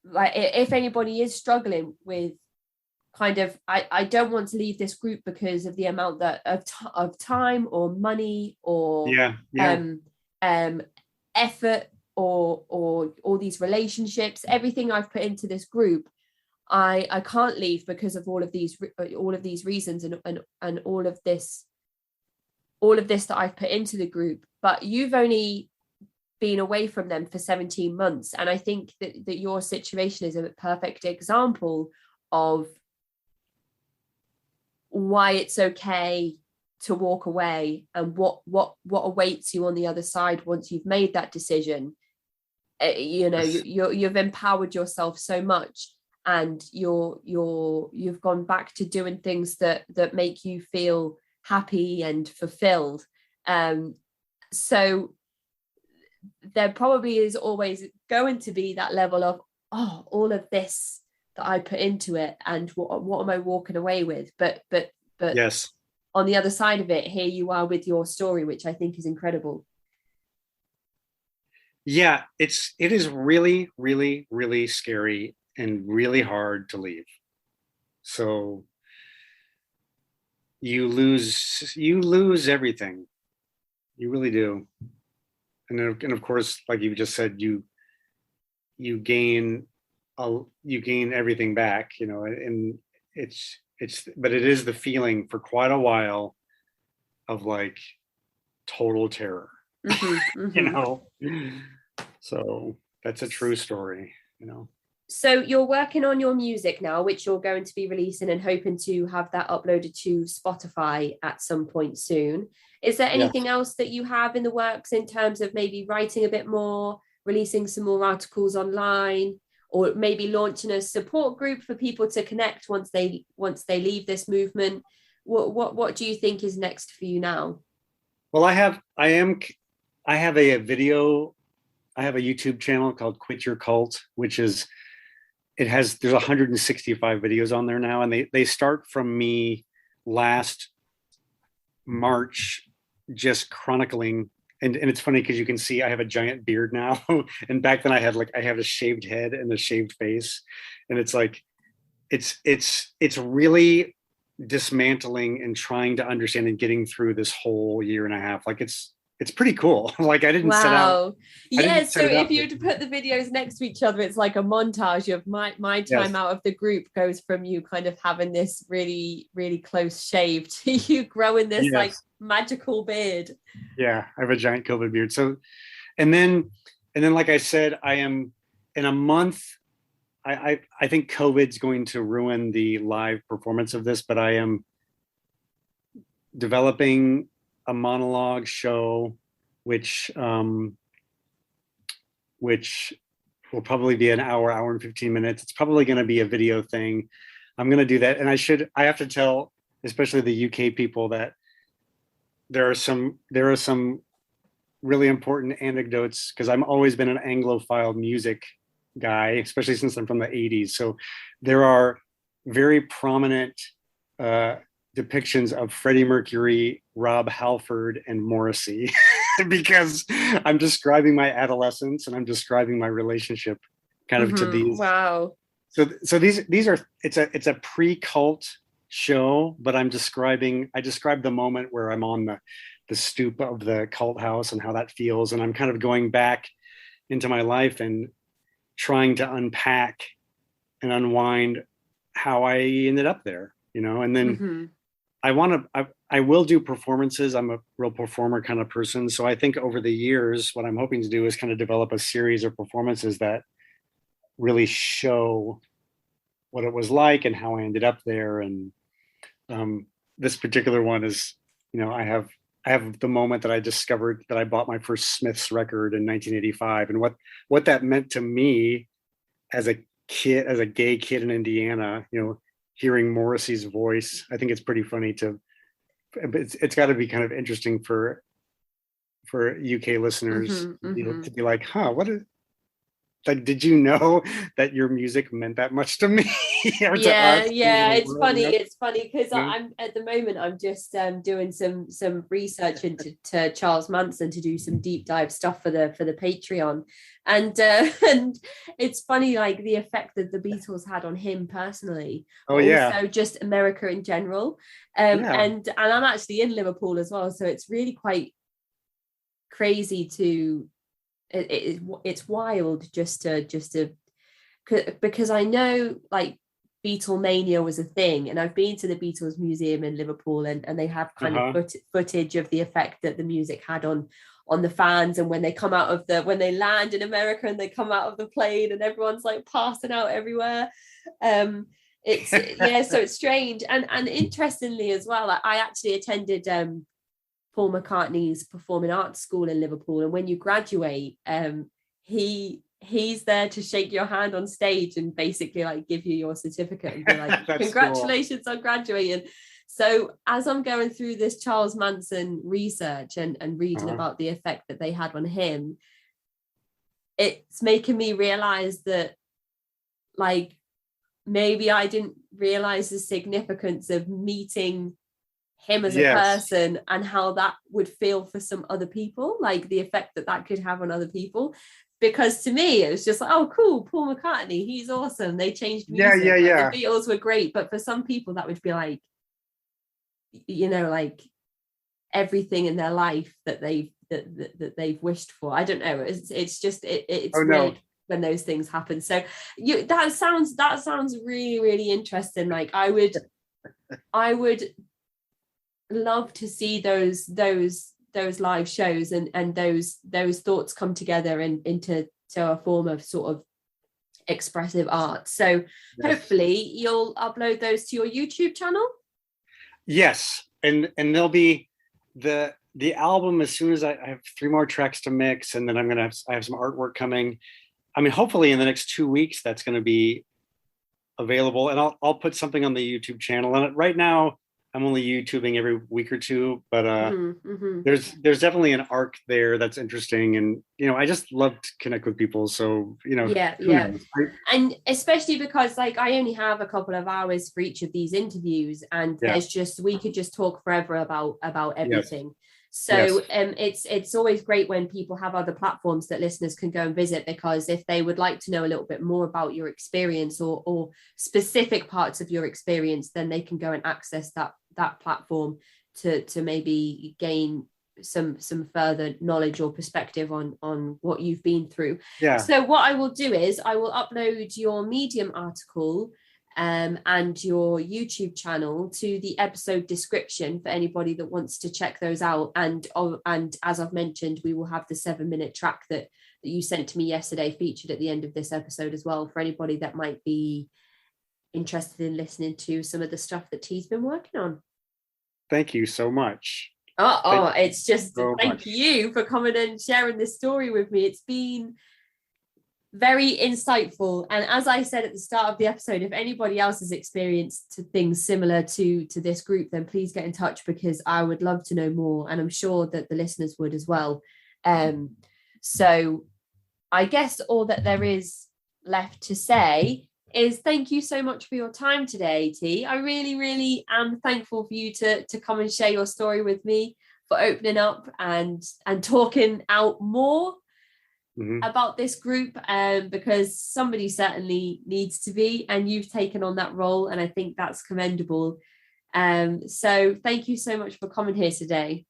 like, if anybody is struggling with kind of, I don't want to leave this group because of the amount of time or money or effort or all these relationships, everything I've put into this group, I can't leave because of all of these reasons and all of this that I've put into the group. But you've only been away from them for 17 months, and I think that your situation is a perfect example of why it's okay to walk away, and what awaits you on the other side once you've made that decision. You've empowered yourself so much, and you've gone back to doing things that make you feel happy and fulfilled. So there probably is always going to be that level of, all of this that I put into it, and what am I walking away with? But yes, on the other side of it, here you are with your story, which I think is incredible. Yeah, it is really, really, really scary and really hard to leave. So you lose everything. You really do. And of course, like you just said, you gain everything back, and but it is the feeling for quite a while of, like, total terror. So that's a true story. So you're working on your music now, which you're going to be releasing and hoping to have that uploaded to Spotify at some point soon. Is there anything else that you have in the works in terms of maybe writing a bit more, releasing some more articles online, or maybe launching a support group for people to connect once they leave this movement? What do you think is next for you now? Well, I have a video. I have a YouTube channel called Quit Your Cult, which is, there's 165 videos on there now. And they start from me last March, just chronicling. And it's funny because you can see I have a giant beard now. And back then I have a shaved head and a shaved face. And it's like, it's really dismantling and trying to understand and getting through this whole year and a half. Like, it's pretty cool. Like, I didn't set out. Yeah, so if you were to put the videos next to each other, it's like a montage of my time out of the group goes from you kind of having this really, really close shave to you growing this like magical beard. Yeah, I have a giant COVID beard. So, and then and then, like I said, I am in a month. I think COVID's going to ruin the live performance of this, but I am developing a monologue show, which which will probably be an hour and 15 minutes. It's probably going to be a video thing. I'm going to do that, and I have to tell, especially the UK people, that there are some really important anecdotes, because I've always been an Anglophile music guy, especially since I'm from the 80s. So there are very prominent uh, depictions of Freddie Mercury, Rob Halford, and Morrissey, because I'm describing my adolescence and I'm describing my relationship kind of to these. Wow. So these are, it's a pre-cult show, but I describe the moment where I'm on the stoop of the cult house and how that feels, and I'm kind of going back into my life and trying to unpack and unwind how I ended up there, and then I will do performances. I'm a real performer kind of person. So I think over the years, what I'm hoping to do is kind of develop a series of performances that really show what it was like and how I ended up there. And this particular one is, I have the moment that I discovered that I bought my first Smiths record in 1985, and what that meant to me as a kid, as a gay kid in Indiana, hearing Morrissey's voice. I think it's pretty funny it's got to be kind of interesting for UK listeners to be like, what is, like, did you know that your music meant that much to me? Or to us? It's funny. It's funny because I'm at the moment I'm just doing some research into Charles Manson to do some deep dive stuff for the Patreon, and it's funny, like the effect that the Beatles had on him personally, also just America in general, and I'm actually in Liverpool as well, so it's really quite crazy to. It's wild just to because I know like Beatlemania was a thing, and I've been to the Beatles Museum in Liverpool, and they have kind of footage of the effect that the music had on the fans, and when they land in America and they come out of the plane and everyone's like passing out everywhere. It's so it's strange, and interestingly as well, I actually attended Paul McCartney's performing arts school in Liverpool, and when you graduate, he's there to shake your hand on stage and basically like give you your certificate and be like, congratulations on graduating. So as I'm going through this Charles Manson research and reading about the effect that they had on him, it's making me realize that like maybe I didn't realize the significance of meeting him as a person and how that would feel for some other people, like the effect that could have on other people. Because to me, it was just like, oh, cool, Paul McCartney, he's awesome. They changed music. Like, the Beatles were great. But for some people, that would be like, like everything in their life that they've wished for. I don't know. It's just it's weird when those things happen. So that sounds really, really interesting. Like I would love to see those live shows and those thoughts come together into a form of sort of expressive art. So hopefully you'll upload those to your YouTube channel. Yes, and there'll be the album as soon as I have 3 more tracks to mix, and then I have some artwork coming. I mean, hopefully in the next 2 weeks that's going to be available, and I'll put something on the YouTube channel. And right now I'm only YouTubing every week or two, but there's definitely an arc there that's interesting, and I just love to connect with people. So and especially because like I only have a couple of hours for each of these interviews, and we could just talk forever about everything. So it's always great when people have other platforms that listeners can go and visit, because if they would like to know a little bit more about your experience or specific parts of your experience, then they can go and access that platform to maybe gain some further knowledge or perspective on what you've been through. So what I will do is I will upload your Medium article and your YouTube channel to the episode description for anybody that wants to check those out, and as I've mentioned, we will have the 7-minute track that that you sent to me yesterday featured at the end of this episode as well, for anybody that might be interested in listening to some of the stuff that T's been working on. Thank you so much. It's just thank you for coming and sharing this story with me. It's been very insightful, and as I said at the start of the episode, if anybody else has experienced things similar to this group, then please get in touch, because I would love to know more, and I'm sure that the listeners would as well. So I guess all that there is left to say is thank you so much for your time today, T. I really, really am thankful for you to come and share your story with me, for opening up and talking out more about this group, because somebody certainly needs to be, and you've taken on that role, and I think that's commendable. So thank you so much for coming here today.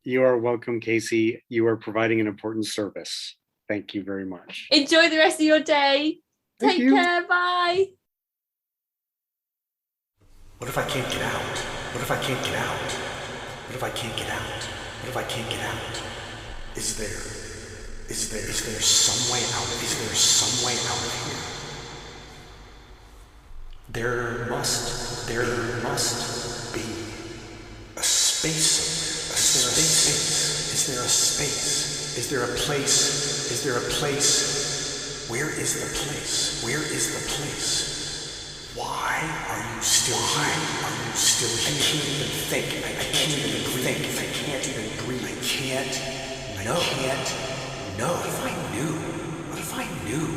You are welcome, Casey. You are providing an important service. Thank you very much. Enjoy the rest of your day. Take care. Bye. What if I can't get out? What if I can't get out? What if I can't get out? What if I can't get out? Is there some way out? Is there some way out of here? There must be a space. Is there a space? Is there a place? Is there a place? Where is the place? Where is the place? Why are you still here? I can't even think. I can't even breathe. I can't know. What if I knew? What if I knew?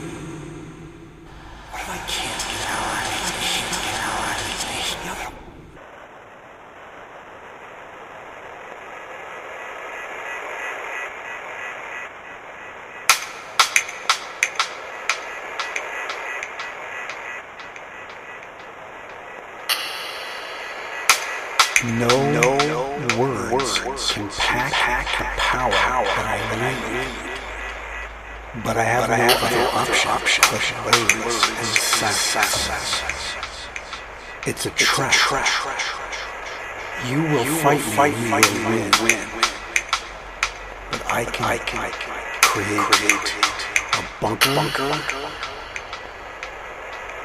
What if I can't get out? No words can pack the power that I need. But I have no other option but words and silence. It's a trap. You will fight me, you will win. But I can create a bunker,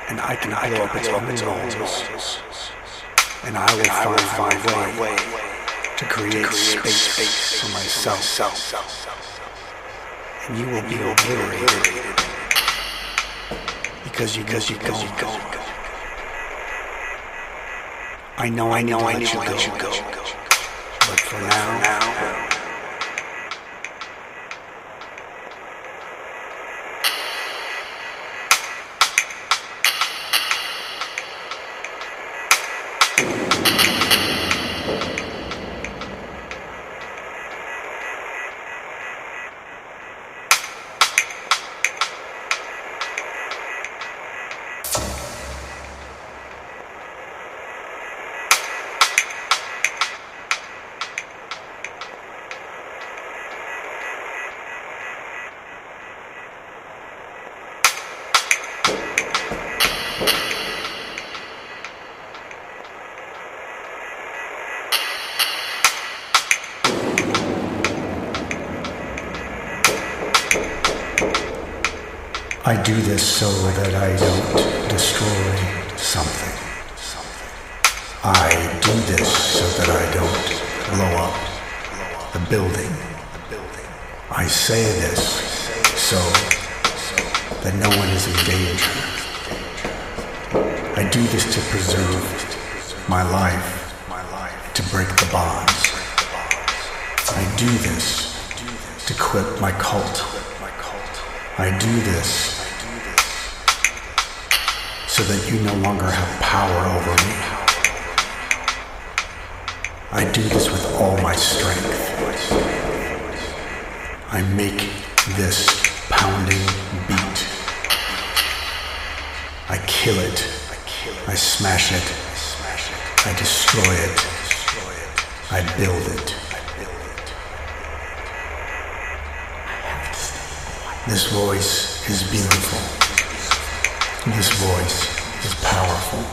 and I can blow up its own walls. And I will find my way to create space for myself. And you will be obliterated because you go. I know I let you go. But for now. I do this so that I don't destroy something. I do this so that I don't blow up the building. I say this so that no one is in danger. I do this to preserve my life, to break the bonds. I do this to quit my cult. I do this so that you no longer have power over me. I do this with all my strength. I make this pounding beat. I kill it. I smash it. I destroy it. I build it. This voice is beautiful. This voice is powerful.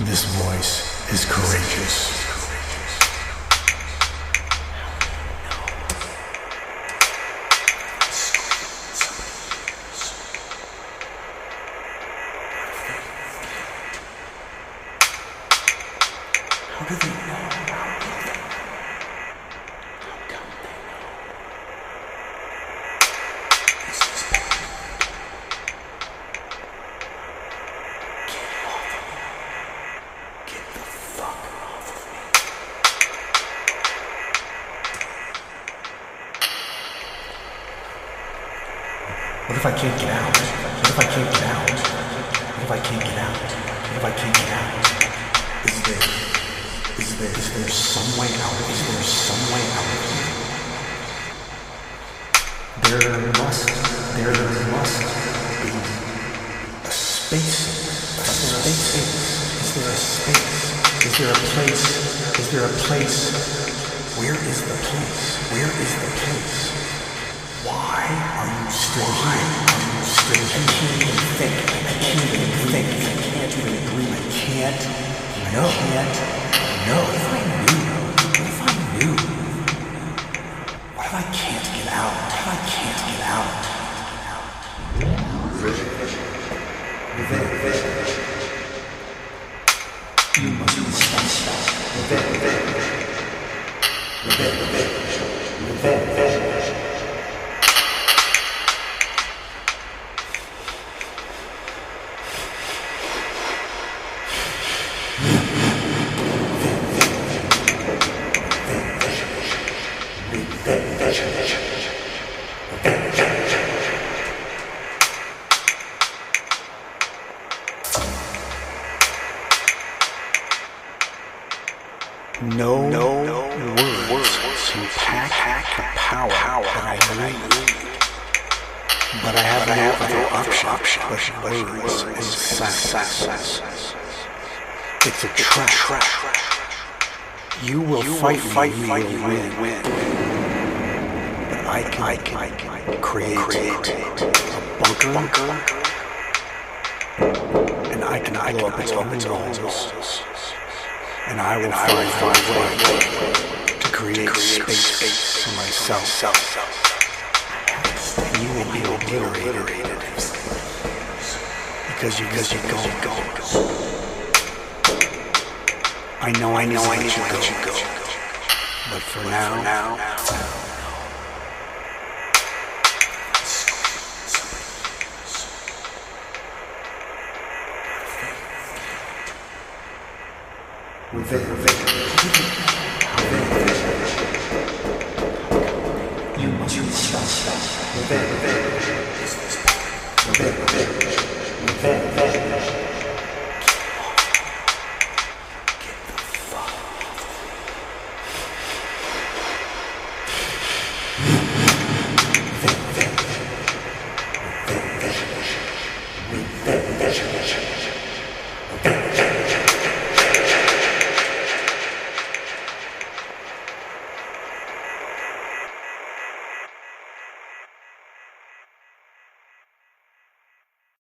This voice is courageous. if I can't get out? What if I can't get out? What if I can't get out? What if I can't get out? Is there some way out? Is there some way out? There must be a space. Is there a space? Is there a place? Is there a place? Where is the place? Where is the place? Why are you still here? I can't even think. I can't even think. I can't even agree. I can't. No. No. What if I knew? What if I can't get out? What if I can't get out? You must be special. No words can pack the power that I need. But I have no other option but words and sounds. It's a trap. You will fight me, you will win. But I can create a bunker, and I can blow up its own walls. And I will find a way to create space for myself. And you will be obliterated because you're gone. I know I need to let you go. But for now. You must be special.